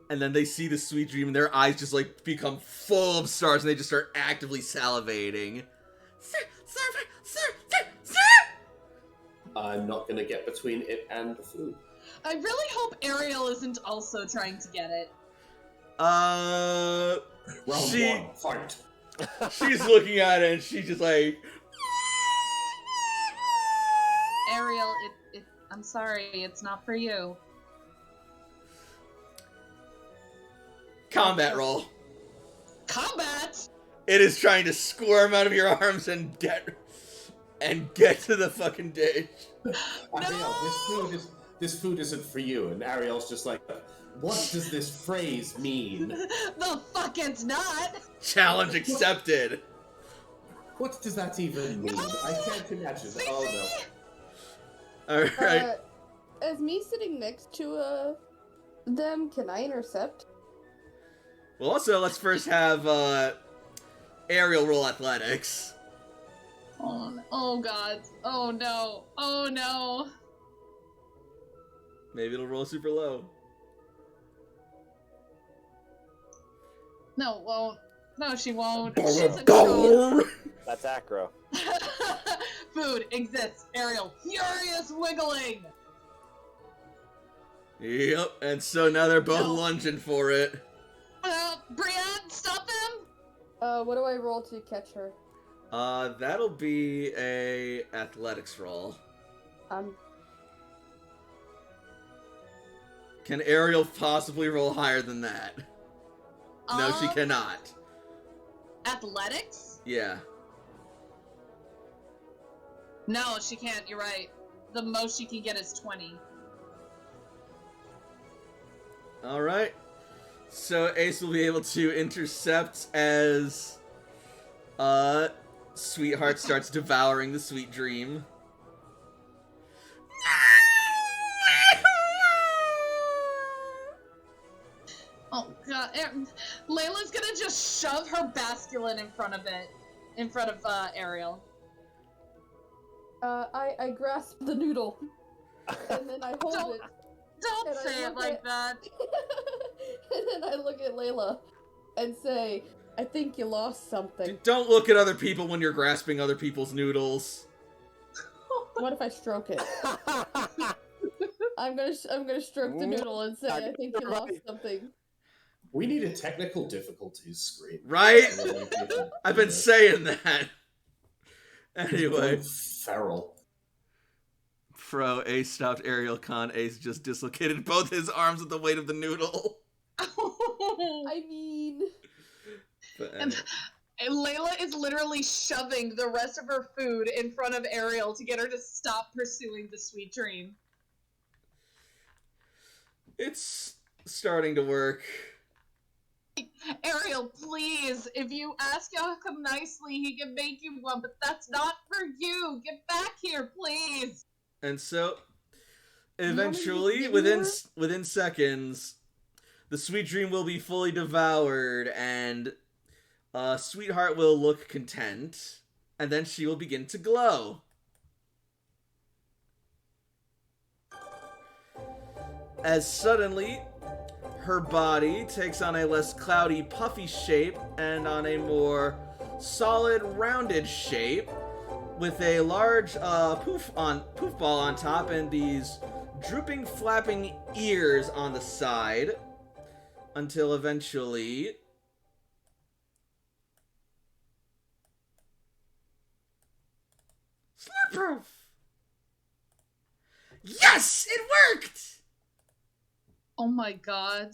[SPEAKER 1] And then they see the sweet dream, and their eyes just like become full of stars, and they just start actively salivating.
[SPEAKER 3] I'm not gonna get between it and the food.
[SPEAKER 2] I really hope Ariel isn't also trying to get it.
[SPEAKER 3] Round
[SPEAKER 1] She-
[SPEAKER 3] 1, fight.
[SPEAKER 1] She's looking at it, and she's just like,
[SPEAKER 2] Ariel, I'm sorry, it's not for you.
[SPEAKER 1] combat roll.
[SPEAKER 2] Combat?
[SPEAKER 1] It is trying to squirm out of your arms and get to the fucking dish.
[SPEAKER 3] Ariel, this food isn't for you. And Ariel's just like, what does this phrase mean?
[SPEAKER 2] The fuck it's not!
[SPEAKER 1] Challenge accepted.
[SPEAKER 3] What does that even mean? I can't imagine. Oh no.
[SPEAKER 1] Alright.
[SPEAKER 5] As me sitting next to them, can I intercept?
[SPEAKER 1] Well, also, let's first have Ariel roll athletics.
[SPEAKER 2] Oh god. Oh no. Oh no.
[SPEAKER 1] Maybe it'll roll super low.
[SPEAKER 2] No, it won't. No, she won't. She's a troll.
[SPEAKER 4] That's acro.
[SPEAKER 2] Food exists. Ariel, furious wiggling.
[SPEAKER 1] Yep, and so now they're both
[SPEAKER 2] No.
[SPEAKER 1] lunging for it.
[SPEAKER 2] Brienne, stop him!
[SPEAKER 5] What do I roll to catch her?
[SPEAKER 1] That'll be a athletics roll. Can Ariel possibly roll higher than that? No, she cannot.
[SPEAKER 2] Athletics?
[SPEAKER 1] Yeah.
[SPEAKER 2] No, she can't. You're right. The most she can get is 20.
[SPEAKER 1] Alright. So Ace will be able to intercept as Sweetheart starts devouring the sweet dream.
[SPEAKER 2] Oh god. Layla's gonna just shove her basculin in front of it. In front of Ariel.
[SPEAKER 5] I grasp the noodle. And then I hold it.
[SPEAKER 2] Don't
[SPEAKER 5] And I
[SPEAKER 2] say it
[SPEAKER 5] look
[SPEAKER 2] like
[SPEAKER 5] at-
[SPEAKER 2] that.
[SPEAKER 5] And then I look at Layla and say, I think you lost something.
[SPEAKER 1] Don't look at other people when you're grasping other people's noodles.
[SPEAKER 5] What if I stroke it? I'm gonna stroke the noodle and say, I think you lost something.
[SPEAKER 3] We need a technical difficulties screen.
[SPEAKER 1] Right? I've been saying that. Anyway.
[SPEAKER 3] Feral.
[SPEAKER 1] Pro, Ace stopped Ariel Con. Ace just dislocated both his arms with the weight of the noodle.
[SPEAKER 5] I mean...
[SPEAKER 1] But
[SPEAKER 2] And Layla is literally shoving the rest of her food in front of Ariel to get her to stop pursuing the sweet dream.
[SPEAKER 1] it's starting to work.
[SPEAKER 2] Ariel, please, if you ask Jakob nicely, he can make you one, but that's not for you. Get back here, please.
[SPEAKER 1] And so,
[SPEAKER 5] want me to
[SPEAKER 1] eventually,
[SPEAKER 5] give
[SPEAKER 1] within seconds, the sweet dream will be fully devoured, and Sweetheart will look content, and then she will begin to glow. As suddenly, her body takes on a less cloudy, puffy shape, and on a more solid, rounded shape, with a large poof ball on top and these drooping, flapping ears on the side, until eventually Slurproof! Yes! It worked!
[SPEAKER 2] Oh my god.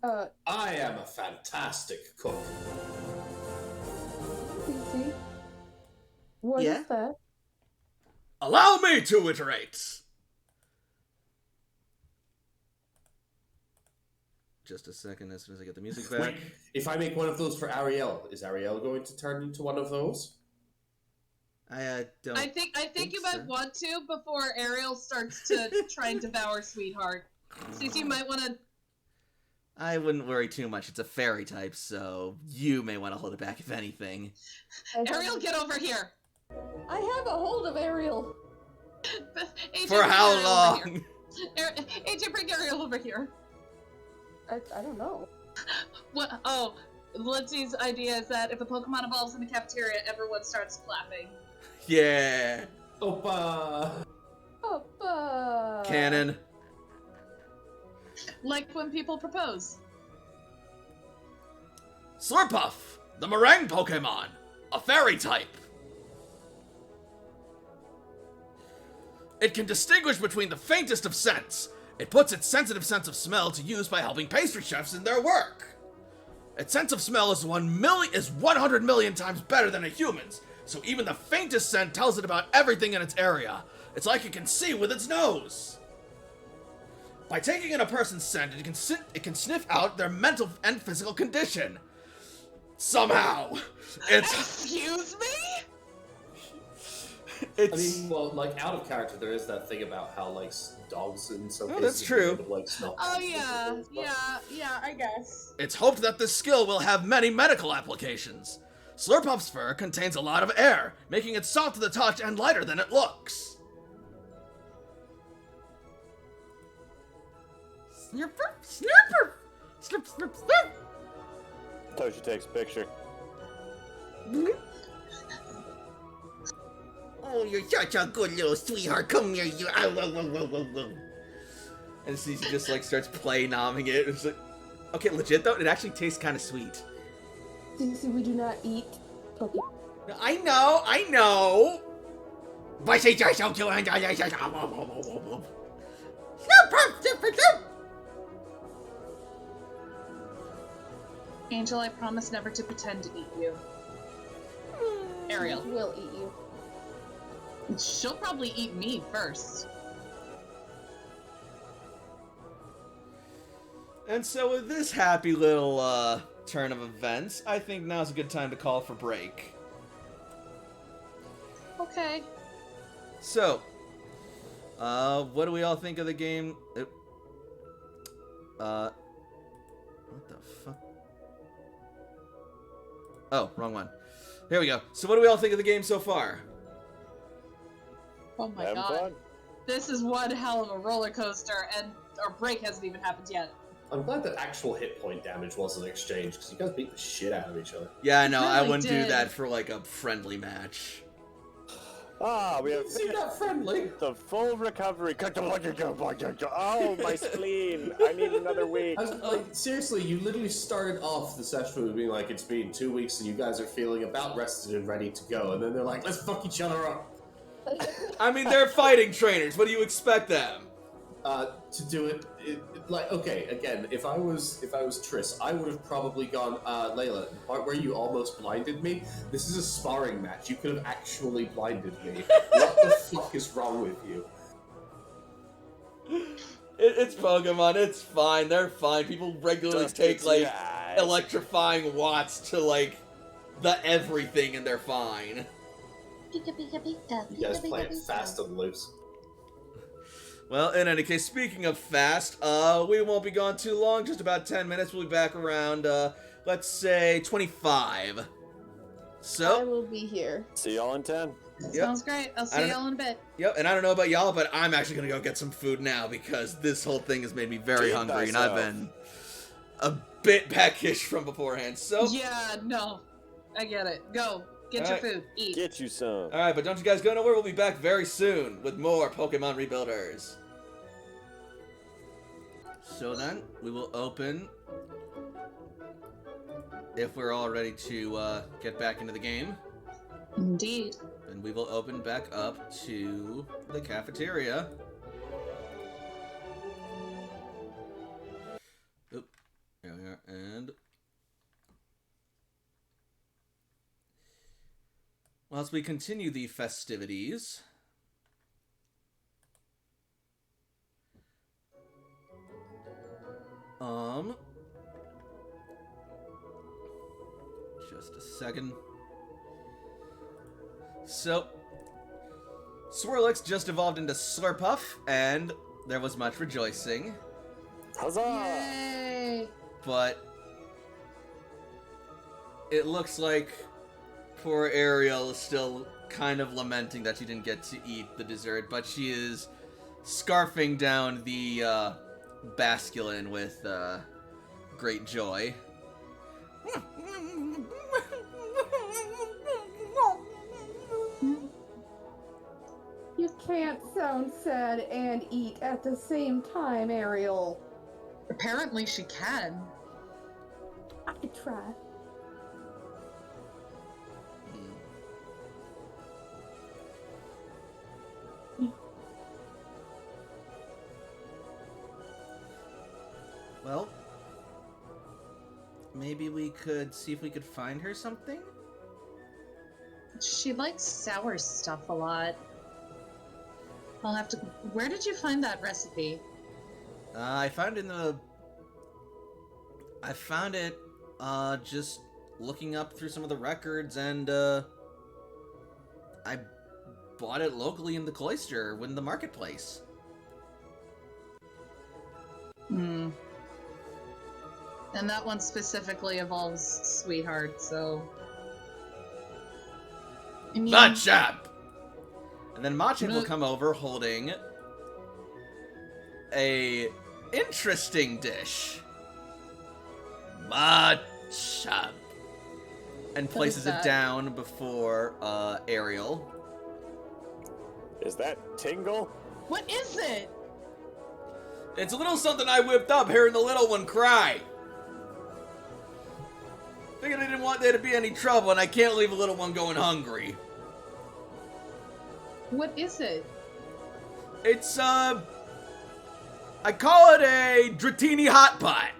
[SPEAKER 3] I am a fantastic cook.
[SPEAKER 5] PC? What is
[SPEAKER 1] Yeah?
[SPEAKER 5] that?
[SPEAKER 1] Allow me to iterate! Just a second, as soon as I get the music back.
[SPEAKER 3] Wait, if I make one of those for Ariel, is Ariel going to turn into one of those?
[SPEAKER 1] I don't.
[SPEAKER 2] I think you
[SPEAKER 1] so.
[SPEAKER 2] might want to before Ariel starts to try and devour Sweetheart. Cece, you might want to.
[SPEAKER 1] I wouldn't worry too much. It's a fairy type, so you may want to hold it back if anything.
[SPEAKER 2] Ariel, get over here!
[SPEAKER 5] I have a hold of Ariel.
[SPEAKER 2] AJ,
[SPEAKER 1] For
[SPEAKER 2] bring
[SPEAKER 1] how
[SPEAKER 2] Ariel over
[SPEAKER 1] long?
[SPEAKER 2] here. AJ, bring Ariel over here.
[SPEAKER 5] I don't know.
[SPEAKER 2] What? Oh, Lindsay's idea is that if a Pokemon evolves in the cafeteria, everyone starts clapping.
[SPEAKER 1] Yeah.
[SPEAKER 6] Opa!
[SPEAKER 5] Opa!
[SPEAKER 1] Cannon.
[SPEAKER 2] Like when people propose.
[SPEAKER 1] Slurpuff, the meringue Pokemon. A fairy type. It can distinguish between the faintest of scents. It puts its sensitive sense of smell to use by helping pastry chefs in their work. Its sense of smell is 100 million times better than a human's, so even the faintest scent tells it about everything in its area. It's like it can see with its nose. By taking in a person's scent, it can sniff out their mental and physical condition. Somehow.
[SPEAKER 2] Excuse me?
[SPEAKER 6] I mean, well, like, out of character, there is that thing about how, like, dogs in some cases...
[SPEAKER 1] that's true.
[SPEAKER 6] Able to, like, smell
[SPEAKER 2] Oh,
[SPEAKER 6] pests and stuff.
[SPEAKER 2] yeah, I guess.
[SPEAKER 1] It's hoped that this skill will have many medical applications. Slurpuff's fur contains a lot of air, making it soft to the touch and lighter than it looks. Snurper, snurper, snurp, snurp, snurp.
[SPEAKER 4] Toshi takes a picture.
[SPEAKER 1] Oh, you're such a good little sweetheart. Come here, you. And so he just like starts play nomming it. It's like, okay, legit though, it actually tastes kind of sweet.
[SPEAKER 5] See, we do not eat Pokemon.
[SPEAKER 1] I know. But she just so cute.
[SPEAKER 2] Angel, I promise never to pretend to eat you. Ariel.
[SPEAKER 5] Will eat you.
[SPEAKER 2] She'll probably eat me first.
[SPEAKER 1] And so with this happy little turn of events, I think now's a good time to call for break.
[SPEAKER 2] Okay.
[SPEAKER 1] So, what do we all think of the game? What the fuck? Oh, wrong one. Here we go. So what do we all think of the game so far?
[SPEAKER 2] Oh my
[SPEAKER 4] Having
[SPEAKER 2] god.
[SPEAKER 4] fun?
[SPEAKER 2] This is one hell of a roller coaster, and our break hasn't even happened yet.
[SPEAKER 3] I'm glad that actual hit point damage wasn't exchanged, because you guys beat the shit out of each other.
[SPEAKER 1] Yeah, I know. I
[SPEAKER 2] really
[SPEAKER 1] wouldn't do
[SPEAKER 2] did.
[SPEAKER 1] that for like a friendly match.
[SPEAKER 4] Ah, we have
[SPEAKER 6] Seem that friendly.
[SPEAKER 4] the full recovery. Oh, my spleen. I need another week.
[SPEAKER 6] I was, like, seriously, you literally started off the session with being like, it's been 2 weeks and you guys are feeling about rested and ready to go. And then they're like, let's fuck each other up.
[SPEAKER 1] I mean, they're fighting trainers. What do you expect them?
[SPEAKER 6] To do it, like, okay, again, if I was Triss, I would have probably gone, Layla, the part where you almost blinded me, this is a sparring match. You could have actually blinded me. What the fuck is wrong with you?
[SPEAKER 1] It's Pokemon. It's fine. They're fine. People regularly take like
[SPEAKER 4] Guys.
[SPEAKER 1] electrifying watts to like the everything, and they're fine.
[SPEAKER 3] You guys play it fast and loose.
[SPEAKER 1] Well, in any case, speaking of fast, we won't be gone too long, just about 10 minutes. We'll be back around, let's say, 25.
[SPEAKER 5] I
[SPEAKER 1] So,
[SPEAKER 5] will be here.
[SPEAKER 4] See y'all in 10.
[SPEAKER 1] yep,
[SPEAKER 2] Sounds great. I'll
[SPEAKER 1] I
[SPEAKER 2] see
[SPEAKER 1] don't
[SPEAKER 2] y'all in a bit.
[SPEAKER 1] yep, and I don't know about y'all, but I'm actually gonna go get some food now, because this whole thing has made me very
[SPEAKER 4] Treat
[SPEAKER 1] hungry, and I've
[SPEAKER 4] thyself.
[SPEAKER 1] been a bit peckish from beforehand, so...
[SPEAKER 2] Yeah, no. I get it. Go. Get your
[SPEAKER 1] Alright.
[SPEAKER 2] food. Eat.
[SPEAKER 4] Get you some.
[SPEAKER 1] Alright, but don't you guys go nowhere, we'll be back very soon with more Pokemon Rebuilders. So then, we will open, if we're all ready to get back into the game,
[SPEAKER 2] Indeed.
[SPEAKER 1] then we will open back up to the cafeteria. Oop, there we are, and... whilst we continue the festivities... just a second. So, Swirlix just evolved into Slurpuff, and there was much rejoicing.
[SPEAKER 4] Huzzah!
[SPEAKER 2] Yay!
[SPEAKER 1] but it looks like poor Ariel is still kind of lamenting that she didn't get to eat the dessert, but she is scarfing down the basculin with great joy.
[SPEAKER 5] You can't sound sad and eat at the same time, Ariel.
[SPEAKER 2] Apparently she can.
[SPEAKER 5] I could try.
[SPEAKER 1] Well, maybe we could see if we could find her something?
[SPEAKER 2] She likes sour stuff a lot. I'll have to... Where did you find that recipe?
[SPEAKER 1] I found it just looking up through some of the records, and I bought it locally in the cloister, in the marketplace.
[SPEAKER 2] Hmm. And that one specifically involves Sweetheart, so... I mean,
[SPEAKER 1] Machamp! And then Machamp will come over holding a interesting dish. Machamp. And places it down before Ariel.
[SPEAKER 4] Is that Tingle?
[SPEAKER 2] What is it?
[SPEAKER 1] It's a little something I whipped up hearing the little one cry. Figured I didn't want there to be any trouble, and I can't leave a little one going hungry.
[SPEAKER 2] What is it?
[SPEAKER 1] It's, I call it a Dratini hot pot.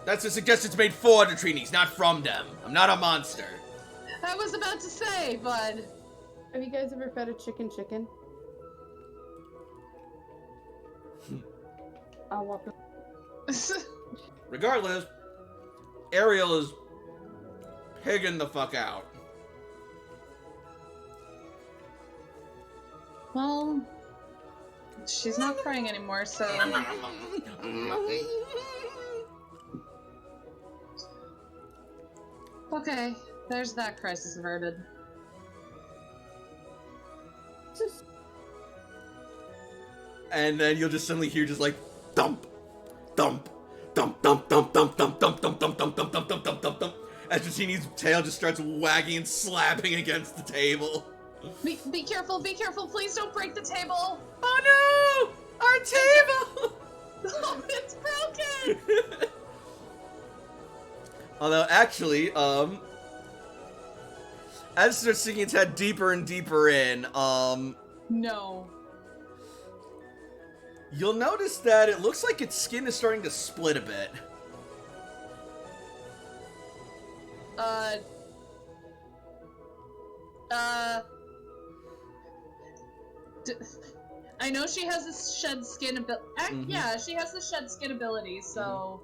[SPEAKER 1] That's a suggestion it's made for Dratinis, not from them. I'm not a monster.
[SPEAKER 2] I was about to say, bud.
[SPEAKER 5] Have you guys ever fed a chicken? I'll walk.
[SPEAKER 1] Regardless, Ariel is pigging the fuck out.
[SPEAKER 2] Well, she's not crying anymore, so... Okay, there's that crisis averted.
[SPEAKER 1] And then you'll just suddenly hear just like thump, thump, thump, thump, thump, thump, thump, thump, thump, thump, thump, thump, thump, thump, thump, thump, thump, as Dratini's tail just starts wagging and slapping against the table.
[SPEAKER 2] Be careful, please don't break the table!
[SPEAKER 1] Oh no! Our table!
[SPEAKER 2] Oh, it's broken!
[SPEAKER 1] Although, actually, as it starts sinking its head deeper and deeper in,
[SPEAKER 2] No.
[SPEAKER 1] you'll notice that it looks like its skin is starting to split a bit.
[SPEAKER 2] I know she has a shed skin ability. Yeah, she has the shed skin ability, so...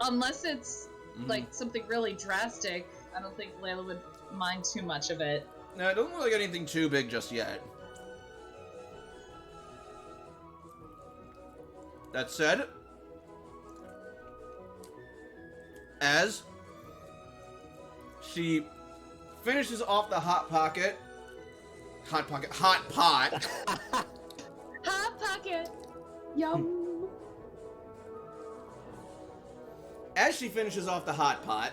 [SPEAKER 2] Unless it's, like, something really drastic, I don't think Layla would mind too much of it.
[SPEAKER 1] No, it doesn't look like anything too big just yet. That said, as she finishes off the hot pot.
[SPEAKER 2] Hot pocket!
[SPEAKER 5] Yum.
[SPEAKER 1] As she finishes off the hot pot,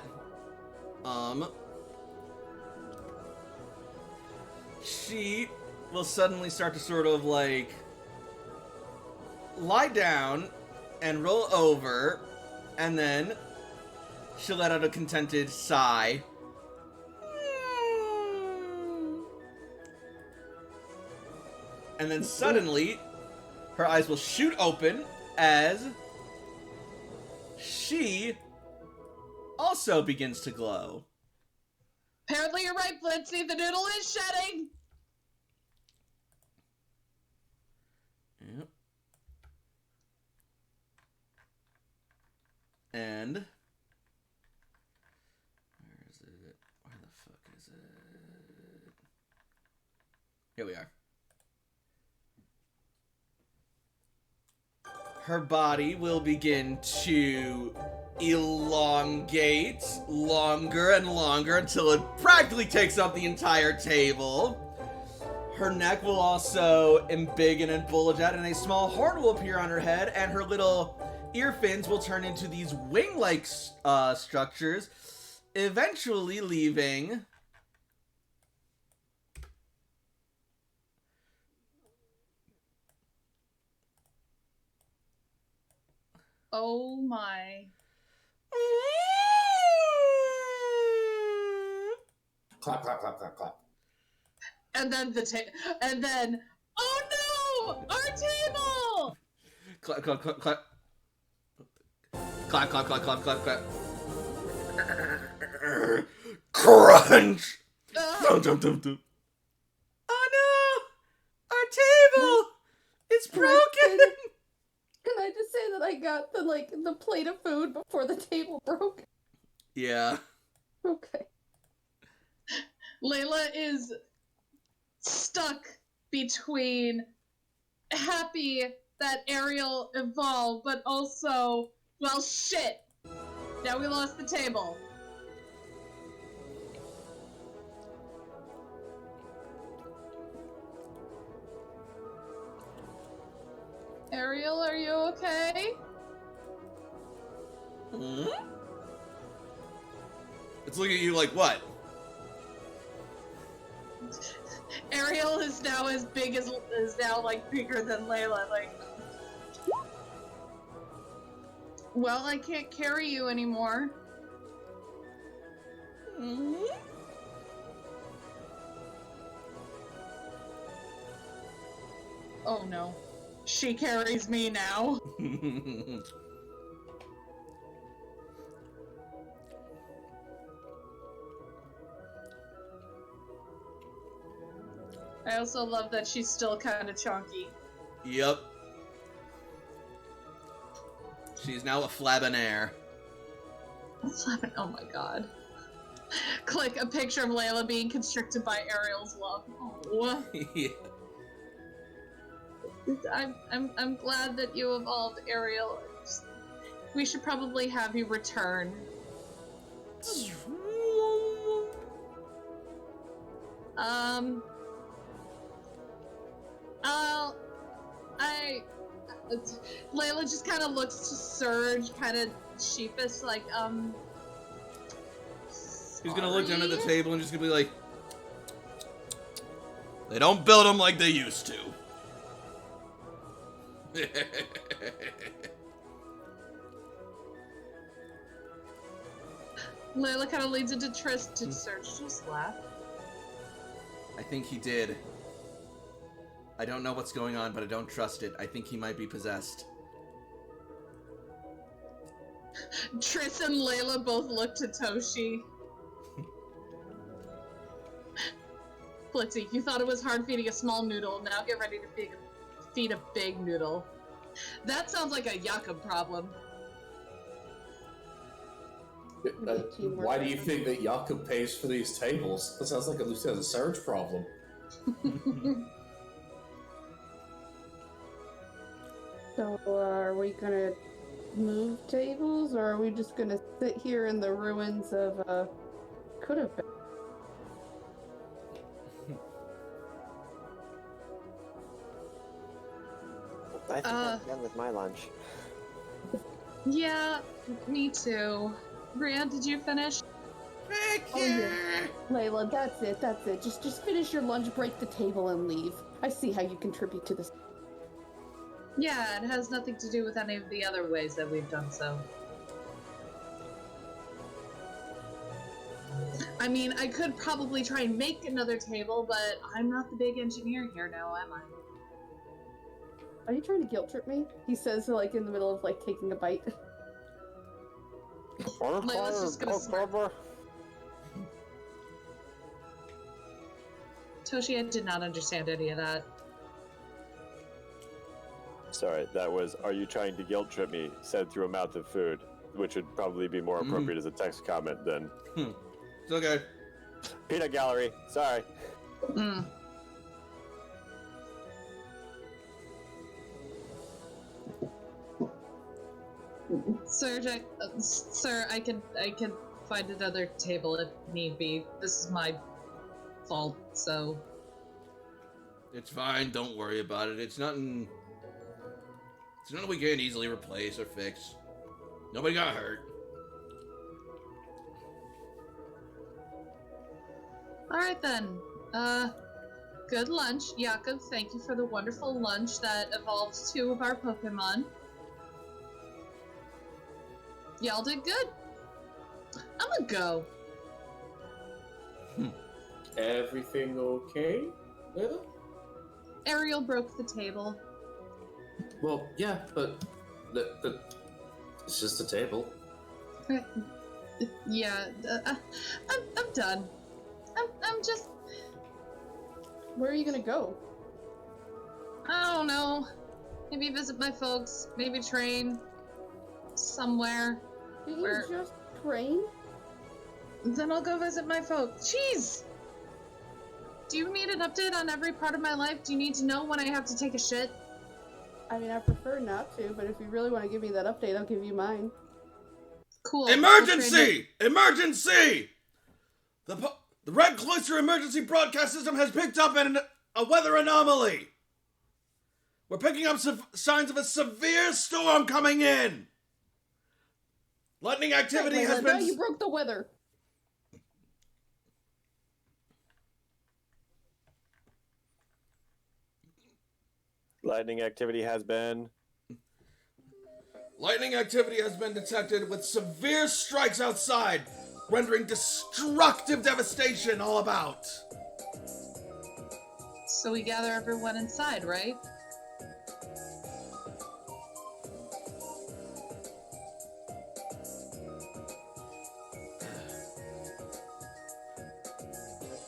[SPEAKER 1] she will suddenly start to sort of like lie down and roll over, and then she'll let out a contented sigh. And then suddenly, her eyes will shoot open as she also begins to glow.
[SPEAKER 2] Apparently you're right, Blitzy, the noodle is shedding!
[SPEAKER 1] Yep. And where is it? Where the fuck is it? Here we are. her body will begin to elongate longer and longer until it practically takes up the entire table. Her neck will also embiggen and bulge out, and a small horn will appear on her head, and her little ear fins will turn into these wing-like structures, eventually leaving
[SPEAKER 2] Oh my.
[SPEAKER 6] Clap, clap, clap, clap, clap.
[SPEAKER 2] And then oh no! Our table!
[SPEAKER 1] clap, clap, clap, clap. Clap, clap, clap, clap, clap, clap. Crunch! Dum, dum, dum, dum. Oh no! Our table! It's broken!
[SPEAKER 5] Can I just say that I got the plate of food before the table broke?
[SPEAKER 1] Yeah.
[SPEAKER 5] Okay.
[SPEAKER 2] Layla is stuck between happy that Ariel evolved, but also, well, shit. Now we lost the table. Ariel, are you okay?
[SPEAKER 1] Hmm? It's looking at you like what?
[SPEAKER 2] Ariel is now as big as is now like bigger than Layla. Like, well, I can't carry you anymore.
[SPEAKER 1] Hmm?
[SPEAKER 2] Oh no, she carries me now. I also love that she's still kind of chunky.
[SPEAKER 1] Yep. She's now a flabanaire.
[SPEAKER 2] Oh my god. Click a picture of Layla being constricted by Ariel's love. Oh.
[SPEAKER 1] Yeah.
[SPEAKER 2] I'm glad that you evolved, Ariel. We should probably have you return. Layla just kind of looks to Surge, kind of sheepish, like,
[SPEAKER 1] He's gonna look down at the table and just gonna be like, they don't build them like they used to.
[SPEAKER 2] Layla kind of leads into Triss to Surge. Just laugh.
[SPEAKER 1] I think he did. I don't know what's going on, but I don't trust it. I think he might be possessed.
[SPEAKER 2] Triss and Layla both look to Toshi. Blitzy, you thought it was hard feeding a small noodle. Now get ready to feed a big noodle. That sounds like a Jakob problem.
[SPEAKER 6] Why do you think that Jakob pays for these tables? That sounds like a Lieutenant Surge problem.
[SPEAKER 5] So, are we gonna move tables, or are we just gonna sit here in the ruins of, could have been?
[SPEAKER 4] I think I'm done with my lunch.
[SPEAKER 2] Yeah, me too. Brian, did you finish?
[SPEAKER 1] Heck
[SPEAKER 5] Oh, yeah. Layla, that's it. Just finish your lunch, break the table, and leave. I see how you contribute to this.
[SPEAKER 2] Yeah, it has nothing to do with any of the other ways that we've done so. I mean, I could probably try and make another table, but I'm not the big engineer here now, am I?
[SPEAKER 5] Are you trying to guilt trip me? He says, like, in the middle of, like, taking a bite.
[SPEAKER 2] Layla's just gonna smirk. Toshi, I did not understand any of that.
[SPEAKER 4] Sorry, that was, are you trying to guilt trip me, said through a mouth of food, which would probably be more appropriate as a text comment than...
[SPEAKER 1] It's okay.
[SPEAKER 4] Peanut gallery, sorry.
[SPEAKER 2] Mm. Sir, I can find another table if need be. This is my fault, so.
[SPEAKER 1] It's fine. Don't worry about it. It's nothing. It's nothing we can't easily replace or fix. Nobody got hurt.
[SPEAKER 2] All right then. Good lunch, Jakob. Thank you for the wonderful lunch that evolved 2 of our Pokemon. Y'all did good. I'm gonna go.
[SPEAKER 6] Everything okay, Layla?
[SPEAKER 2] Ariel broke the table.
[SPEAKER 6] Well, yeah, but it's just a table.
[SPEAKER 2] Yeah, I'm done. I'm just.
[SPEAKER 5] Where are you gonna go?
[SPEAKER 2] I don't know. Maybe visit my folks. Maybe train somewhere.
[SPEAKER 5] Did you
[SPEAKER 2] Where?
[SPEAKER 5] just train?
[SPEAKER 2] Then I'll go visit my folks. Jeez! Do you need an update on every part of my life? Do you need to know when I have to take a shit?
[SPEAKER 5] I mean, I prefer not to, but if you really want to give me that update, I'll give you mine.
[SPEAKER 2] Cool.
[SPEAKER 1] Emergency! Emergency! The Red Cloister emergency broadcast system has picked up a weather anomaly. We're picking up signs of a severe storm coming in. Lightning activity
[SPEAKER 5] Hey,
[SPEAKER 1] has
[SPEAKER 5] Layla,
[SPEAKER 1] been.
[SPEAKER 5] you broke the weather.
[SPEAKER 4] Lightning activity has been.
[SPEAKER 1] Lightning activity has been detected with severe strikes outside, rendering destructive devastation all about.
[SPEAKER 2] So we gather everyone inside, right?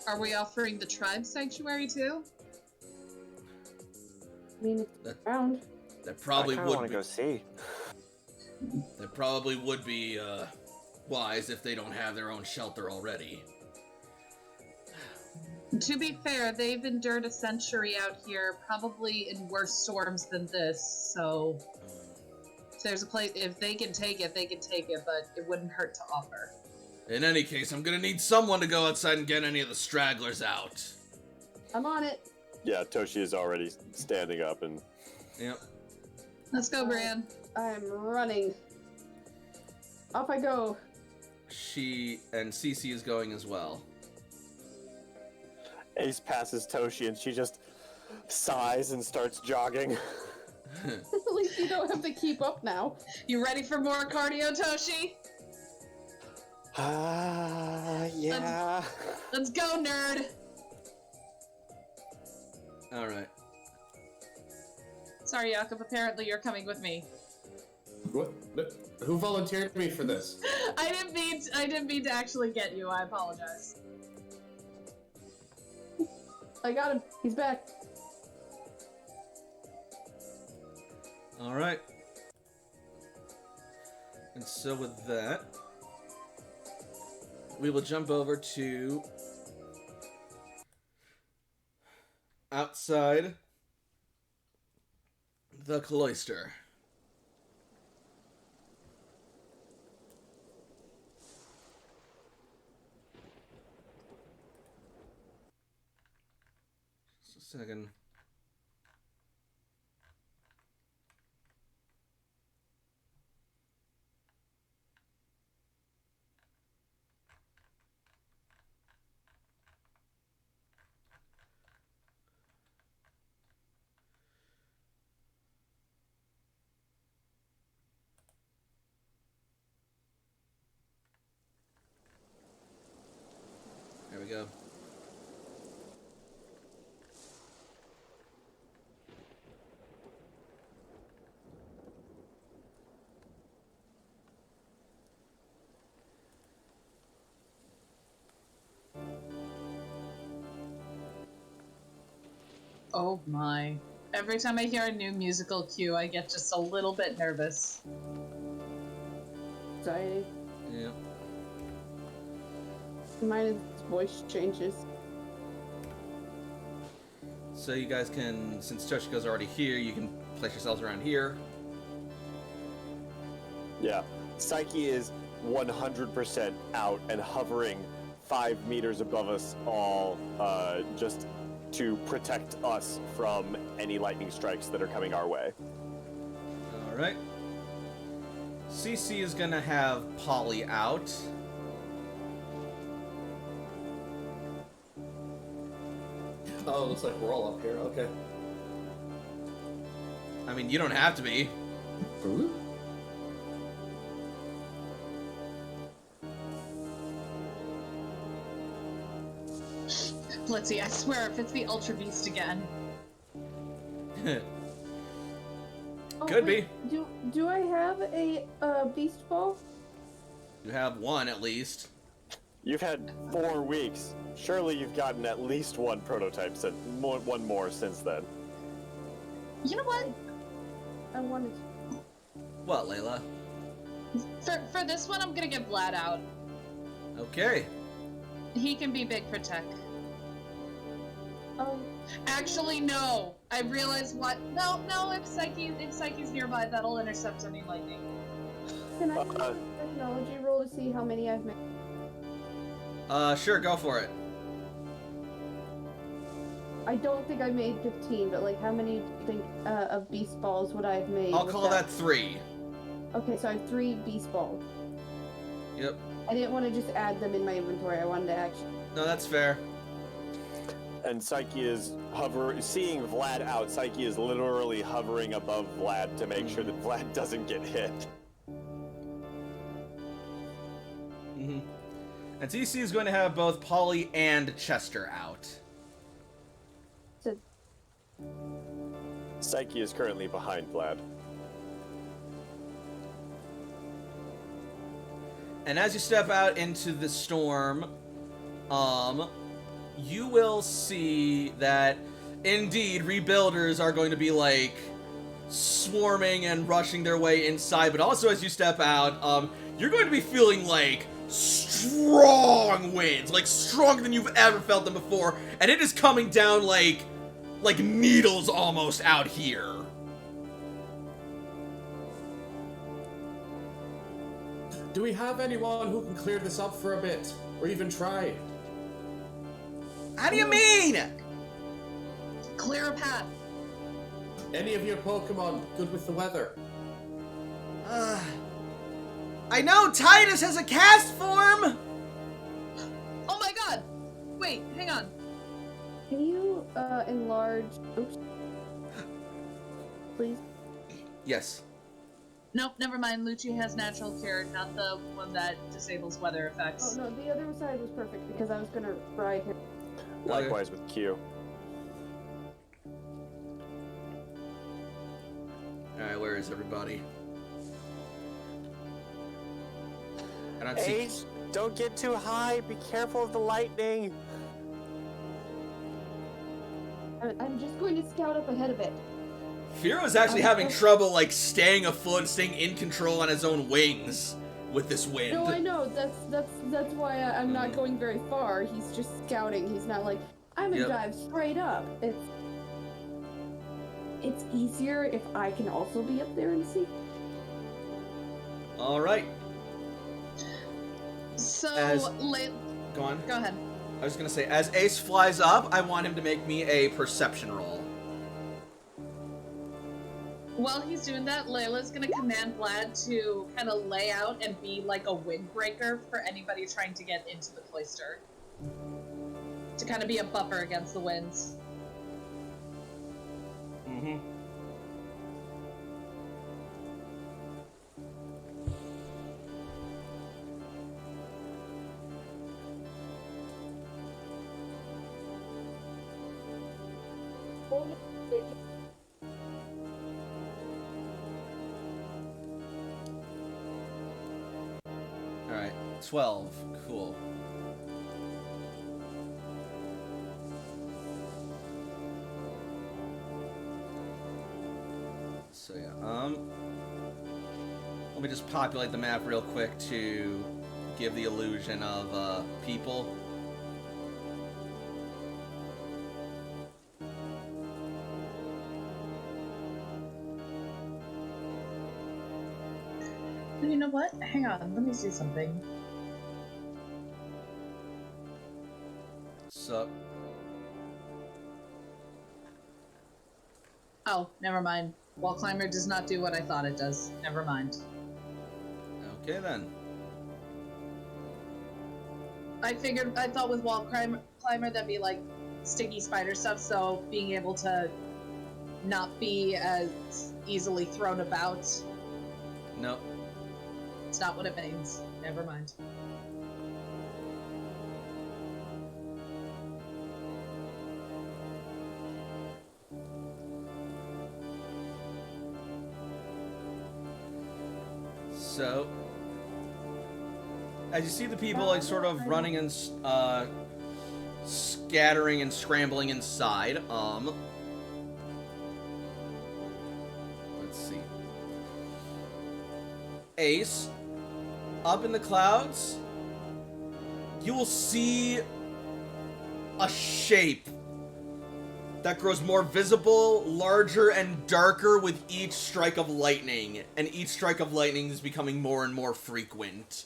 [SPEAKER 2] Are we offering the tribe sanctuary too?
[SPEAKER 5] I mean, it's around.
[SPEAKER 1] That probably
[SPEAKER 4] I
[SPEAKER 1] would
[SPEAKER 4] want
[SPEAKER 1] be.
[SPEAKER 4] to go see.
[SPEAKER 1] That probably would be wise if they don't have their own shelter already.
[SPEAKER 2] To be fair, they've endured a century out here, probably in worse storms than this, so if there's a place, if they can take it, they can take it, but it wouldn't hurt to offer.
[SPEAKER 1] In any case, I'm gonna need someone to go outside and get any of the stragglers out.
[SPEAKER 5] I'm on it.
[SPEAKER 4] Yeah, Toshi is already standing up and.
[SPEAKER 1] Yep.
[SPEAKER 2] Let's go, Bran.
[SPEAKER 5] I'm running. Off I go.
[SPEAKER 1] She and Cece is going as well.
[SPEAKER 4] Ace passes Toshi and she just sighs and starts jogging.
[SPEAKER 5] At least you don't have to keep up now.
[SPEAKER 2] You ready for more cardio, Toshi?
[SPEAKER 4] Yeah.
[SPEAKER 2] Let's go, nerd!
[SPEAKER 1] Alright.
[SPEAKER 2] Sorry, Jakob, apparently you're coming with me.
[SPEAKER 6] What? Who volunteered me for this?
[SPEAKER 2] I didn't mean to actually get you, I apologize.
[SPEAKER 5] I got him. He's back.
[SPEAKER 1] Alright. And so with that, we will jump over to outside the cloister. Just a second. There we go.
[SPEAKER 2] Oh my. Every time I hear a new musical cue, I get just a little bit nervous.
[SPEAKER 5] Anxiety.
[SPEAKER 1] Yeah.
[SPEAKER 5] Mine's voice changes.
[SPEAKER 1] So you guys can, since Toshiko's already here, you can place yourselves around here.
[SPEAKER 4] Yeah. Psyche is 100% out and hovering 5 meters above us all, just to protect us from any lightning strikes that are coming our way.
[SPEAKER 1] All right. CC is gonna have Polly out.
[SPEAKER 6] Oh, looks like we're all up here. Okay.
[SPEAKER 1] I mean, you don't have to be.
[SPEAKER 6] Ooh.
[SPEAKER 2] Blitzy, I swear, if it's the Ultra Beast again.
[SPEAKER 5] Oh,
[SPEAKER 1] Could
[SPEAKER 5] wait, do I have a beast ball?
[SPEAKER 1] You have one at least.
[SPEAKER 4] You've had 4 weeks. Surely you've gotten at least one prototype, one more since then.
[SPEAKER 2] You know what?
[SPEAKER 5] I wanted.
[SPEAKER 1] What, Layla?
[SPEAKER 2] For this one, I'm gonna get Vlad out.
[SPEAKER 1] Okay.
[SPEAKER 2] He can be big for tech.
[SPEAKER 5] Oh.
[SPEAKER 2] Actually, no. I realized what. No. If Psyche's nearby, that'll intercept any lightning.
[SPEAKER 5] Can I do a technology roll to see how many I've made?
[SPEAKER 1] Sure, go for it.
[SPEAKER 5] I don't think I made 15, but like, how many do you think of beast balls would I have made?
[SPEAKER 1] I'll
[SPEAKER 5] with
[SPEAKER 1] call that 3.
[SPEAKER 5] Okay, so I have 3 beast balls.
[SPEAKER 1] Yep.
[SPEAKER 5] I didn't want to just add them in my inventory. I wanted to actually.
[SPEAKER 1] No, that's fair.
[SPEAKER 4] And Psyche is seeing Vlad out, Psyche is literally hovering above Vlad to make sure that Vlad doesn't get hit.
[SPEAKER 1] Mm-hmm. And TC is going to have both Polly and Chester out.
[SPEAKER 5] So,
[SPEAKER 4] Psyche is currently behind Vlad.
[SPEAKER 1] And as you step out into the storm, you will see that indeed rebuilders are going to be like swarming and rushing their way inside, but also as you step out, you're going to be feeling like strong winds, like stronger than you've ever felt them before, and it is coming down like needles almost out here.
[SPEAKER 6] Do we have anyone who can clear this up for a bit? Or even try?
[SPEAKER 1] How do you mean?
[SPEAKER 2] Clear a path.
[SPEAKER 6] Any of your Pokemon good with the weather?
[SPEAKER 1] I know Titus has a cast form!
[SPEAKER 2] Oh my god! Wait, hang on.
[SPEAKER 5] can you enlarge? Oops. Please.
[SPEAKER 1] Yes.
[SPEAKER 2] Nope, never mind. Lucci has natural cure, not the one that disables weather effects.
[SPEAKER 5] Oh no, the other side was perfect because I was gonna ride him.
[SPEAKER 4] Likewise with Q.
[SPEAKER 1] Alright, where is everybody? I don't see...
[SPEAKER 4] Ace, don't get too high. Be careful of the lightning.
[SPEAKER 5] I'm just going to scout up ahead of it.
[SPEAKER 1] Firo is actually having trouble, like, staying afloat, staying in control on his own wings with this wind.
[SPEAKER 5] No, I know. That's why I'm not going very far. He's just scouting. He's not like, I'm gonna dive straight up. It's easier if I can also be up there and see.
[SPEAKER 1] Alright.
[SPEAKER 2] So,
[SPEAKER 1] Go on.
[SPEAKER 2] Go ahead.
[SPEAKER 1] I was gonna say, as Ace flies up, I want him to make me a perception roll.
[SPEAKER 2] While he's doing that, Layla's gonna command Vlad to kind of lay out and be like a windbreaker for anybody trying to get into the cloister. To kind of be a buffer against the winds.
[SPEAKER 1] Mm-hmm. Alright, 12. Cool. So yeah, let me just populate the map real quick to give the illusion of, people.
[SPEAKER 2] You know what? Hang on, let me see something.
[SPEAKER 1] Sup?
[SPEAKER 2] Oh, never mind. Wall climber does not do what I thought it does. Never mind.
[SPEAKER 1] Okay then.
[SPEAKER 2] I thought with wall climber that'd be like sticky spider stuff, so being able to not be as easily thrown about.
[SPEAKER 1] No.
[SPEAKER 2] It's not what it means. Never mind.
[SPEAKER 1] So, as you see the people like sort of running and scattering and scrambling inside, let's see. Ace, up in the clouds, you will see a shape that grows more visible, larger, and darker with each strike of lightning, and each strike of lightning is becoming more and more frequent.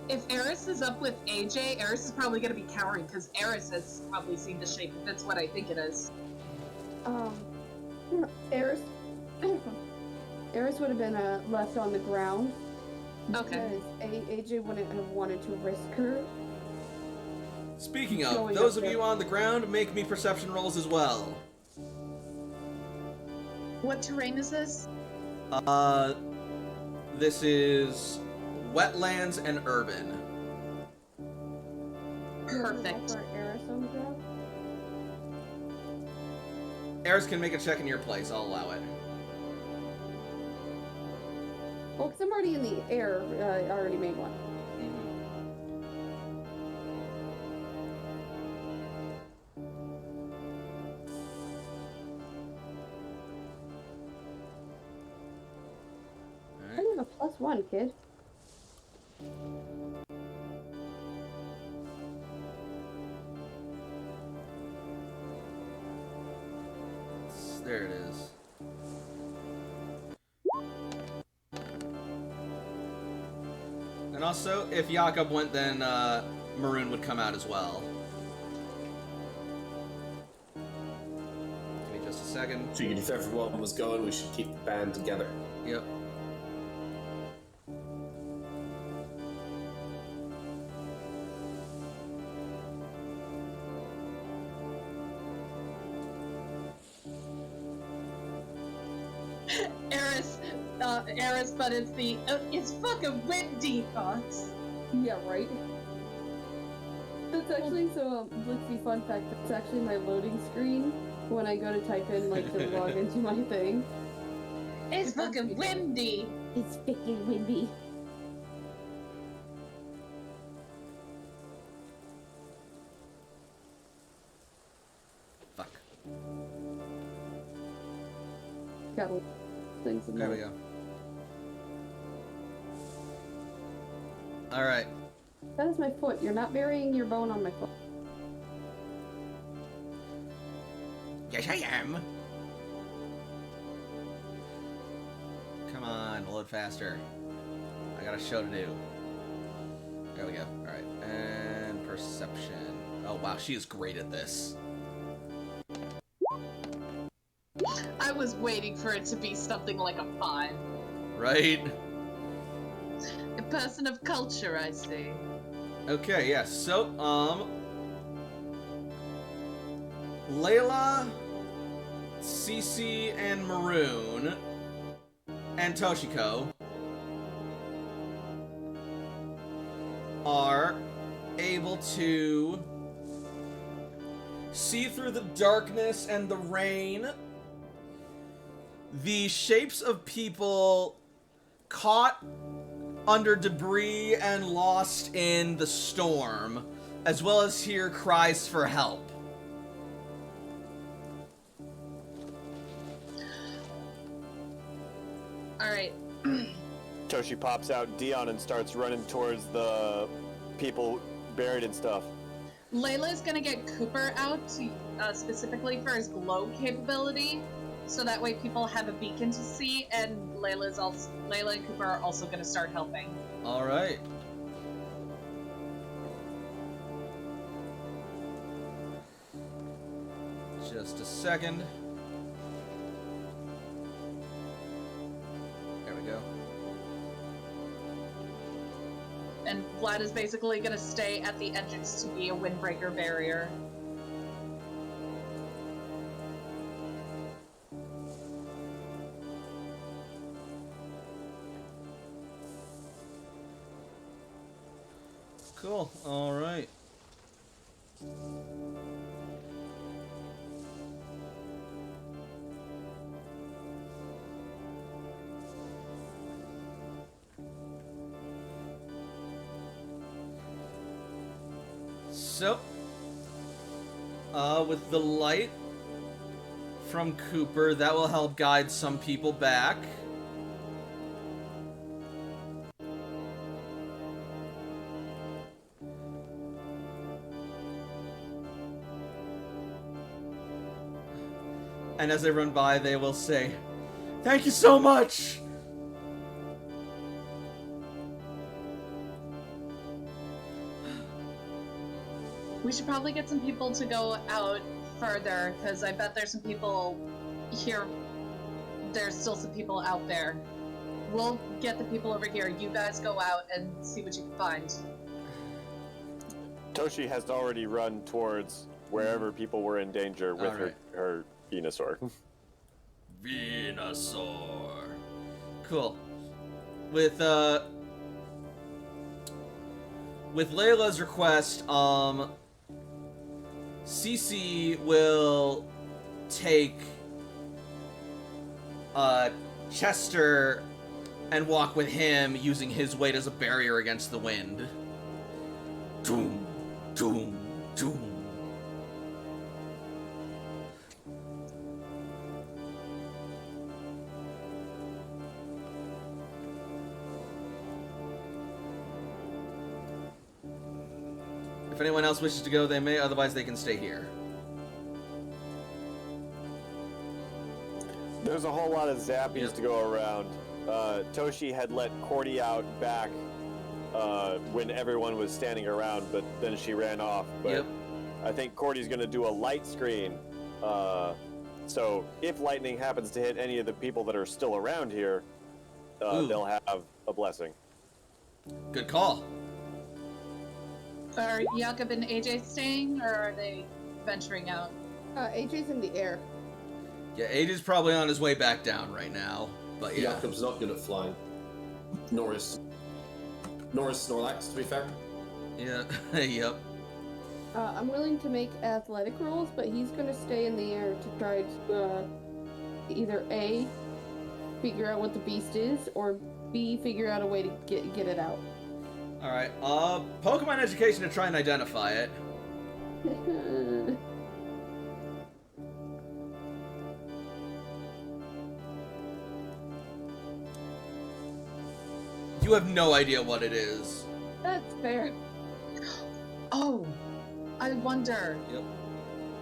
[SPEAKER 2] If Eris is up with AJ, Eris is probably going to be cowering because Eris has probably seen the shape. If that's what I think it is.
[SPEAKER 5] Eris, Eris would have been left on the ground.
[SPEAKER 2] Okay.
[SPEAKER 5] Because AJ wouldn't have wanted to risk her.
[SPEAKER 1] Speaking of,
[SPEAKER 5] Going
[SPEAKER 1] those
[SPEAKER 5] up
[SPEAKER 1] of
[SPEAKER 5] there.
[SPEAKER 1] you on the ground, make me perception rolls as well.
[SPEAKER 2] What terrain is this?
[SPEAKER 1] This is wetlands and urban.
[SPEAKER 2] Perfect.
[SPEAKER 5] For Eris on the ground.
[SPEAKER 1] Eris can make a check in your place, I'll allow it.
[SPEAKER 5] Well, because I'm already in the air, I already made one. I have a +1, kid.
[SPEAKER 1] There it is. And also, if Jakob went, then Maroon would come out as well. Give me just a second.
[SPEAKER 3] Figured if everyone was going, we should keep the band together.
[SPEAKER 1] Yep.
[SPEAKER 2] Eris, but it's fucking windy, Fox.
[SPEAKER 5] Yeah, right? That's actually, so, Blixie, fun fact, that's actually my loading screen when I go to type in, like, to log into my thing.
[SPEAKER 2] It's fucking windy.
[SPEAKER 5] It's fucking windy.
[SPEAKER 1] Fuck.
[SPEAKER 5] Got things in
[SPEAKER 1] There we go. Alright.
[SPEAKER 5] That is my foot. You're not burying your bone on my foot.
[SPEAKER 1] Yes, I am. Come on, load faster. I got a show to do. There we go. Alright. And perception. Oh, wow. She is great at this.
[SPEAKER 2] I was waiting for it to be something like a 5.
[SPEAKER 1] Right?
[SPEAKER 2] A person of culture, I see.
[SPEAKER 1] Okay, yes. So, Layla, Cece, and Maroon, and Toshiko are able to see through the darkness and the rain the shapes of people caught under debris and lost in the storm, as well as hear cries for help.
[SPEAKER 2] Alright.
[SPEAKER 4] Toshi pops out Dion and starts running towards the people buried and stuff.
[SPEAKER 2] Layla's gonna get Cooper out to specifically for his glow capability, so that way people have a beacon to see, and Layla and Cooper are also going to start helping.
[SPEAKER 1] All right. Just a second. There we go.
[SPEAKER 2] And Vlad is basically going to stay at the entrance to be a windbreaker barrier.
[SPEAKER 1] Cool. All right. So, with the light from Cooper, that will help guide some people back. And as they run by, they will say, "Thank you so much!"
[SPEAKER 2] We should probably get some people to go out further, because I bet there's some people here. There's still some people out there. We'll get the people over here. You guys go out and see what you can find.
[SPEAKER 4] Toshi has already run towards wherever people were in danger with her Venusaur.
[SPEAKER 1] Venusaur. Cool. With Layla's request, Cece will take Chester and walk with him, using his weight as a barrier against the wind. Doom, doom, doom. If anyone else wishes to go, they may, otherwise they can stay here.
[SPEAKER 4] There's a whole lot of zappies to go around. Toshi had let Cordy out back when everyone was standing around, but then she ran off. But I think Cordy's going to do a light screen. So if lightning happens to hit any of the people that are still around here, they'll have a blessing.
[SPEAKER 1] Good call.
[SPEAKER 2] Are Jakob and AJ staying, or are they venturing out?
[SPEAKER 5] AJ's in the air.
[SPEAKER 1] Yeah, AJ's probably on his way back down right now, but yeah.
[SPEAKER 6] Jakob's not good at flying. Nor is Snorlax, to be fair.
[SPEAKER 1] Yeah, yep.
[SPEAKER 5] I'm willing to make athletic rolls, but he's going to stay in the air to try to either A, figure out what the beast is, or B, figure out a way to get it out.
[SPEAKER 1] Alright, Pokemon education to try and identify it. You have no idea what it is.
[SPEAKER 5] That's fair.
[SPEAKER 2] Oh, I wonder.
[SPEAKER 1] Yep.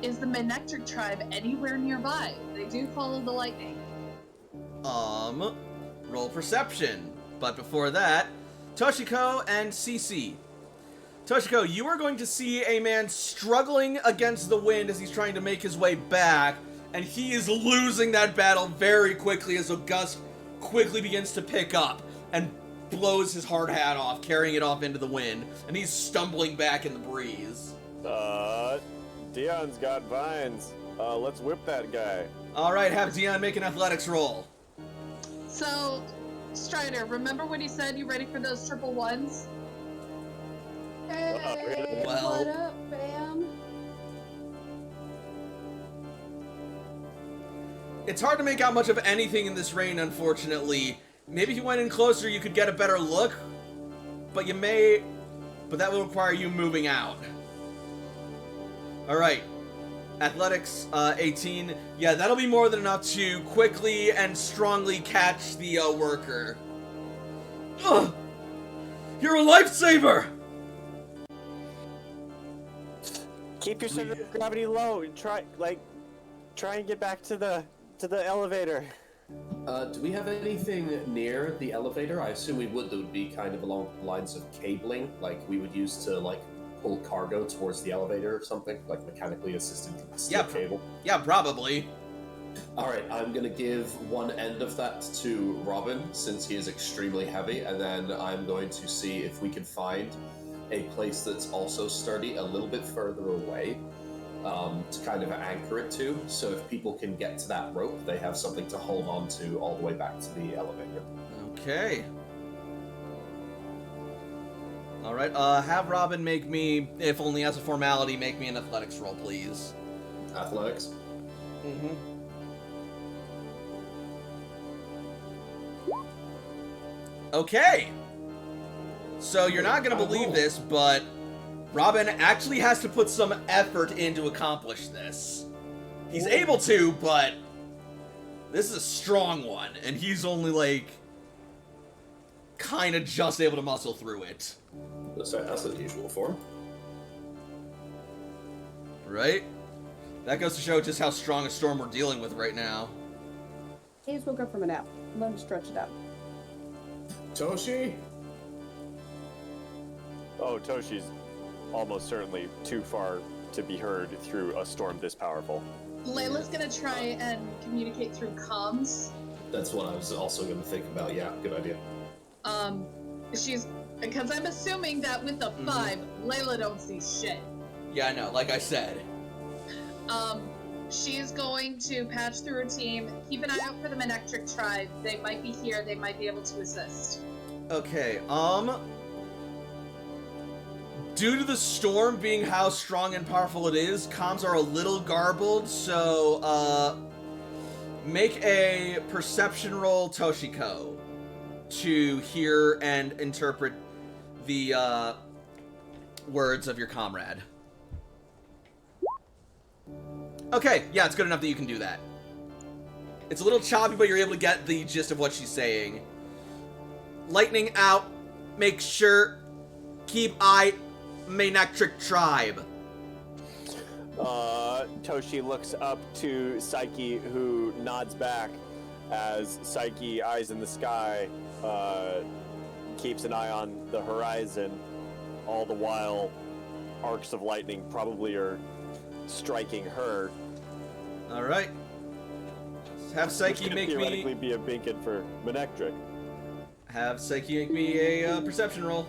[SPEAKER 2] Is the Manectric tribe anywhere nearby? They do follow the lightning.
[SPEAKER 1] Roll perception. But before that, Toshiko and Cece. Toshiko, you are going to see a man struggling against the wind as he's trying to make his way back, and he is losing that battle very quickly as a gust quickly begins to pick up and blows his hard hat off, carrying it off into the wind, and he's stumbling back in the breeze.
[SPEAKER 4] Dion's got vines. Let's whip that guy.
[SPEAKER 1] Alright, have Dion make an athletics roll.
[SPEAKER 2] So, Strider, remember when he said you ready for those triple ones?
[SPEAKER 5] Hey,
[SPEAKER 1] Well.
[SPEAKER 5] what up, fam?
[SPEAKER 1] It's hard to make out much of anything in this rain, unfortunately. Maybe if you went in closer, you could get a better look. But that will require you moving out. Alright. Athletics, 18. Yeah, that'll be more than enough to quickly and strongly catch the worker. Ugh! You're a lifesaver!
[SPEAKER 4] Keep your center of gravity low and try and get back to the elevator.
[SPEAKER 6] Do we have anything near the elevator? I assume we would. That would be kind of along the lines of cabling, like we would use to like pull cargo towards the elevator or something, like mechanically assisted steel cable.
[SPEAKER 1] Yeah, probably.
[SPEAKER 6] All right, I'm gonna give one end of that to Robin since he is extremely heavy, and then I'm going to see if we can find a place that's also sturdy a little bit further away. To kind of anchor it to, so if people can get to that rope, they have something to hold on to all the way back to the elevator.
[SPEAKER 1] Okay. All right. Have Robin make me, if only as a formality, make me an athletics roll, please.
[SPEAKER 6] Athletics?
[SPEAKER 1] Mm-hmm. Okay. So you're not gonna believe this, but Robin actually has to put some effort in to accomplish this. He's able to, but this is a strong one, and he's only, like, kind of just able to muscle through it.
[SPEAKER 3] That's the usual form.
[SPEAKER 1] Right? That goes to show just how strong a storm we're dealing with right now.
[SPEAKER 5] He just woke up from a nap. Let him stretch it out.
[SPEAKER 3] Toshi?
[SPEAKER 4] Oh, Toshi's almost certainly too far to be heard through a storm this powerful.
[SPEAKER 2] Layla's gonna try and communicate through comms.
[SPEAKER 3] That's what I was also going to think about. Yeah, good idea.
[SPEAKER 2] She's, because I'm assuming that with the 5, Layla don't see shit.
[SPEAKER 1] Yeah, I know, like I said.
[SPEAKER 2] She's going to patch through her team, keep an eye out for the Manectric tribe. They might be here, they might be able to assist.
[SPEAKER 1] Okay, due to the storm being how strong and powerful it is, comms are a little garbled, so, make a perception roll, Toshiko, to hear and interpret the, words of your comrade. Okay, yeah, it's good enough that you can do that. It's a little choppy, but you're able to get the gist of what she's saying. Lightning out, make sure, keep eye, Manectric tribe.
[SPEAKER 4] Toshi looks up to Psyche, who nods back as Psyche, eyes in the sky, keeps an eye on the horizon. All the while, arcs of lightning probably are striking her.
[SPEAKER 1] All right. Have Psyche make
[SPEAKER 4] theoretically
[SPEAKER 1] me.
[SPEAKER 4] Be a beacon for Manectric.
[SPEAKER 1] Have Psyche make me a perception roll.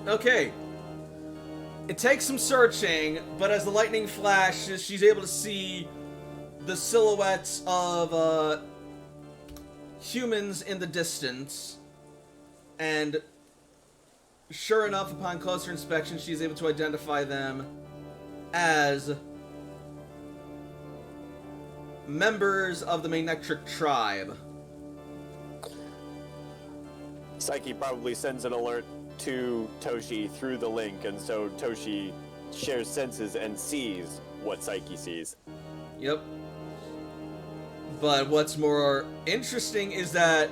[SPEAKER 1] Okay. It takes some searching, but as the lightning flashes, she's able to see the silhouettes of humans in the distance. And sure enough, upon closer inspection, she's able to identify them as members of the Manectric tribe.
[SPEAKER 4] Psyche probably sends an alert to Toshi through the link, and so Toshi shares senses and sees what Psyche sees.
[SPEAKER 1] Yep. But what's more interesting is that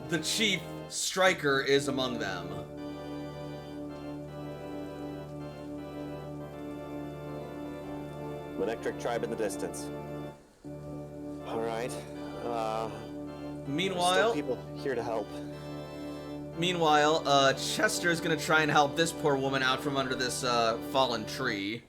[SPEAKER 1] the chief Striker is among them.
[SPEAKER 4] Manectric tribe in the distance. All right.
[SPEAKER 1] Meanwhile,
[SPEAKER 4] still people here to help.
[SPEAKER 1] Chester is gonna try and help this poor woman out from under this fallen tree.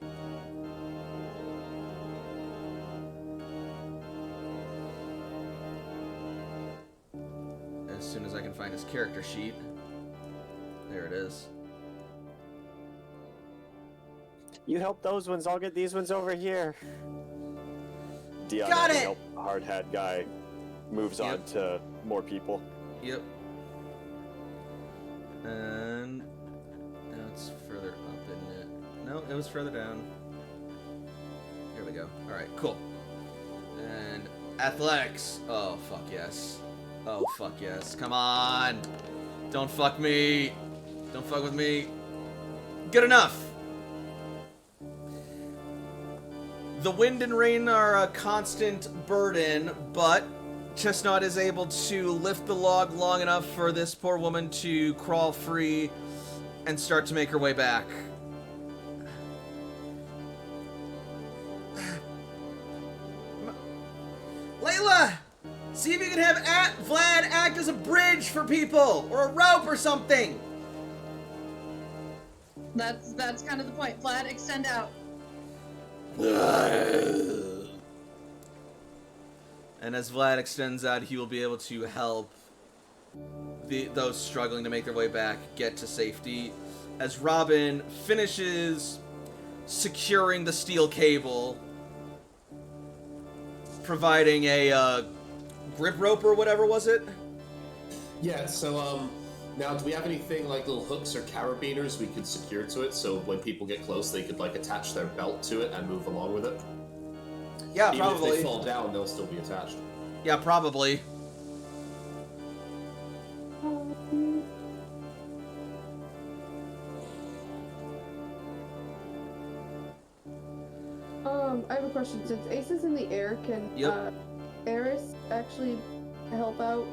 [SPEAKER 1] As soon as I can find his character sheet. There it is.
[SPEAKER 4] You help those ones, I'll get these ones over here. Dion,
[SPEAKER 1] Got it!
[SPEAKER 4] help hard hat guy, moves on to more people.
[SPEAKER 1] Yep. And now it's further up, isn't it? No, it was further down. Here we go. Alright, cool. And athletics. Oh, fuck yes. Oh, fuck yes. Come on. Don't fuck me. Don't fuck with me. Good enough. The wind and rain are a constant burden, but Chestnut is able to lift the log long enough for this poor woman to crawl free and start to make her way back. Layla! See if you can have Vlad act as a bridge for people, or a rope or something!
[SPEAKER 2] That's kind of the point. Vlad, extend out.
[SPEAKER 1] And as Vlad extends out, he will be able to help those struggling to make their way back get to safety. As Robin finishes securing the steel cable, providing a grip rope or whatever was it?
[SPEAKER 6] Yeah, so, now do we have anything like little hooks or carabiners we could secure to it so when people get close they could, like, attach their belt to it and move along with it?
[SPEAKER 1] Yeah,
[SPEAKER 6] Even
[SPEAKER 1] probably.
[SPEAKER 6] if they fall down, they'll still be attached.
[SPEAKER 1] Yeah, probably.
[SPEAKER 5] I have a question. Since Ace is in the air, can Eris actually help out?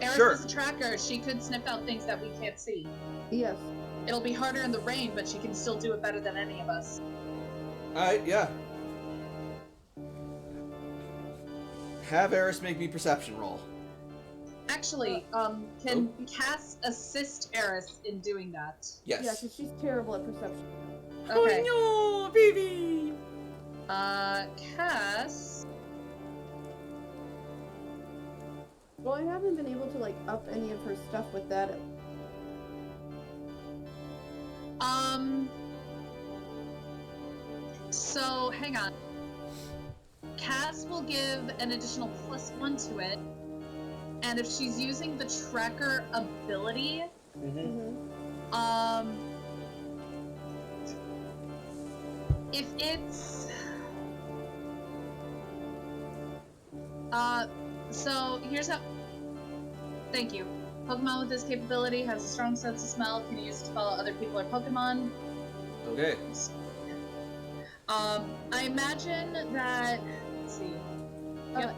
[SPEAKER 2] Eris
[SPEAKER 1] Sure.
[SPEAKER 2] is a tracker. She could sniff out things that we can't see.
[SPEAKER 5] Yes.
[SPEAKER 2] It'll be harder in the rain, but she can still do it better than any of us.
[SPEAKER 1] Alright, yeah. Have Eris make me perception roll.
[SPEAKER 2] Actually, can Cass assist Eris in doing that?
[SPEAKER 1] Yes.
[SPEAKER 5] Yeah, because she's terrible at perception.
[SPEAKER 2] Okay.
[SPEAKER 1] Oh no, baby!
[SPEAKER 2] Cass.
[SPEAKER 5] Well, I haven't been able to, like, up any of her stuff with that.
[SPEAKER 2] So, hang on. Cass will give an additional +1 to it, and if she's using the tracker ability, if it's... So, here's how... Thank you. Pokemon with this capability has a strong sense of smell, can use it to follow other people or Pokemon.
[SPEAKER 1] Okay.
[SPEAKER 2] I imagine that... Let's see.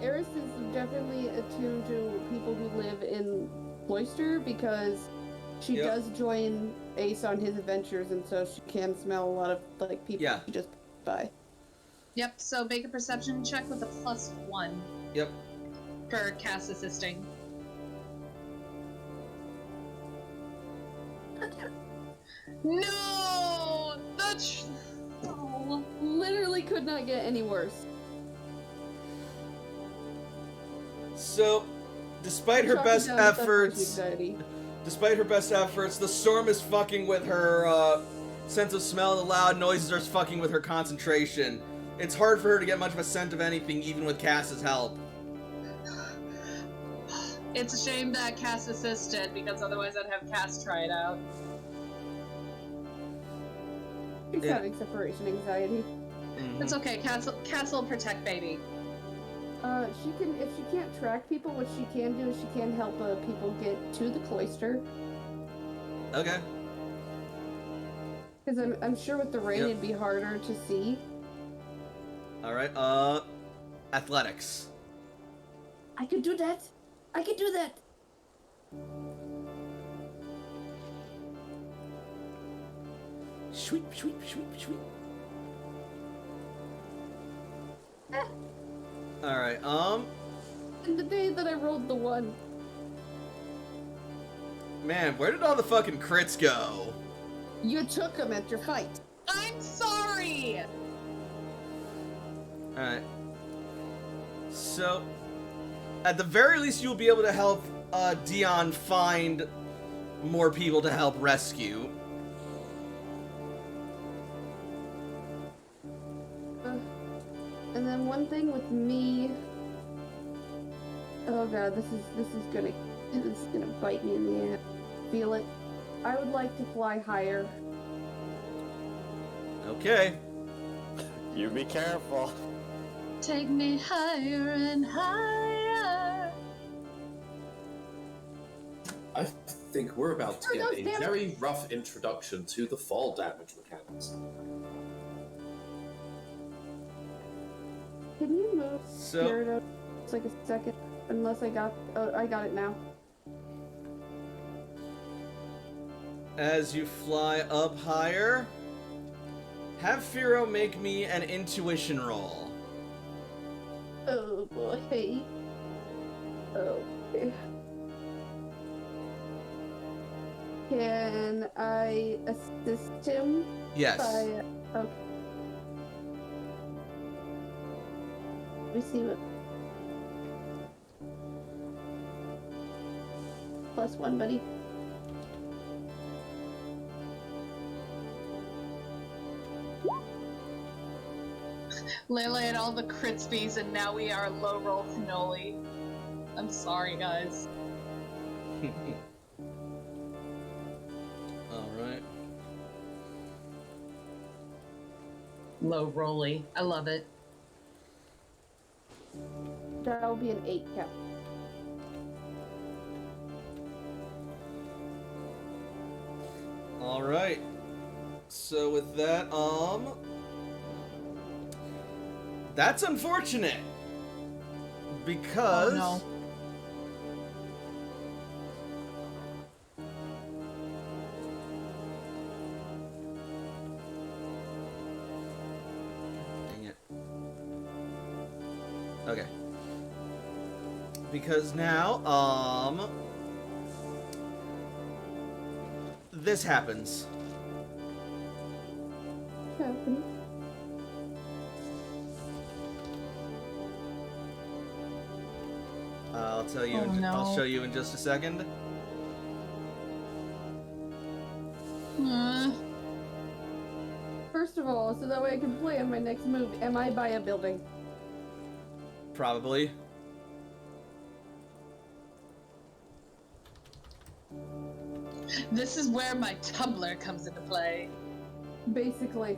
[SPEAKER 5] Eris is definitely attuned to people who live in Cloister because she does join Ace on his adventures, and so she can smell a lot of, like, people who just by.
[SPEAKER 2] Yep, so make a perception check with a +1.
[SPEAKER 1] Yep.
[SPEAKER 2] For Cass assisting. No! That's... Oh.
[SPEAKER 5] Literally could not get any worse.
[SPEAKER 1] So, despite her best efforts, the storm is fucking with her sense of smell. The loud noises are fucking with her concentration. It's hard for her to get much of a scent of anything, even with Cass's help.
[SPEAKER 2] It's a shame that Cass assisted, because otherwise I'd have Cass try it out.
[SPEAKER 5] She's having separation anxiety.
[SPEAKER 2] It's okay, Cass will protect baby.
[SPEAKER 5] She can, if she can't track people, what she can do is she can help people get to the cloister.
[SPEAKER 1] Okay.
[SPEAKER 5] Because I'm sure with the rain it'd be harder to see.
[SPEAKER 1] Alright, athletics.
[SPEAKER 5] I could do that! I could do that!
[SPEAKER 1] Sweep, sweep, sweep, sweep. Alright,
[SPEAKER 5] And the day that I rolled the 1.
[SPEAKER 1] Man, where did all the fucking crits go?
[SPEAKER 5] You took them at your fight.
[SPEAKER 2] I'm sorry!
[SPEAKER 1] Alright. So, at the very least, you'll be able to help Dion find more people to help rescue.
[SPEAKER 5] And then one thing with me... Oh god, this is gonna bite me in the ass. Feel it. I would like to fly higher.
[SPEAKER 1] Okay.
[SPEAKER 4] You be careful.
[SPEAKER 2] Take me higher and higher.
[SPEAKER 6] I think we're about to
[SPEAKER 5] Oh,
[SPEAKER 6] get
[SPEAKER 5] no,
[SPEAKER 6] a
[SPEAKER 5] damn it.
[SPEAKER 6] very rough introduction to the fall damage mechanics.
[SPEAKER 5] Can you move
[SPEAKER 1] So-
[SPEAKER 5] Gyarados? It's like a second, unless I got. Oh, I got it now.
[SPEAKER 1] As you fly up higher, have Firo make me an intuition roll.
[SPEAKER 5] Oh boy. Oh. Can I assist him?
[SPEAKER 1] Yes.
[SPEAKER 5] Okay. Let me see what. +1, buddy.
[SPEAKER 2] Layla had all the crit speeds, and now we are low roll cannoli. I'm sorry, guys.
[SPEAKER 1] Alright.
[SPEAKER 2] Low rolly. I love it.
[SPEAKER 5] That'll be an 8 cap.
[SPEAKER 1] Alright. So with that, that's unfortunate. Because...
[SPEAKER 2] Oh, no.
[SPEAKER 1] Dang it. Okay. Because now, this happens.
[SPEAKER 5] Happens.
[SPEAKER 1] I'll tell you.
[SPEAKER 2] Oh, no.
[SPEAKER 1] I'll show you in just a second.
[SPEAKER 5] First of all, so that way I can plan my next move, am I by a building?
[SPEAKER 1] Probably.
[SPEAKER 2] This is where my tumbler comes into play.
[SPEAKER 5] Basically.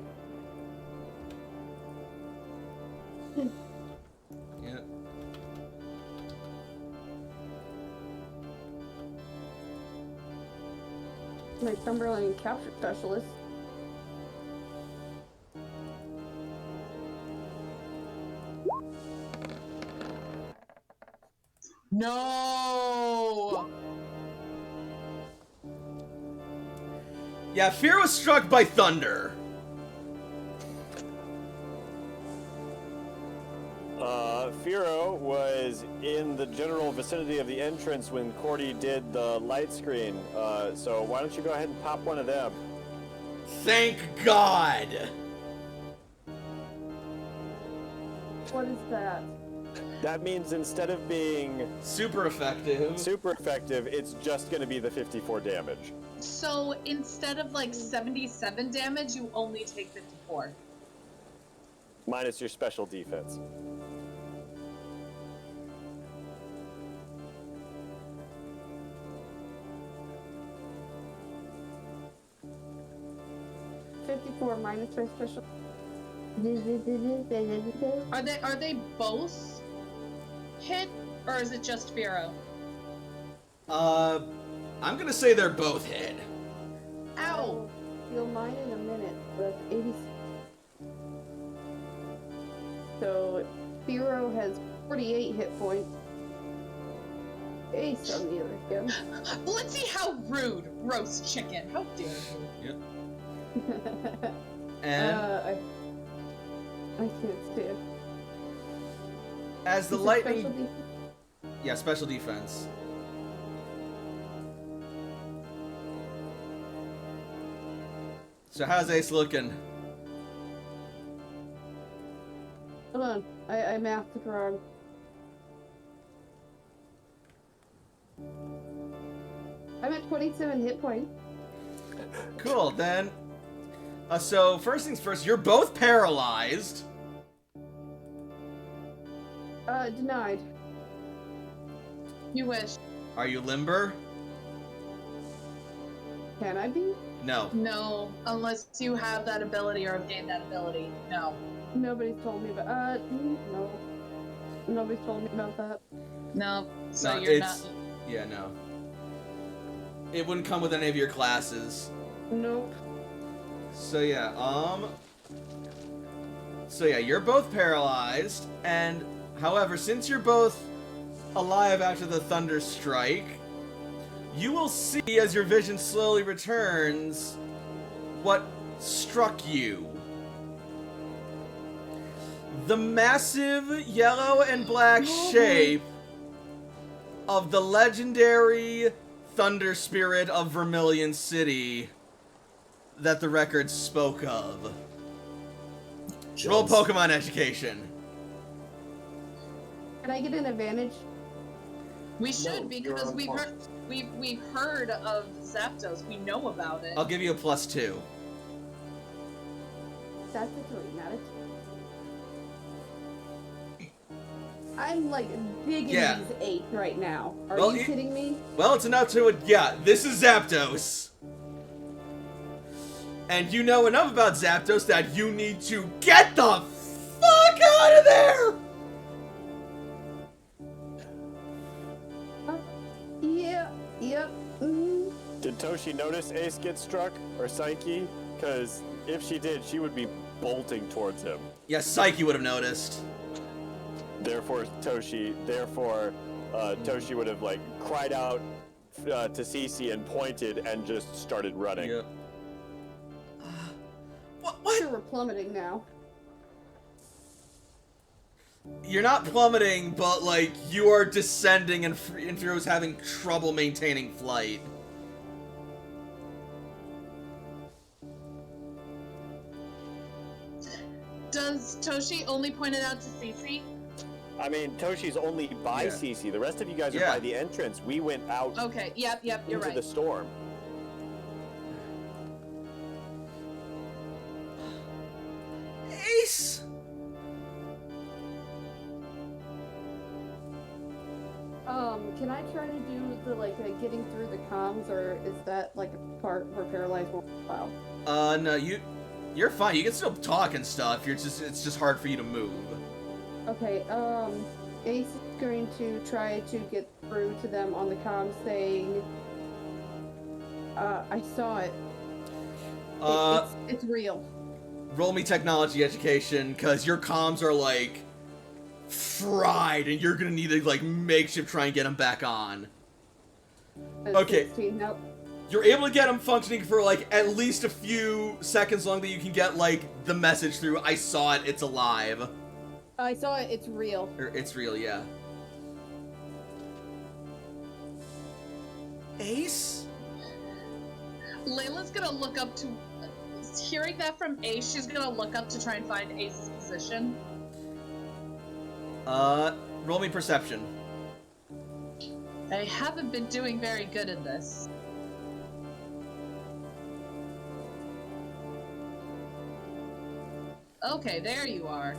[SPEAKER 1] Yeah.
[SPEAKER 5] My Cumberland capture specialist.
[SPEAKER 2] No!
[SPEAKER 1] Yeah, Fear was struck by thunder.
[SPEAKER 4] Firo was in the general vicinity of the entrance when Cordy did the light screen. So why don't you go ahead and pop one of them?
[SPEAKER 1] Thank God.
[SPEAKER 5] What is that?
[SPEAKER 4] That means instead of being
[SPEAKER 1] Super effective.
[SPEAKER 4] super effective, it's just going to be the 54 damage.
[SPEAKER 2] So instead of like 77 damage, you only take 54.
[SPEAKER 4] Minus your special defense.
[SPEAKER 5] $54 minus my special.
[SPEAKER 2] Are they both hit, or is it just Firo?
[SPEAKER 1] I'm gonna say they're both hit.
[SPEAKER 2] Ow!
[SPEAKER 5] Heal mine in a minute, but 80. So, Firo has 48 hit points. Ace on the other hand.
[SPEAKER 2] Let's see how rude, roast chicken. How dare you?
[SPEAKER 1] Yep. And
[SPEAKER 5] I can't stand.
[SPEAKER 1] as the
[SPEAKER 5] Is it
[SPEAKER 1] lightning,
[SPEAKER 5] special defense?
[SPEAKER 1] yeah, special defense. So how's Ace looking?
[SPEAKER 5] Hold on, I mathed it wrong. I'm at 27 hit points.
[SPEAKER 1] Cool. Then, so first things first, you're both paralyzed.
[SPEAKER 5] Denied.
[SPEAKER 2] You wish.
[SPEAKER 1] Are you limber?
[SPEAKER 5] Can I be?
[SPEAKER 1] No.
[SPEAKER 2] No, unless you have that ability or have gained that ability. No.
[SPEAKER 5] Nobody's told me about. No. Nobody's told me about that.
[SPEAKER 2] No. So
[SPEAKER 1] No,
[SPEAKER 2] you're
[SPEAKER 1] it's-
[SPEAKER 2] not.
[SPEAKER 1] Yeah, no. It wouldn't come with any of your classes.
[SPEAKER 5] Nope.
[SPEAKER 1] So yeah, So yeah, you're both paralyzed, and however, since you're both alive after the thunder strike, you will see as your vision slowly returns what struck you. The massive yellow and black shape of the legendary Thunder Spirit of Vermilion City that the records spoke of. Roll Pokemon education.
[SPEAKER 5] Can I get an advantage?
[SPEAKER 2] We should
[SPEAKER 6] No,
[SPEAKER 2] because
[SPEAKER 6] you're
[SPEAKER 2] we've heard of Zapdos. We know about it.
[SPEAKER 1] I'll give you a +2.
[SPEAKER 5] That's a 3, not a 2. I'm like digging
[SPEAKER 1] Yeah.
[SPEAKER 5] these 8 right now. Are
[SPEAKER 1] Well,
[SPEAKER 5] you kidding me?
[SPEAKER 1] Well, it's enough to... Yeah, this is Zapdos. And you know enough about Zapdos that you need to get the fuck out of there!
[SPEAKER 5] Yep. Mm-hmm.
[SPEAKER 4] Did Toshi notice Ace get struck, or Psyche? Because if she did, she would be bolting towards him.
[SPEAKER 1] Yeah, Psyche would have noticed.
[SPEAKER 4] Therefore, Toshi would have like cried out to Cece and pointed and just started running.
[SPEAKER 1] Yep. What?
[SPEAKER 5] Sure, we're plummeting now.
[SPEAKER 1] You're not plummeting, but, like, you are descending and Furo's having trouble maintaining flight.
[SPEAKER 2] Does Toshi only point it out to Cece?
[SPEAKER 4] I mean, Toshi's only by
[SPEAKER 1] Yeah.
[SPEAKER 4] Cece. The rest of you guys are
[SPEAKER 1] Yeah.
[SPEAKER 4] by the entrance. We went out
[SPEAKER 2] Okay, yep, you're
[SPEAKER 4] into
[SPEAKER 2] right.
[SPEAKER 4] the storm.
[SPEAKER 1] Ace!
[SPEAKER 5] Can I try to do the getting through the comms, or is that like a part where paralyzed won't allow?
[SPEAKER 1] No, you're fine. You can still talk and stuff. It's just hard for you to move.
[SPEAKER 5] Okay, Ace is going to try to get through to them on the comms saying, I saw it. It's real.
[SPEAKER 1] Roll me technology education, because your comms are, like, fried, and you're gonna need to, like, makeshift try and get them back on.
[SPEAKER 5] That's
[SPEAKER 1] Okay.
[SPEAKER 5] 16. Nope.
[SPEAKER 1] You're able to get them functioning for, like, at least a few seconds long that you can get, like, the message through, I saw it, it's alive.
[SPEAKER 5] I saw it, it's real.
[SPEAKER 1] Or, it's real, yeah. Ace?
[SPEAKER 2] Layla's gonna look up to... Hearing that from Ace, she's gonna look up to try and find Ace's position.
[SPEAKER 1] Roll me perception.
[SPEAKER 2] I haven't been doing very good in this. Okay, there you are.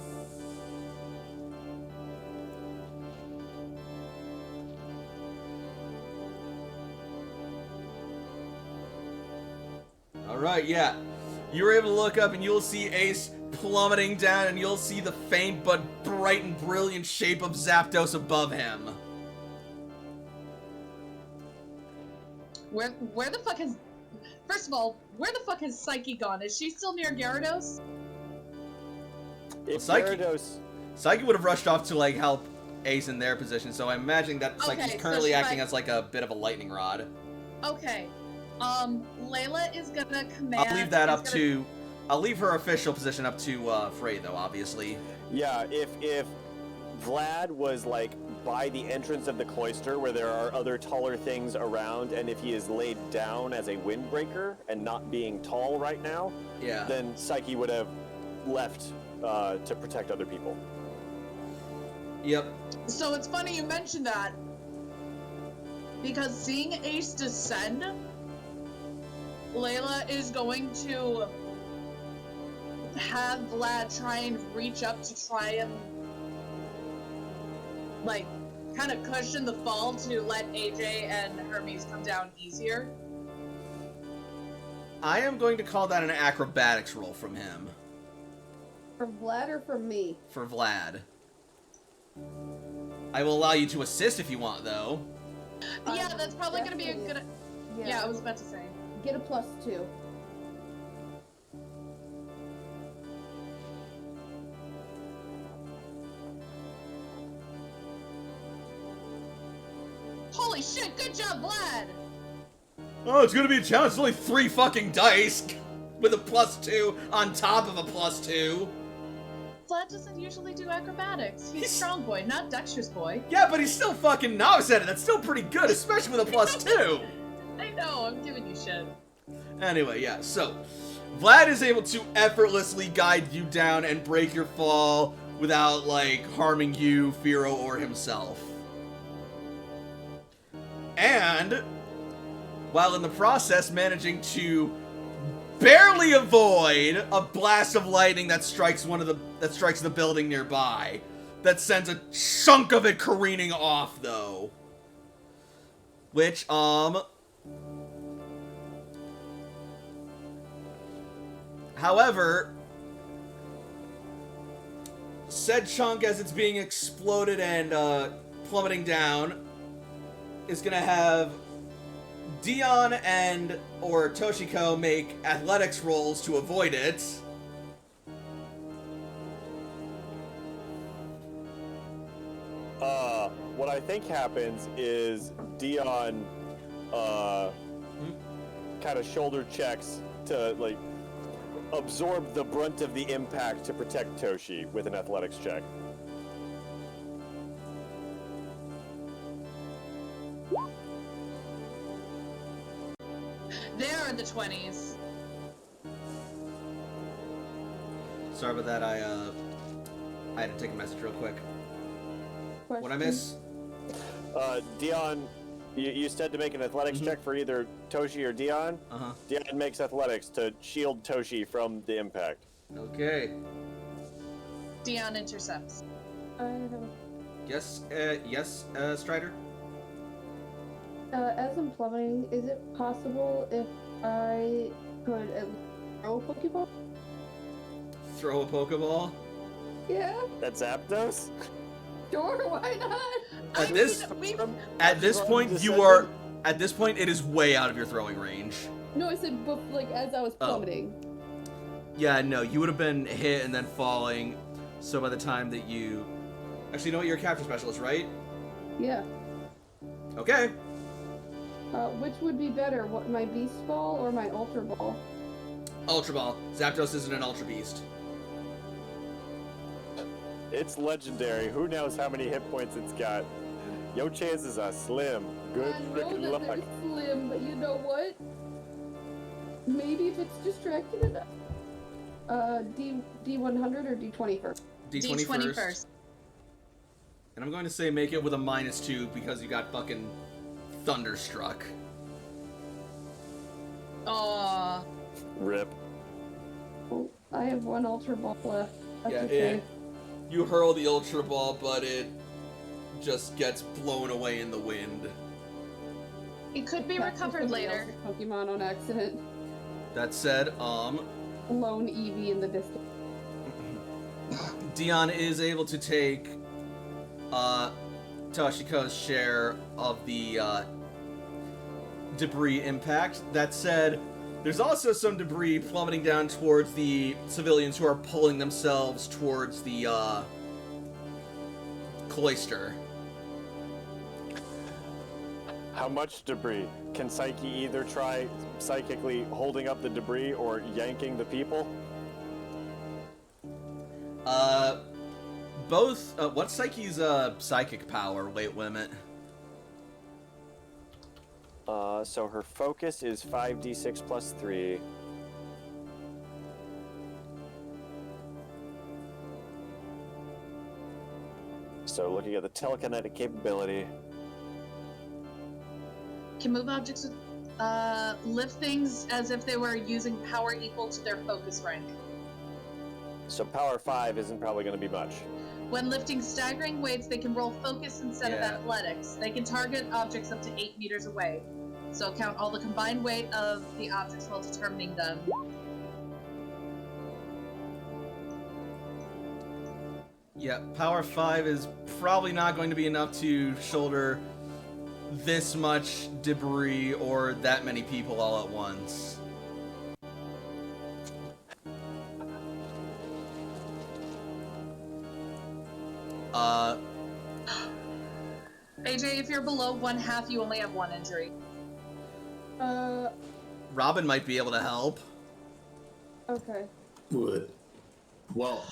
[SPEAKER 1] Alright, yeah. You're able to look up and you'll see Ace plummeting down, and you'll see the faint but bright and brilliant shape of Zapdos above him.
[SPEAKER 2] Where the fuck is... First of all, where the fuck has Psyche gone? Is she still near Gyarados?
[SPEAKER 4] If
[SPEAKER 1] Psyche-
[SPEAKER 4] Gyarados,
[SPEAKER 1] Psyche would have rushed off to, like, help Ace in their position, so I'm imagining that Psyche's
[SPEAKER 2] Okay, so
[SPEAKER 1] currently
[SPEAKER 2] she
[SPEAKER 1] acting
[SPEAKER 2] might-
[SPEAKER 1] as, like, a bit of a lightning rod.
[SPEAKER 2] Okay. Layla is gonna command...
[SPEAKER 1] I'll leave that
[SPEAKER 2] is
[SPEAKER 1] up
[SPEAKER 2] gonna-
[SPEAKER 1] to... I'll leave her official position up to, Frey, though, obviously.
[SPEAKER 4] yeah, if Vlad was like by the entrance of the cloister where there are other taller things around, and if he is laid down as a windbreaker and not being tall right now,
[SPEAKER 1] Yeah.
[SPEAKER 4] then Psyche would have left to protect other people.
[SPEAKER 1] Yep.
[SPEAKER 2] So it's funny you mentioned that. Because seeing Ace descend, Layla is going to have Vlad try and reach up to try and, like, kind of cushion the fall to let AJ and Hermes come down easier.
[SPEAKER 1] I am going to call that an acrobatics roll from him.
[SPEAKER 5] For Vlad or for me?
[SPEAKER 1] For Vlad. I will allow you to assist if you want, though.
[SPEAKER 2] Yeah, that's probably going to be a good... Yeah, I was about to say.
[SPEAKER 5] Get a +2.
[SPEAKER 2] shit! Good job, Vlad!
[SPEAKER 1] Oh, it's gonna be a challenge. It's only 3 fucking dice with a +2 on top of a +2.
[SPEAKER 2] Vlad doesn't usually do acrobatics. He's strong boy, not dexterous boy.
[SPEAKER 1] Yeah, but he's still fucking novice at it. That's still pretty good, especially with a +2.
[SPEAKER 2] I know, I'm giving you shit.
[SPEAKER 1] Anyway, yeah, so Vlad is able to effortlessly guide you down and break your fall without, like, harming you, Firo, or himself. And, while in the process managing to barely avoid a blast of lightning that strikes the building nearby. That sends a chunk of it careening off, though. Which, however, said chunk, as it's being exploded and plummeting down, is gonna have Dion or Toshiko make athletics rolls to avoid it.
[SPEAKER 4] What I think happens is Dion kind of shoulder checks to, like, absorb the brunt of the impact to protect Toshi with an athletics check.
[SPEAKER 2] There are the 20s.
[SPEAKER 1] Sorry about that, I had to take a message real quick.
[SPEAKER 5] Question.
[SPEAKER 1] What'd I miss?
[SPEAKER 4] Dion, you said to make an athletics check for either Toshi or Dion.
[SPEAKER 1] Uh-huh.
[SPEAKER 4] Dion makes athletics to shield Toshi from the impact.
[SPEAKER 1] Okay.
[SPEAKER 2] Dion intercepts.
[SPEAKER 5] I have
[SPEAKER 1] Yes, Strider?
[SPEAKER 5] As I'm plummeting, is it possible if I could at least throw a Pokeball?
[SPEAKER 1] Throw a Pokeball?
[SPEAKER 5] Yeah,
[SPEAKER 4] That's Zapdos?
[SPEAKER 5] sure, why not?
[SPEAKER 1] At this point, at this point, it is way out of your throwing range.
[SPEAKER 5] No, I said, like, as I was plummeting.
[SPEAKER 1] Yeah, no, you would have been hit and then falling, so by the time that you... Actually, you know what? You're a capture specialist, right?
[SPEAKER 5] Yeah.
[SPEAKER 1] Okay.
[SPEAKER 5] Which would be better, my Beast Ball or my Ultra Ball?
[SPEAKER 1] Ultra Ball. Zapdos isn't an Ultra Beast.
[SPEAKER 4] It's legendary. Who knows how many hit points it's got? Your chances are slim. Good
[SPEAKER 5] I know
[SPEAKER 4] freaking
[SPEAKER 5] that
[SPEAKER 4] luck.
[SPEAKER 5] they're slim, but you know what? Maybe if it's distracted enough. D100 or D20 first?
[SPEAKER 1] D20 first. And I'm going to say make it with a -2 because you got fucking thunderstruck.
[SPEAKER 2] Aww.
[SPEAKER 4] Rip.
[SPEAKER 5] Oh, I have one Ultra Ball left. That's
[SPEAKER 1] Yeah,
[SPEAKER 5] okay.
[SPEAKER 1] You hurl the Ultra Ball, but it just gets blown away in the wind.
[SPEAKER 2] It could be
[SPEAKER 5] That's
[SPEAKER 2] recovered
[SPEAKER 5] somebody
[SPEAKER 2] later.
[SPEAKER 5] else's Pokemon on accident.
[SPEAKER 1] That said,
[SPEAKER 5] Lone Eevee in the distance.
[SPEAKER 1] Dion is able to take Toshiko's share of the debris impact. That said, there's also some debris plummeting down towards the civilians who are pulling themselves towards the cloister.
[SPEAKER 4] How much debris? Can Psyche either try psychically holding up the debris or yanking the people?
[SPEAKER 1] Both. What's Psyche's psychic power? Weight limit.
[SPEAKER 4] So her focus is 5d6 plus 3. So looking at the telekinetic capability.
[SPEAKER 2] Can move objects with, lift things as if they were using power equal to their focus rank.
[SPEAKER 4] So power 5 isn't probably going to be much.
[SPEAKER 2] When lifting staggering weights, they can roll focus instead of
[SPEAKER 1] Yeah.
[SPEAKER 2] athletics. They can target objects up to 8 meters away. So count all the combined weight of the objects while determining them.
[SPEAKER 1] Yeah, power 5 is probably not going to be enough to shoulder this much debris or that many people all at once.
[SPEAKER 2] AJ, if you're below 1/2, you only have 1 injury.
[SPEAKER 1] Robin might be able to help.
[SPEAKER 5] Okay.
[SPEAKER 3] Would. Well,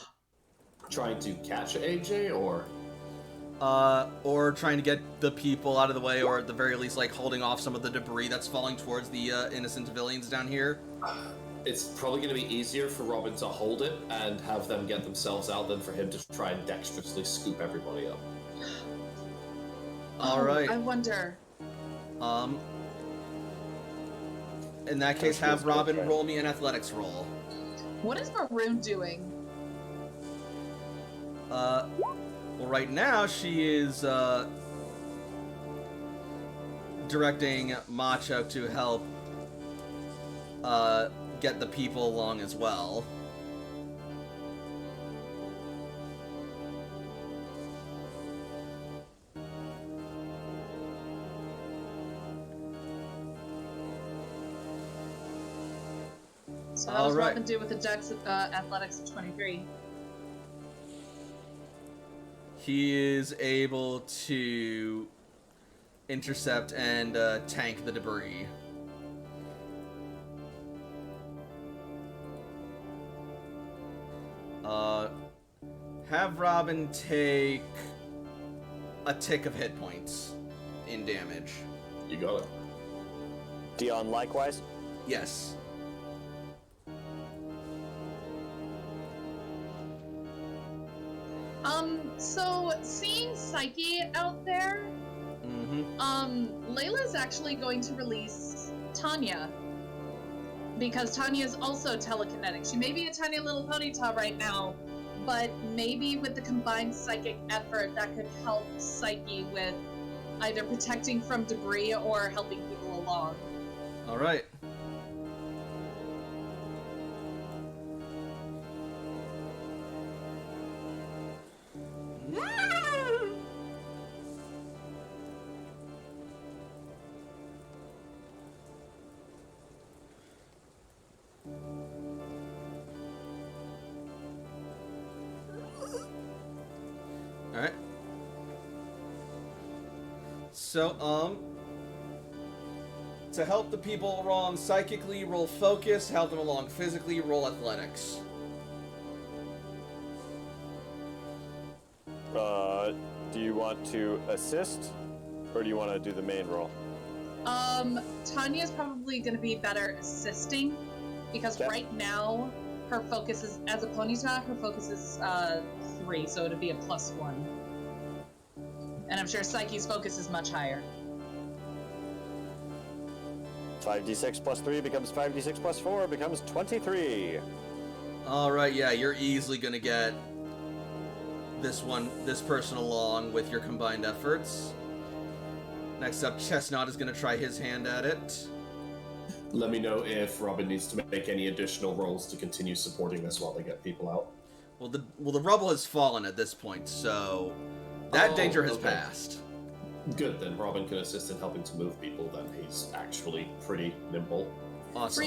[SPEAKER 3] trying to catch AJ, or
[SPEAKER 1] Trying to get the people out of the way, or at the very least, like, holding off some of the debris that's falling towards the innocent civilians down here.
[SPEAKER 3] it's probably going to be easier for Robin to hold it and have them get themselves out than for him to try and dexterously scoop everybody up.
[SPEAKER 1] All right.
[SPEAKER 2] I wonder.
[SPEAKER 1] In that case, have Robin roll me an athletics roll.
[SPEAKER 2] What is Maroon doing?
[SPEAKER 1] Well, right now she is directing Macho to help get the people along as well.
[SPEAKER 2] So how does
[SPEAKER 1] Alright.
[SPEAKER 2] Robin do with the Dex athletics of 23?
[SPEAKER 1] He is able to intercept and tank the debris. Have Robin take a tick of hit points in damage.
[SPEAKER 3] You got it.
[SPEAKER 4] Dion likewise.
[SPEAKER 1] Yes.
[SPEAKER 2] So seeing Psyche out there, Layla's actually going to release Tanya. Because Tanya is also telekinetic. She may be a tiny little ponyta right now, but maybe with the combined psychic effort that could help Psyche with either protecting from debris or helping people along.
[SPEAKER 1] All right. Alright. So, to help the people along psychically, roll focus. Help them along physically, roll athletics.
[SPEAKER 4] Do you want to assist, or do you want to do the main roll?
[SPEAKER 2] Tanya's probably going to be better assisting, because right now, her focus is, as a ponyta, her focus is 3, so it'd be a +1. And I'm sure Psyche's focus is much higher.
[SPEAKER 4] 5d6 plus 3 becomes 5d6 plus 4 becomes 23.
[SPEAKER 1] Alright, yeah, you're easily gonna get this person along with your combined efforts. Next up, Chestnut is gonna try his hand at it.
[SPEAKER 3] Let me know if Robin needs to make any additional rolls to continue supporting this while they get people out.
[SPEAKER 1] Well, the rubble has fallen at this point, so that danger has passed.
[SPEAKER 3] Good, then Robin can assist in helping to move people, then he's actually pretty nimble.
[SPEAKER 1] Awesome.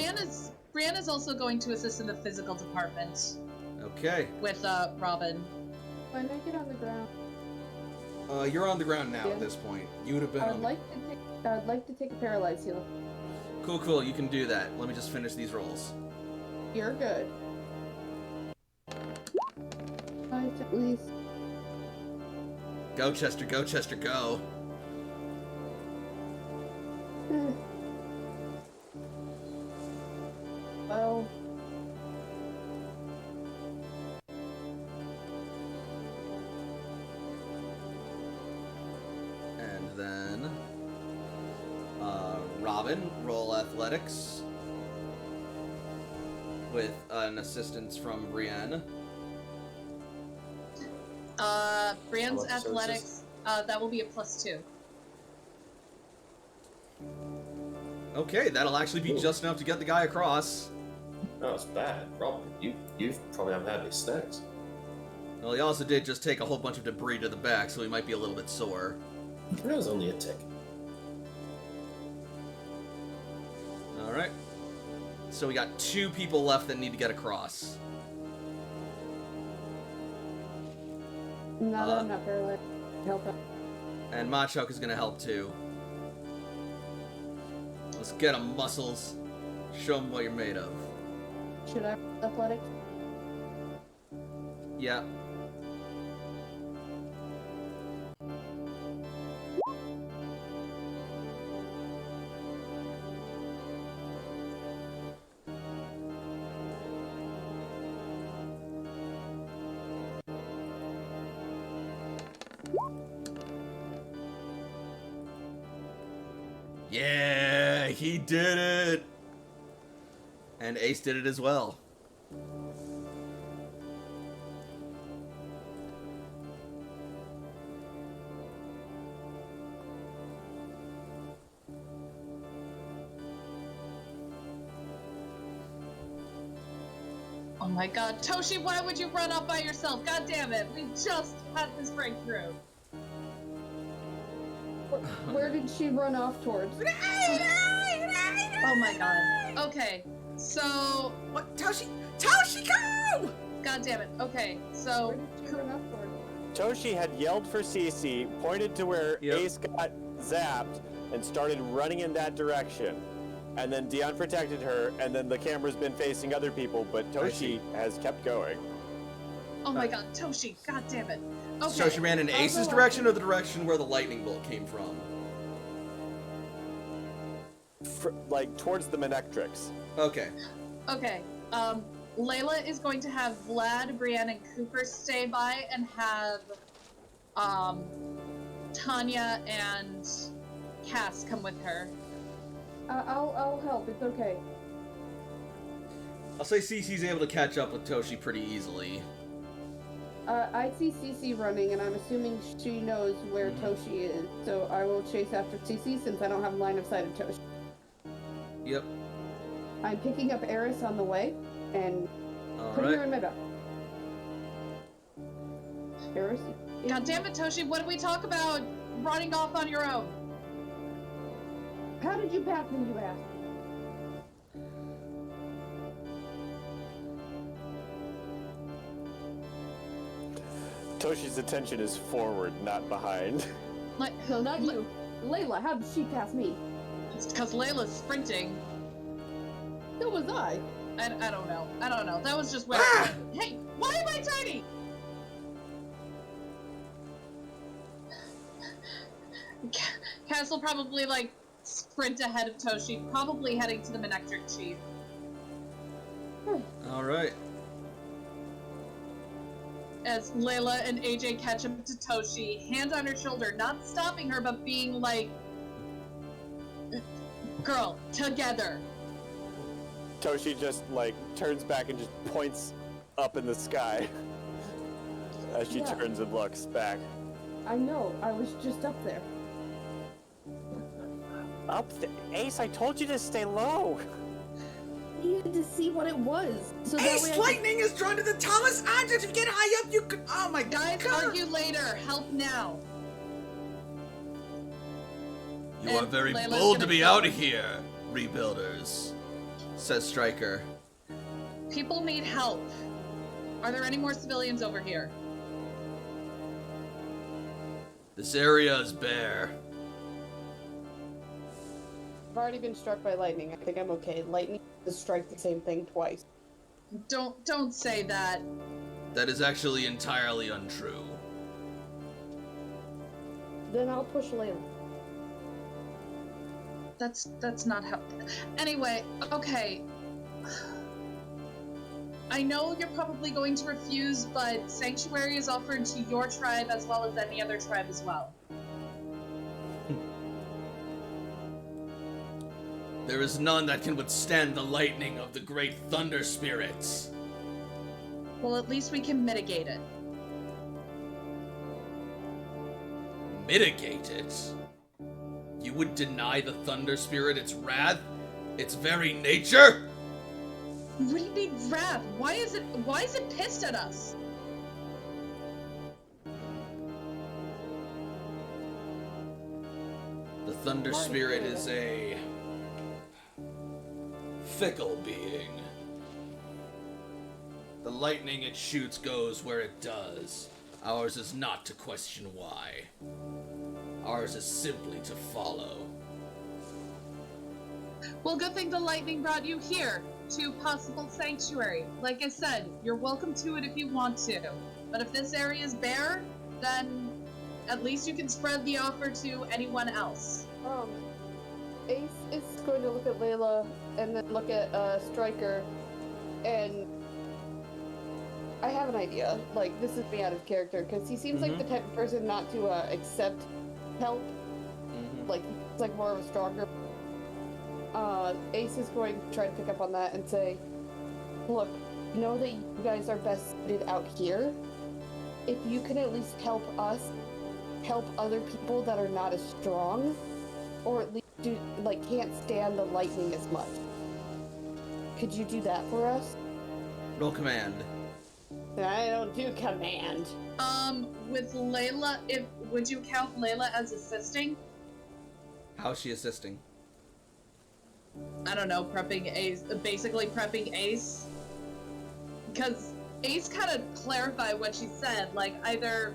[SPEAKER 2] Brianna's also going to assist in the physical department
[SPEAKER 1] Okay.
[SPEAKER 2] with Robin.
[SPEAKER 5] When I get on the ground,
[SPEAKER 1] You're on the ground now at this point. You would have been
[SPEAKER 5] I
[SPEAKER 1] on
[SPEAKER 5] would like to take a paralyzed heal.
[SPEAKER 1] Cool, you can do that. Let me just finish these rolls.
[SPEAKER 5] You're good. 5 at least.
[SPEAKER 1] Go, Chester, go.
[SPEAKER 5] Well,
[SPEAKER 1] And then, Robin, roll athletics with an assistance from Brienne.
[SPEAKER 2] Brienne's
[SPEAKER 3] What services?
[SPEAKER 2] athletics, that will be a +2.
[SPEAKER 1] Okay, that'll actually be
[SPEAKER 3] Ooh.
[SPEAKER 1] just enough to get the guy across.
[SPEAKER 3] No, it's bad. Robin, you probably haven't had any snacks.
[SPEAKER 1] Well, he also did just take a whole bunch of debris to the back, so he might be a little bit sore.
[SPEAKER 3] That was only a tick.
[SPEAKER 1] Alright. So we got 2 people left that need to get across.
[SPEAKER 5] I'm not paralyzed. Help out.
[SPEAKER 1] And Machok is gonna help too. Let's get him, Muscles. Show him what you're made of.
[SPEAKER 5] Should I athletics?
[SPEAKER 1] Yeah. Yeah, he did it! And Ace did it as well.
[SPEAKER 2] Oh my god, Toshi, why would you run off by yourself? God damn it, we just had this breakthrough.
[SPEAKER 5] Where did she run off towards?
[SPEAKER 2] Oh my god. Okay, so...
[SPEAKER 1] What? Toshi? Toshi, go!
[SPEAKER 2] God damn it. Okay, so...
[SPEAKER 5] Where did she run off towards?
[SPEAKER 4] Toshi had yelled for Cece, pointed to where
[SPEAKER 1] Yep.
[SPEAKER 4] Ace got zapped, and started running in that direction. And then Dion protected her, and then the camera's been facing other people, but Toshi has kept going.
[SPEAKER 2] Oh my god, Toshi, god damn it. Okay.
[SPEAKER 1] So she ran in Ace's direction or the direction where the lightning bolt came from?
[SPEAKER 4] Like, towards the Manectrix.
[SPEAKER 1] Okay.
[SPEAKER 2] Okay, Layla is going to have Vlad, Brienne, and Cooper stay by and have, Tanya and Cass come with her.
[SPEAKER 5] I'll help. It's okay.
[SPEAKER 1] I'll say Cece's able to catch up with Toshi pretty easily.
[SPEAKER 5] I see Cece running, and I'm assuming she knows where Toshi is, so I will chase after Cece since I don't have line of sight of Toshi.
[SPEAKER 1] Yep.
[SPEAKER 5] I'm picking up Eris on the way, and putting her in my back. Eris?
[SPEAKER 2] God damn it, Toshi, what did we talk about running off on your own?
[SPEAKER 5] How did you pass me, you asked?
[SPEAKER 4] Toshi's attention is forward, not behind.
[SPEAKER 2] Like,
[SPEAKER 5] So not you. Layla, how did she pass me?
[SPEAKER 2] it's because Layla's sprinting.
[SPEAKER 5] So was I.
[SPEAKER 2] I don't know. I don't know. That was just where. Hey, why am I tiny? Cass will probably like sprint ahead of Toshi, probably heading to the Manectric Chief.
[SPEAKER 1] Alright.
[SPEAKER 2] As Layla and AJ catch up to Toshi, hand on her shoulder, not stopping her, but being like, girl, together.
[SPEAKER 4] Toshi just, like, turns back and just points up in the sky as she
[SPEAKER 5] Yeah.
[SPEAKER 4] turns and looks back.
[SPEAKER 5] I know. I was just up there.
[SPEAKER 4] Ace, I told you to stay low.
[SPEAKER 5] I needed to see what it was. So that
[SPEAKER 1] Ace,
[SPEAKER 5] way
[SPEAKER 1] lightning is drawn to the tallest object. If you get high up, you could. Oh my
[SPEAKER 2] Guys,
[SPEAKER 1] god.
[SPEAKER 2] argue later. Help now.
[SPEAKER 1] You
[SPEAKER 2] And
[SPEAKER 1] are very
[SPEAKER 2] Layla's
[SPEAKER 1] bold to
[SPEAKER 2] gonna
[SPEAKER 1] be
[SPEAKER 2] kill
[SPEAKER 1] out
[SPEAKER 2] her.
[SPEAKER 1] of here, rebuilders, says Stryker.
[SPEAKER 2] People need help. Are there any more civilians over here?
[SPEAKER 1] This area is bare.
[SPEAKER 5] I've already been struck by lightning. I think I'm okay. Lightning does strike the same thing twice.
[SPEAKER 2] Don't say that.
[SPEAKER 1] That is actually entirely untrue.
[SPEAKER 5] Then I'll push Layla.
[SPEAKER 2] That's not how. Anyway, okay. I know you're probably going to refuse, but sanctuary is offered to your tribe as well as any other tribe as well.
[SPEAKER 1] There is none that can withstand the lightning of the great thunder spirits.
[SPEAKER 2] Well, at least we can mitigate it.
[SPEAKER 1] Mitigate it? You would deny the thunder spirit its wrath? Its very nature?
[SPEAKER 2] What do you mean wrath? Why is it pissed at us?
[SPEAKER 1] The thunder spirit is a fickle being. The lightning it shoots goes where it does. Ours is not to question why. Ours is simply to follow.
[SPEAKER 2] Well, good thing the lightning brought you here to possible sanctuary. Like I said, you're welcome to it if you want to. But if this area is bare, then at least you can spread the offer to anyone else.
[SPEAKER 5] Ace is going to look at Layla and then look at Stryker, and I have an idea. Like, this is me out of character, because he seems like the type of person not to accept help. Like, he's like more of a stronger. Ace is going to try to pick up on that and say, look, know that you guys are best suited out here. If you can at least help us help other people that are not as strong, or at least can't stand the lightning as much. Could you do that for us?
[SPEAKER 1] Roll command.
[SPEAKER 5] I don't do command.
[SPEAKER 2] With Layla, would you count Layla as assisting?
[SPEAKER 1] How's she assisting?
[SPEAKER 2] I don't know, prepping Ace, basically prepping Ace. Because Ace kind of clarified what she said, like either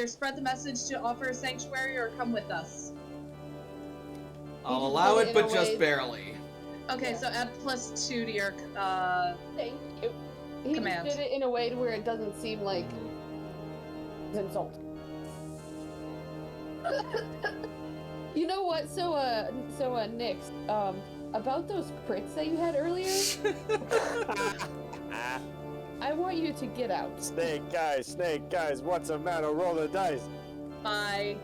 [SPEAKER 2] spread the message to offer a sanctuary or come with us.
[SPEAKER 1] I'll allow it, but just barely.
[SPEAKER 2] Okay, so add +2 to your
[SPEAKER 5] Thank you. He
[SPEAKER 2] command.
[SPEAKER 5] did it in a way to where it doesn't seem like an insult. You know what? So Nix, about those crits that you had earlier, I want you to get out.
[SPEAKER 4] Snake guys, what's the matter? Roll the dice.
[SPEAKER 2] Bye.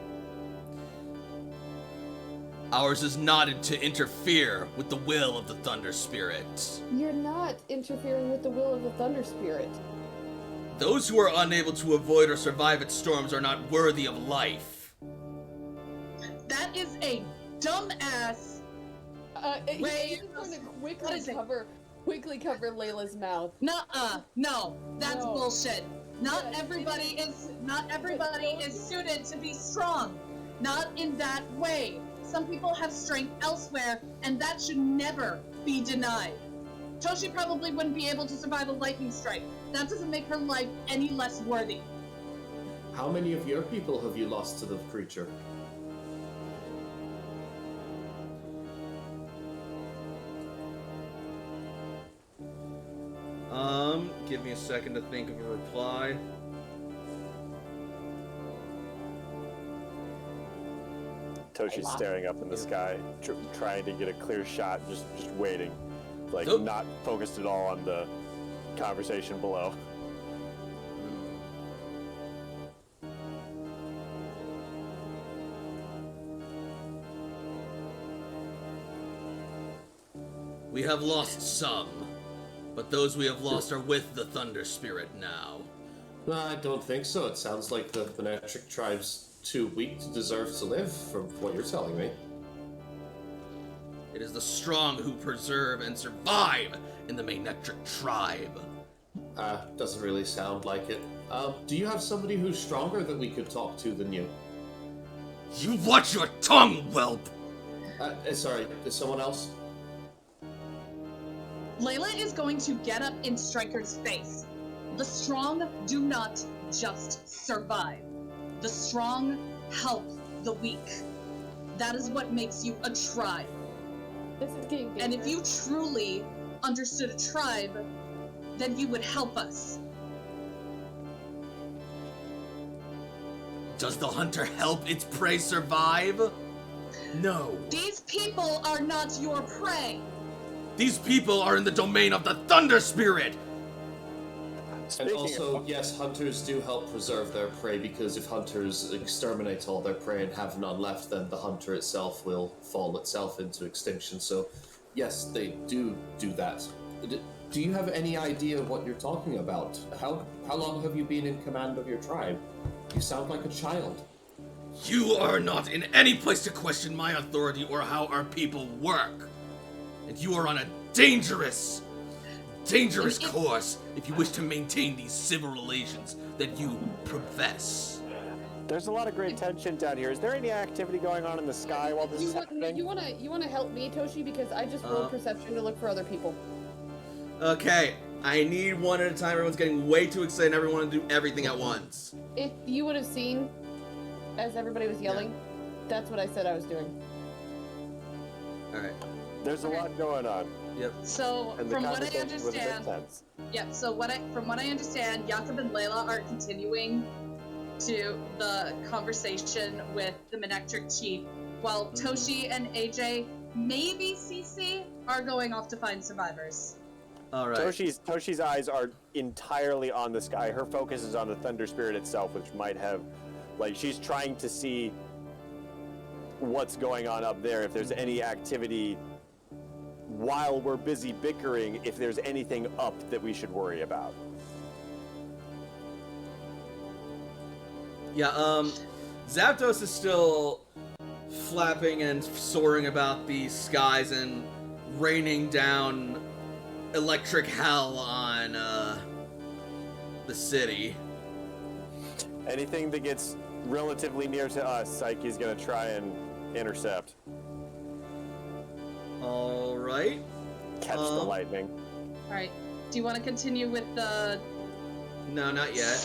[SPEAKER 1] Ours is not to interfere with the will of the Thunder Spirit.
[SPEAKER 5] You're not interfering with the will of the Thunder Spirit.
[SPEAKER 1] Those who are unable to avoid or survive its storms are not worthy of life.
[SPEAKER 2] That is a dumbass.
[SPEAKER 5] He's going to quickly cover Layla's mouth.
[SPEAKER 2] Nuh-uh. No, that's bullshit. Not everybody is suited to be strong. Not in that way. Some people have strength elsewhere, and that should never be denied. Toshi probably wouldn't be able to survive a lightning strike. That doesn't make her life any less worthy.
[SPEAKER 6] How many of your people have you lost to the creature?
[SPEAKER 1] Give me a second to think of a reply.
[SPEAKER 4] Toshi's staring up in the sky, trying to get a clear shot, just waiting. Like,
[SPEAKER 1] Nope.
[SPEAKER 4] not focused at all on the conversation below.
[SPEAKER 1] We have lost some, but those we have lost are with the Thunder Spirit now.
[SPEAKER 6] I don't think so. It sounds like the Venetric tribe's too weak to deserve to live, from what you're telling me.
[SPEAKER 1] It is the strong who preserve and survive in the Venetric tribe.
[SPEAKER 6] Doesn't really sound like it. Do you have somebody who's stronger that we could talk to than you?
[SPEAKER 1] You watch your tongue, whelp!
[SPEAKER 6] Sorry, is someone else?
[SPEAKER 2] Layla is going to get up in Stryker's face. The strong do not just survive. The strong help the weak. That is what makes you a tribe.
[SPEAKER 5] This is getting dangerous.
[SPEAKER 2] And if you truly understood a tribe, then you would help us.
[SPEAKER 1] Does the hunter help its prey survive? No.
[SPEAKER 2] These people are not your prey.
[SPEAKER 1] These people are in the domain of the Thunder Spirit!
[SPEAKER 6] And also, yes, hunters do help preserve their prey, because if hunters exterminate all their prey and have none left, then the hunter itself will fall itself into extinction. So, yes, they do that. Do you have any idea what you're talking about? How long have you been in command of your tribe? You sound like a child.
[SPEAKER 1] You are not in any place to question my authority or how our people work. And you are on a dangerous course if you wish to maintain these civil relations that you profess.
[SPEAKER 4] There's a lot of great tension down here. Is there any activity going on in the sky while this is happening?
[SPEAKER 5] You wanna help me, Toshi, because I just rolled perception to look for other people.
[SPEAKER 1] Okay, I need one at a time. Everyone's getting way too excited and everyone wants to do everything at once.
[SPEAKER 5] If you would have seen as everybody was yelling. That's what I said I was doing.
[SPEAKER 1] Alright.
[SPEAKER 4] There's a lot going on.
[SPEAKER 1] Yep.
[SPEAKER 2] So
[SPEAKER 4] And the
[SPEAKER 2] from what I
[SPEAKER 4] conversation was a bit
[SPEAKER 2] understand,
[SPEAKER 4] tense.
[SPEAKER 2] from what I understand, Jakob and Layla are continuing to the conversation with the Manectric Chief, while Toshi and AJ, maybe CC, are going off to find survivors.
[SPEAKER 1] Alright.
[SPEAKER 4] Toshi's eyes are entirely on the sky. Her focus is on the Thunder Spirit itself, which might have, like, she's trying to see what's going on up there, if there's any activity while we're busy bickering, if there's anything up that we should worry about.
[SPEAKER 1] Yeah, Zapdos is still flapping and soaring about the skies and raining down electric hell on, the city.
[SPEAKER 4] Anything that gets relatively near to us, Psyche's gonna try and intercept.
[SPEAKER 1] Alright.
[SPEAKER 4] Catch the lightning.
[SPEAKER 2] Alright, do you want to continue with the
[SPEAKER 1] No, not yet.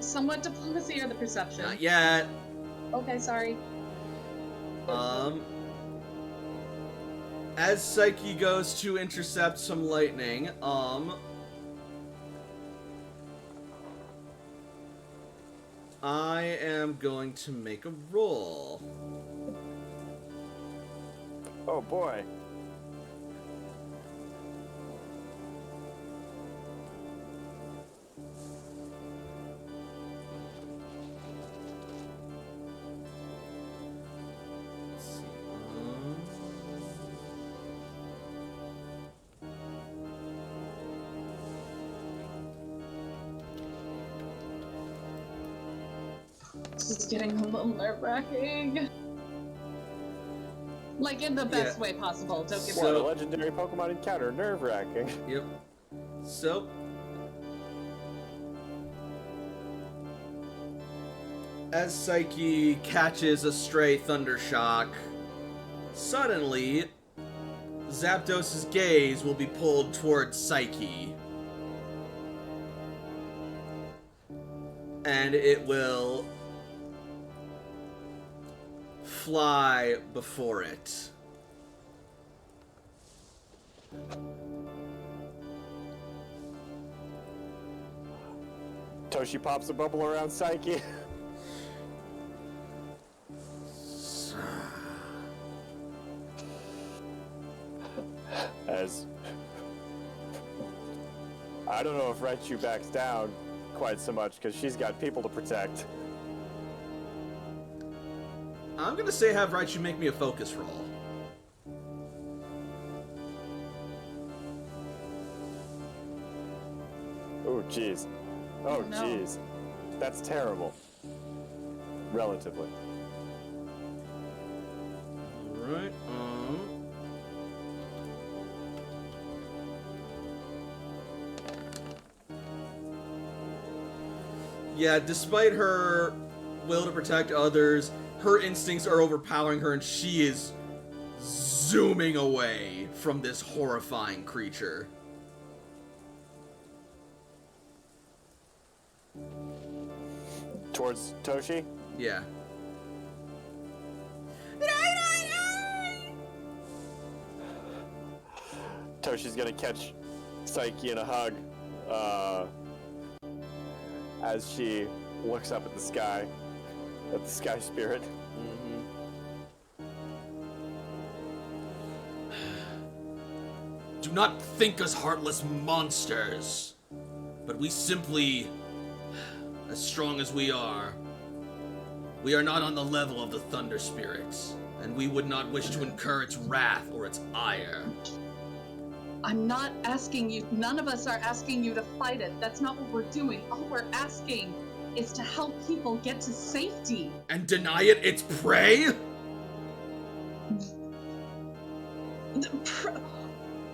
[SPEAKER 2] somewhat diplomacy or the perception?
[SPEAKER 1] Not yet.
[SPEAKER 2] Okay, sorry.
[SPEAKER 1] As Psyche goes to intercept some lightning, I am going to make a roll.
[SPEAKER 4] Oh boy.
[SPEAKER 1] Let's see.
[SPEAKER 2] This is getting a little nerve-wracking. Like, in the best way possible, don't get me
[SPEAKER 4] What a
[SPEAKER 2] wrong.
[SPEAKER 4] legendary Pokemon encounter, nerve-wracking.
[SPEAKER 1] Yep. So, as Psyche catches a stray Thundershock, suddenly, Zapdos' gaze will be pulled towards Psyche. And it will fly before it.
[SPEAKER 4] Toshi pops a bubble around Psyche. As I don't know if Raichu backs down quite so much because she's got people to protect.
[SPEAKER 1] I'm gonna say have Raichu make me a focus roll.
[SPEAKER 4] Oh jeez. Oh
[SPEAKER 2] no.
[SPEAKER 4] jeez. That's terrible. Relatively.
[SPEAKER 1] Alright, yeah, despite her will to protect others, her instincts are overpowering her and she is zooming away from this horrifying creature.
[SPEAKER 4] Towards Toshi?
[SPEAKER 1] Yeah.
[SPEAKER 4] Toshi's gonna catch Psyche in a hug as she looks up at the sky, at the sky spirit.
[SPEAKER 1] Do not think us heartless monsters, but we simply, as strong as we are not on the level of the Thunder Spirits, and we would not wish to incur its wrath or its ire.
[SPEAKER 2] I'm not asking you, none of us are asking you to fight it. That's not what we're doing. All we're asking is to help people get to safety.
[SPEAKER 1] And deny it its prey?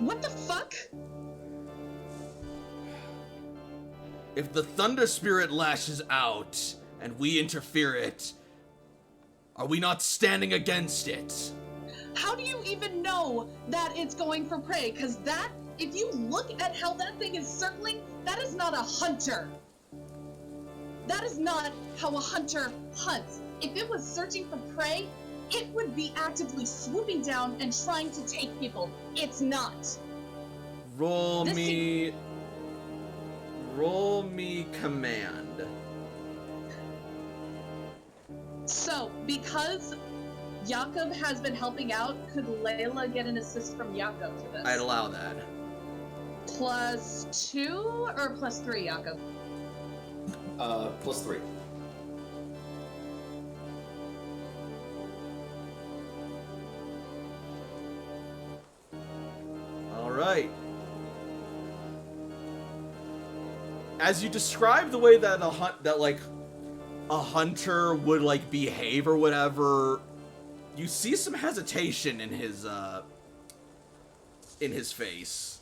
[SPEAKER 2] What the fuck?
[SPEAKER 1] If the Thunder Spirit lashes out and we interfere it, are we not standing against it?
[SPEAKER 2] How do you even know that it's going for prey? Because that, if you look at how that thing is circling, that is not a hunter. That is not how a hunter hunts. if it was searching for prey, it would be actively swooping down and trying to take people. It's not.
[SPEAKER 1] Roll me command.
[SPEAKER 2] So, because Jakob has been helping out, could Layla get an assist from Jakob for this?
[SPEAKER 1] I'd allow that.
[SPEAKER 2] +2 or +3, Jakob?
[SPEAKER 6] +3.
[SPEAKER 1] All right. As you describe the way that a hunter would like behave or whatever, you see some hesitation in his face.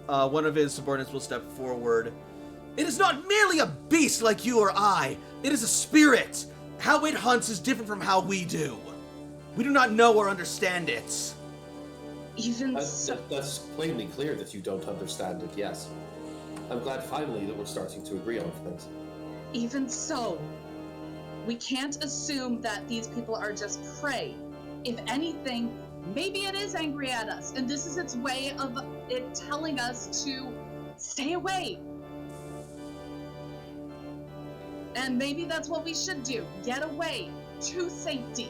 [SPEAKER 1] One of his subordinates will step forward. It is not merely a beast like you or I. It is a spirit. How it hunts is different from how we do. We do not know or understand it.
[SPEAKER 6] That's plainly clear that you don't understand it, yes. I'm glad finally that we're starting to agree on things.
[SPEAKER 2] Even so, we can't assume that these people are just prey. If anything, maybe it is angry at us, and this is its way of it telling us to stay away. And maybe that's what we should do. Get away to safety.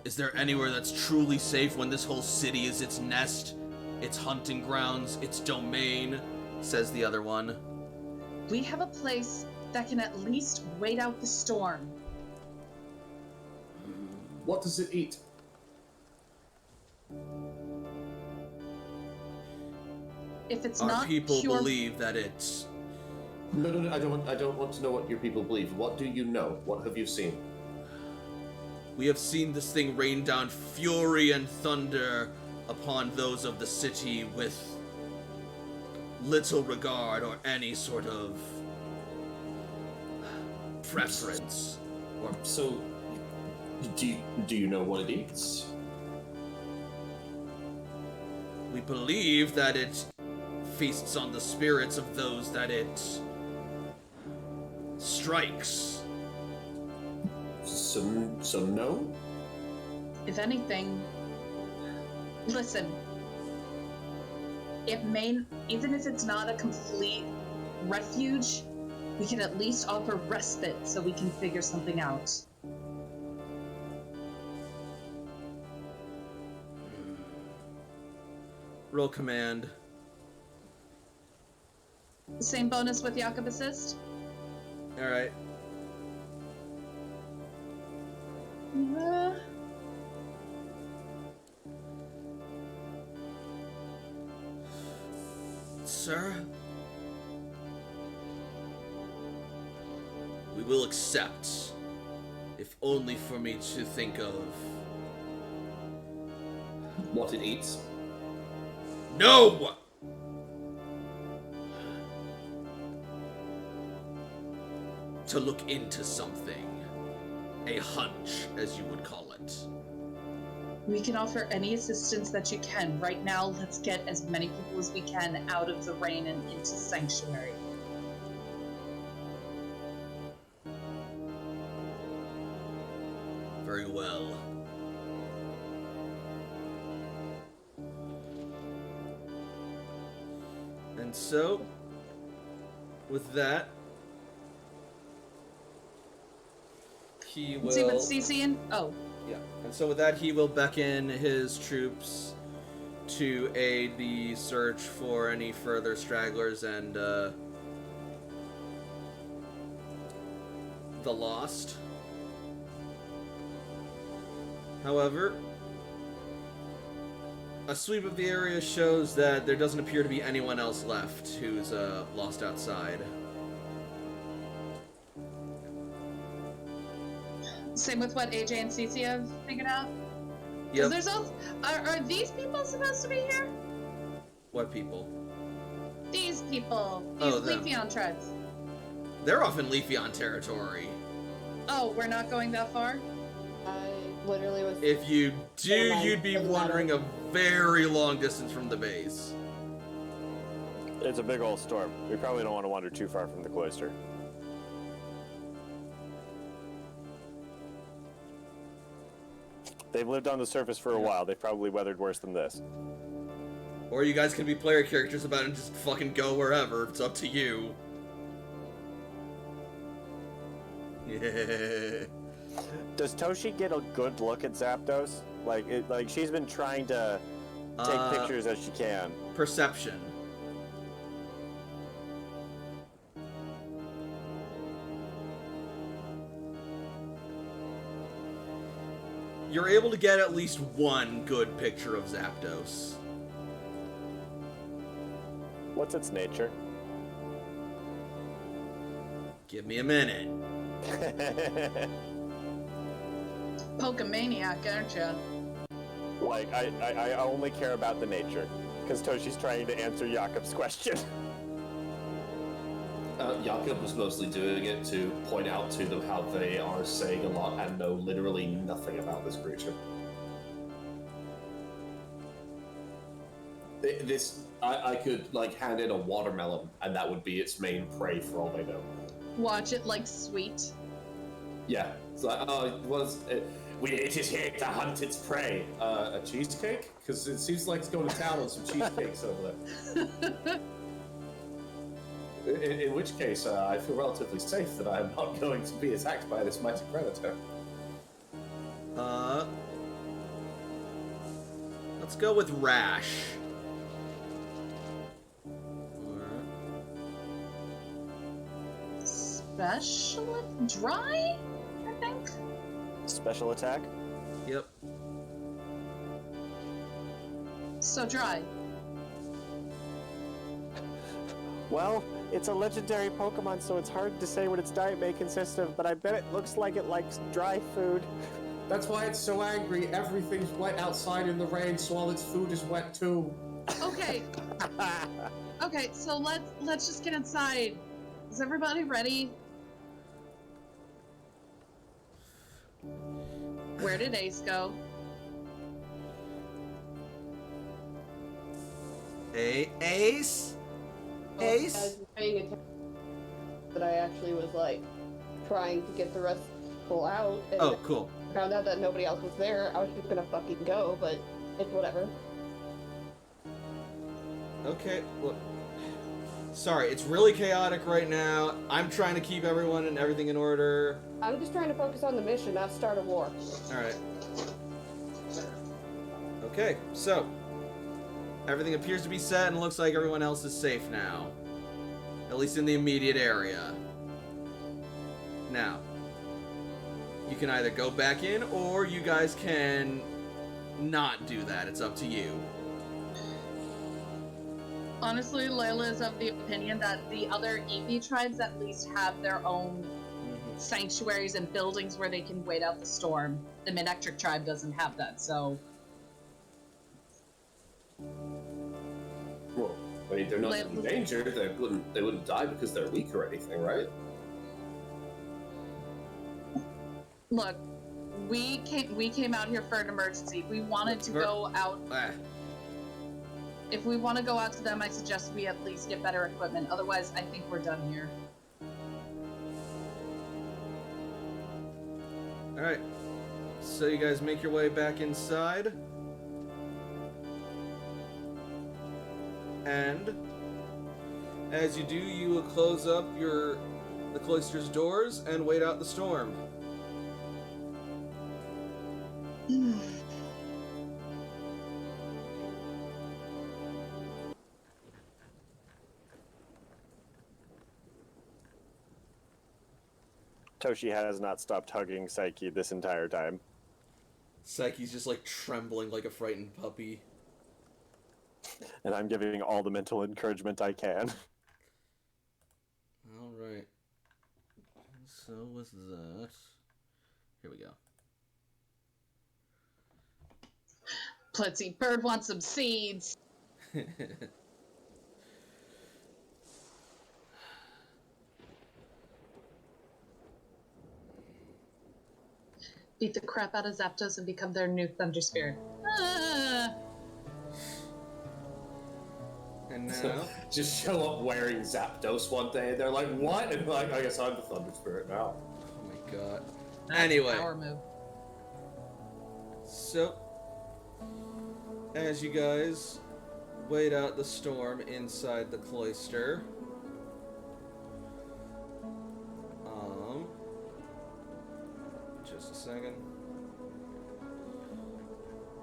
[SPEAKER 1] Is there anywhere that's truly safe when this whole city is its nest, its hunting grounds, its domain? Says the other one.
[SPEAKER 2] We have a place that can at least wait out the storm.
[SPEAKER 6] What does it eat?
[SPEAKER 2] If it's
[SPEAKER 1] Our
[SPEAKER 2] not
[SPEAKER 1] people
[SPEAKER 2] pure...
[SPEAKER 1] believe that it's...
[SPEAKER 6] No, I don't want to know what your people believe. What do you know? What have you seen?
[SPEAKER 1] We have seen this thing rain down fury and thunder upon those of the city with little regard or any sort of preference.
[SPEAKER 6] So, do you know what it eats?
[SPEAKER 1] We believe that it feasts on the spirits of those that it strikes.
[SPEAKER 6] So no?
[SPEAKER 2] If anything, listen, even if it's not a complete refuge, we can at least offer respite so we can figure something out.
[SPEAKER 1] Roll command.
[SPEAKER 2] Same bonus with Jakob assist?
[SPEAKER 1] Alright. Sir? We will accept, if only for me to think of...
[SPEAKER 6] What it eats?
[SPEAKER 1] No! To look into something. A hunch, as you would call it.
[SPEAKER 2] We can offer any assistance that you can. Right now, let's get as many people as we can out of the rain and into Sanctuary.
[SPEAKER 1] Very well. And so, with that, he will...
[SPEAKER 2] See what's CCing? Oh.
[SPEAKER 1] Yeah. And so with that, he will beckon his troops to aid the search for any further stragglers and the lost. However, a sweep of the area shows that there doesn't appear to be anyone else left who's lost outside.
[SPEAKER 2] Same with what AJ and Cece have figured out?
[SPEAKER 1] Yep.
[SPEAKER 2] There's also, are these people supposed to be here?
[SPEAKER 1] What people?
[SPEAKER 2] These people.
[SPEAKER 1] Oh,
[SPEAKER 2] These
[SPEAKER 1] them.
[SPEAKER 2] Leafeon treads.
[SPEAKER 1] They're off in Leafeon territory.
[SPEAKER 2] Oh, we're not going that far?
[SPEAKER 5] I literally was.
[SPEAKER 1] If you do,
[SPEAKER 5] Doesn't
[SPEAKER 1] you'd be
[SPEAKER 5] matter.
[SPEAKER 1] wandering a very long distance from the base.
[SPEAKER 4] It's a big old storm. We probably don't want to wander too far from the cloister. They've lived on the surface for a while. They've probably weathered worse than this.
[SPEAKER 1] Or you guys can be player characters about it and just fucking go wherever. It's up to you. Yeah.
[SPEAKER 4] Does Toshi get a good look at Zapdos? Like she's been trying to take pictures as she can.
[SPEAKER 1] Perception. You're able to get at least one good picture of Zapdos.
[SPEAKER 4] What's its nature?
[SPEAKER 1] Give me a minute.
[SPEAKER 2] Pokemaniac, aren't you?
[SPEAKER 4] Like, I only care about the nature, because Toshi's trying to answer Jakob's question.
[SPEAKER 3] Jakob was mostly doing it to point out to them how they are saying a lot and know literally nothing about this creature. I could, like, hand in a watermelon, and that would be its main prey for all they know.
[SPEAKER 2] Watch it like sweet.
[SPEAKER 3] Yeah. It's like, it is here to hunt its prey. A cheesecake? Because it seems like it's going to town on some cheesecakes over there. In which case, I feel relatively safe that I am not going to be attacked by this mighty predator.
[SPEAKER 1] Let's go with Rash.
[SPEAKER 2] Special dry, I think.
[SPEAKER 4] Special attack?
[SPEAKER 1] Yep.
[SPEAKER 2] So dry.
[SPEAKER 4] Well, it's a legendary Pokemon, so it's hard to say what its diet may consist of, but I bet it looks like it likes dry food.
[SPEAKER 6] That's why it's so angry. Everything's wet outside in the rain, so all its food is wet too.
[SPEAKER 2] Okay. Okay, so let's just get inside. Is everybody ready? Where did Ace go?
[SPEAKER 1] Ace?
[SPEAKER 5] Well,
[SPEAKER 1] Ace?
[SPEAKER 5] I was paying attention, but I actually was like trying to get the rest of the people out. And
[SPEAKER 1] Oh, cool.
[SPEAKER 5] found out that nobody else was there. I was just gonna fucking go, but it's whatever.
[SPEAKER 1] Okay, look. Sorry, it's really chaotic right now. I'm trying to keep everyone and everything in order.
[SPEAKER 5] I'm just trying to focus on the mission, not start a war.
[SPEAKER 1] Alright. Okay, so. Everything appears to be set and looks like everyone else is safe now. At least in the immediate area. Now. You can either go back in, or you guys can not do that. It's up to you.
[SPEAKER 2] Honestly, Layla is of the opinion that the other Eevee tribes at least have their own sanctuaries and buildings where they can wait out the storm. The Midectric tribe doesn't have that, so...
[SPEAKER 3] Well, I mean, they're not in danger. They wouldn't die because they're weak or anything, right?
[SPEAKER 2] Look, we came out here for an emergency. We wanted to go out... If we want to go out to them, I suggest we at least get better equipment. Otherwise, I think we're done here.
[SPEAKER 1] Alright. So you guys make your way back inside. And as you do, you will close up the cloister's doors and wait out the storm.
[SPEAKER 4] Toshi has not stopped hugging Psyche this entire time.
[SPEAKER 1] Psyche's just like trembling like a frightened puppy.
[SPEAKER 4] And I'm giving all the mental encouragement I can.
[SPEAKER 1] Alright. So was that. Here we go.
[SPEAKER 2] Plitzy Bird wants some seeds. Beat the crap out of Zapdos and become their new Thunder Spirit. Ah.
[SPEAKER 1] And now,
[SPEAKER 6] Just show up wearing Zapdos one day, and they're like, "What?" And like, I guess I'm the Thunder Spirit now.
[SPEAKER 1] oh my god.
[SPEAKER 2] That's
[SPEAKER 1] Anyway.
[SPEAKER 2] a power move.
[SPEAKER 1] So, as you guys wait out the storm inside the cloister, just a second.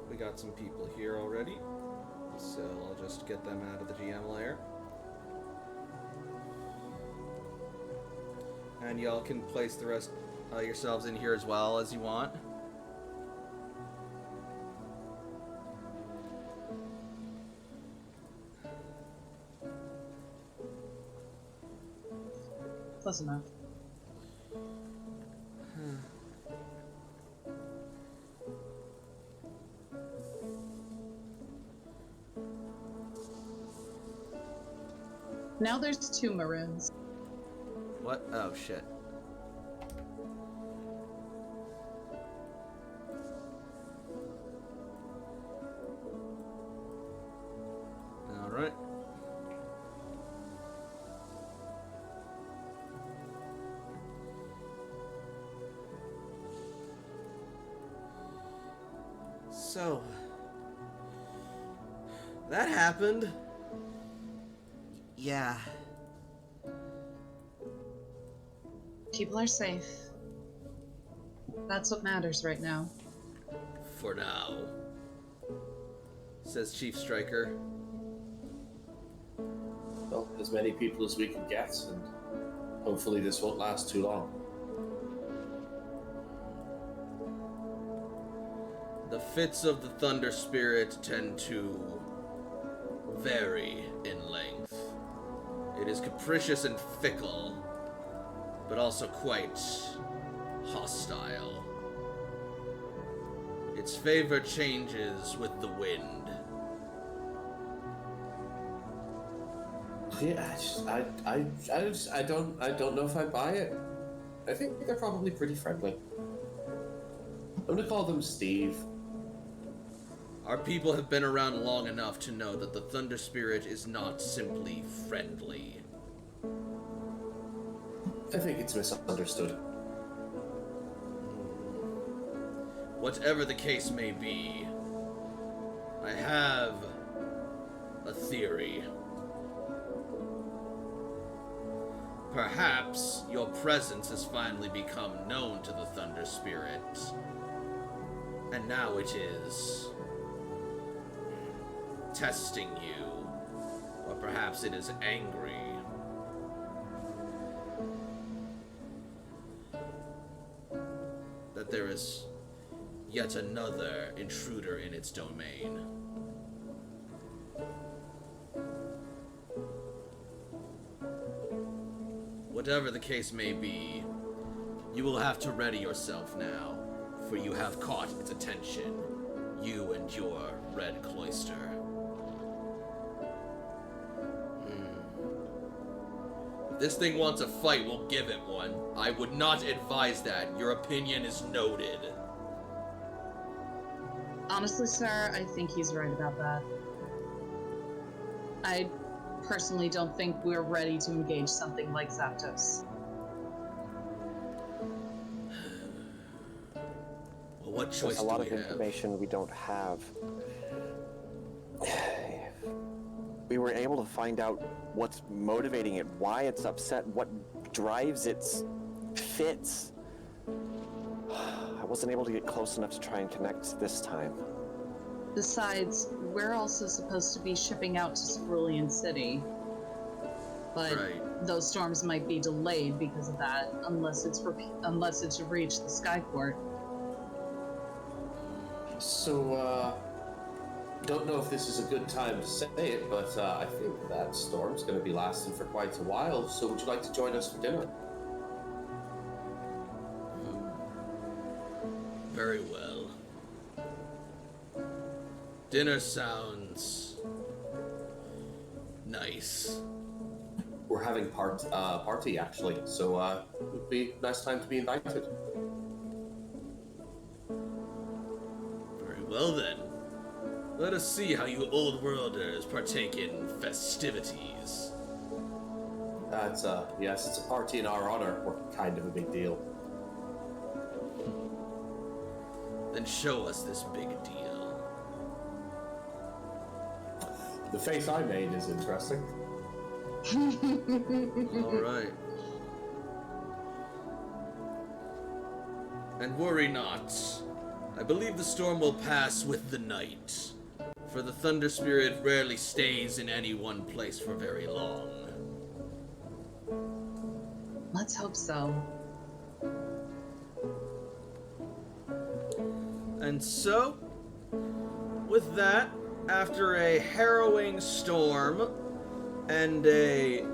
[SPEAKER 1] We got some people here already, so I'll just get them out of the GM layer. And y'all can place the rest yourselves in here as well as you want.
[SPEAKER 2] Close enough. Now there's 2 maroons.
[SPEAKER 1] What? Oh, shit. Alright. So, that happened. Yeah.
[SPEAKER 2] People are safe. That's what matters right now.
[SPEAKER 1] For now, says Chief Striker.
[SPEAKER 3] Well, as many people as we can get, and hopefully this won't last too long.
[SPEAKER 1] The fits of the Thunder Spirit tend to vary in length. It is capricious and fickle, but also quite hostile. Its favor changes with the wind.
[SPEAKER 6] Yeah, I don't know if I buy it. I think they're probably pretty friendly. I'm gonna call them Steve.
[SPEAKER 1] Our people have been around long enough to know that the Thunder Spirit is not simply friendly.
[SPEAKER 6] I think it's misunderstood.
[SPEAKER 1] Whatever the case may be, I have a theory. Perhaps your presence has finally become known to the Thunder Spirit, and now it is testing you, or perhaps it is angry. That there is yet another intruder in its domain. Whatever the case may be, you will have to ready yourself now, for you have caught its attention, you and your Red Cloister. If this thing wants a fight, we'll give it one. I would not advise that. Your opinion is noted.
[SPEAKER 2] Honestly, sir, I think he's right about that. I personally don't think we're ready to engage something like Zapdos.
[SPEAKER 1] Well, what choice
[SPEAKER 4] There's a lot
[SPEAKER 1] do
[SPEAKER 4] of
[SPEAKER 1] we have?
[SPEAKER 4] information we don't have. We were able to find out what's motivating it, why it's upset, what drives its fits. I wasn't able to get close enough to try and connect this time.
[SPEAKER 2] Besides, we're also supposed to be shipping out to Cerulean City. But
[SPEAKER 1] Right.
[SPEAKER 2] those storms might be delayed because of that, unless it's reached the Skyport.
[SPEAKER 6] So, don't know if this is a good time to say it, but I think that storm's going to be lasting for quite a while. So, would you like to join us for dinner?
[SPEAKER 1] Very well. Dinner sounds nice.
[SPEAKER 6] We're having party actually, so it would be a nice time to be invited.
[SPEAKER 1] Very well then. Let us see how you old worlders partake in festivities.
[SPEAKER 6] Yes, it's a party in our honor. We're kind of a big deal.
[SPEAKER 1] Then show us this big deal.
[SPEAKER 6] The face I made is interesting.
[SPEAKER 1] Alright. And worry not. I believe the storm will pass with the night. For the Thunder Spirit rarely stays in any one place for very long.
[SPEAKER 2] Let's hope so.
[SPEAKER 1] And so, with that, after a harrowing storm and a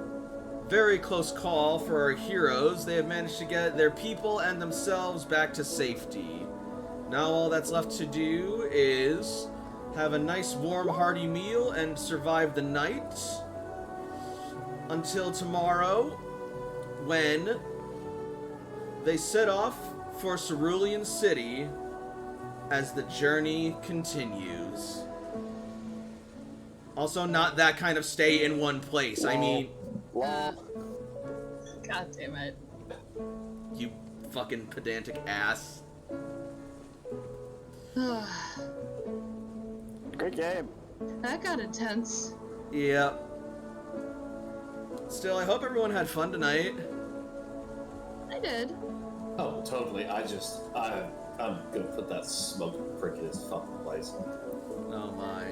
[SPEAKER 1] very close call for our heroes, they have managed to get their people and themselves back to safety. Now all that's left to do is have a nice warm hearty meal and survive the night until tomorrow, when they set off for Cerulean City as the journey continues. Also, not that kind of stay in one place. I mean...
[SPEAKER 2] God damn it.
[SPEAKER 1] You fucking pedantic ass.
[SPEAKER 4] Great game.
[SPEAKER 2] That got intense.
[SPEAKER 1] Yep. Still, I hope everyone had fun tonight.
[SPEAKER 2] I did.
[SPEAKER 6] Oh, totally. I'm gonna put that smoke prick in his fucking place.
[SPEAKER 1] Oh my.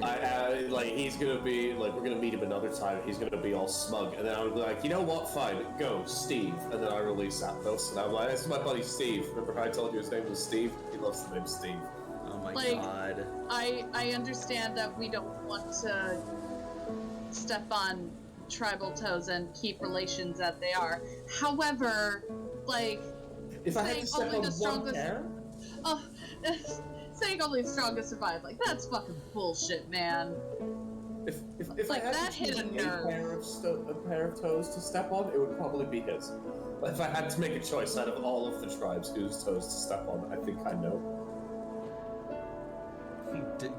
[SPEAKER 6] Like, he's gonna be, like, we're gonna meet him another time, he's gonna be all smug, and then I'll be like, you know what, fine, go, Steve. And then I release Zapdos, and I'm like, this is my buddy Steve. Remember how I told you his name was Steve? He loves the name Steve.
[SPEAKER 1] Oh my
[SPEAKER 2] Like,
[SPEAKER 1] god.
[SPEAKER 2] I understand that we don't want to step on tribal toes and keep relations as they are. However, like,
[SPEAKER 6] If I had to step
[SPEAKER 2] only
[SPEAKER 6] on
[SPEAKER 2] the
[SPEAKER 6] one
[SPEAKER 2] strongest-
[SPEAKER 6] hair,
[SPEAKER 2] saying only the strongest survive, like, that's fucking bullshit, man.
[SPEAKER 6] if
[SPEAKER 2] Like,
[SPEAKER 6] I had
[SPEAKER 2] that
[SPEAKER 6] to
[SPEAKER 2] hit
[SPEAKER 6] choose
[SPEAKER 2] a nerve.
[SPEAKER 6] a pair of toes to step on, it would probably be his. But if I had to make a choice out of all of the tribes whose toes to step on, I think I know.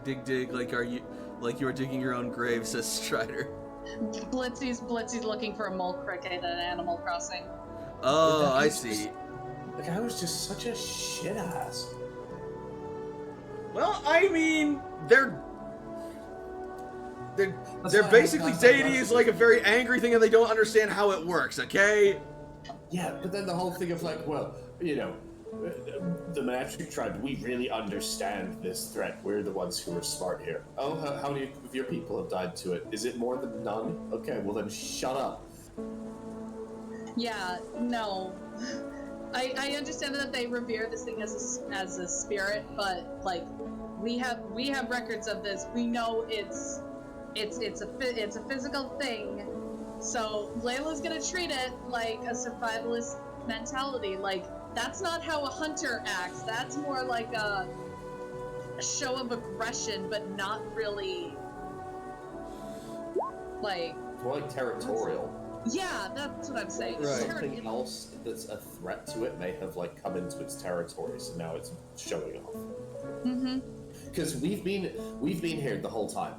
[SPEAKER 1] Dig, like you were digging your own grave, says Strider.
[SPEAKER 2] Blitzy's looking for a mole cricket in Animal Crossing.
[SPEAKER 1] Oh, I see.
[SPEAKER 6] The guy was just such a shit ass.
[SPEAKER 1] Well, I mean, they're
[SPEAKER 6] That's why I
[SPEAKER 1] basically
[SPEAKER 6] have that
[SPEAKER 1] deity is
[SPEAKER 6] question.
[SPEAKER 1] like a very angry thing and they don't understand how it works, okay?
[SPEAKER 6] Yeah, but then the whole thing of like, well, you know, the Monarchic tribe, we really understand this threat. We're the ones who are smart here. Oh, how many of your people have died to it? Is it more than none? Okay, well then shut up.
[SPEAKER 2] Yeah, no. I understand that they revere this thing as a spirit, but like we have records of this. We know it's a physical thing. So Layla's gonna treat it like a survivalist mentality. Like, that's not how a hunter acts. That's more like a show of aggression, but not really like.
[SPEAKER 6] More like territorial.
[SPEAKER 2] Yeah, that's what I'm saying.
[SPEAKER 1] Right.
[SPEAKER 6] Something else that's a threat to it may have like come into its territory, so now it's showing off.
[SPEAKER 2] Mm-hmm.
[SPEAKER 6] Because we've been here the whole time,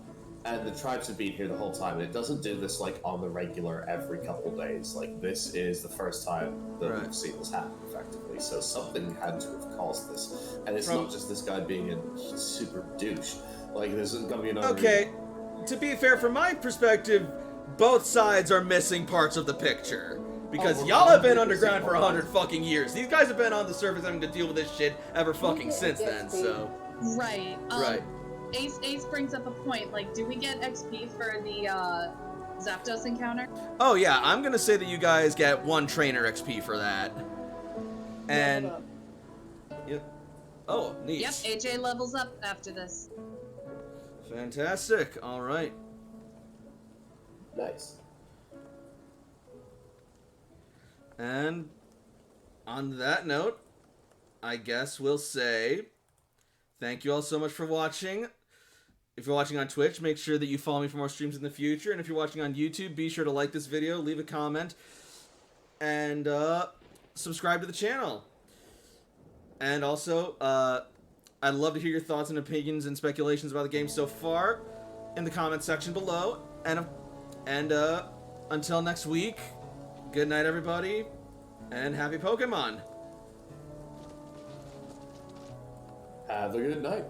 [SPEAKER 6] and the tribes have been here the whole time, and it doesn't do this like on the regular every couple days. Like, this is the first time that
[SPEAKER 1] Right.
[SPEAKER 6] we've seen this happen effectively. So something had to have caused this, and it's
[SPEAKER 1] From-
[SPEAKER 6] not just this guy being a super douche. Like, there's gonna be another.
[SPEAKER 1] Okay, to be fair, from my perspective, both sides are missing parts of the picture. Because
[SPEAKER 6] Oh, we're
[SPEAKER 1] y'all have been
[SPEAKER 6] 100%
[SPEAKER 1] underground for
[SPEAKER 6] right.
[SPEAKER 1] 100 fucking years. These guys have been on the surface having to deal with this shit ever fucking since then, so...
[SPEAKER 2] Right.
[SPEAKER 1] Right.
[SPEAKER 2] Ace brings up a point. Like, do we get XP for the Zapdos encounter?
[SPEAKER 1] Oh yeah, I'm gonna say that you guys get 1 trainer XP for that. And... Yep. Oh, neat.
[SPEAKER 2] Yep. AJ levels up after this.
[SPEAKER 1] Fantastic, alright.
[SPEAKER 6] Nice.
[SPEAKER 1] And on that note, I guess we'll say thank you all so much for watching. If you're watching on Twitch, make sure that you follow me for more streams in the future. And if you're watching on YouTube, be sure to like this video, leave a comment, and subscribe to the channel. And also, I'd love to hear your thoughts and opinions and speculations about the game so far in the comment section below. And until next week, good night, everybody, and happy Pokemon!
[SPEAKER 6] Have a good night.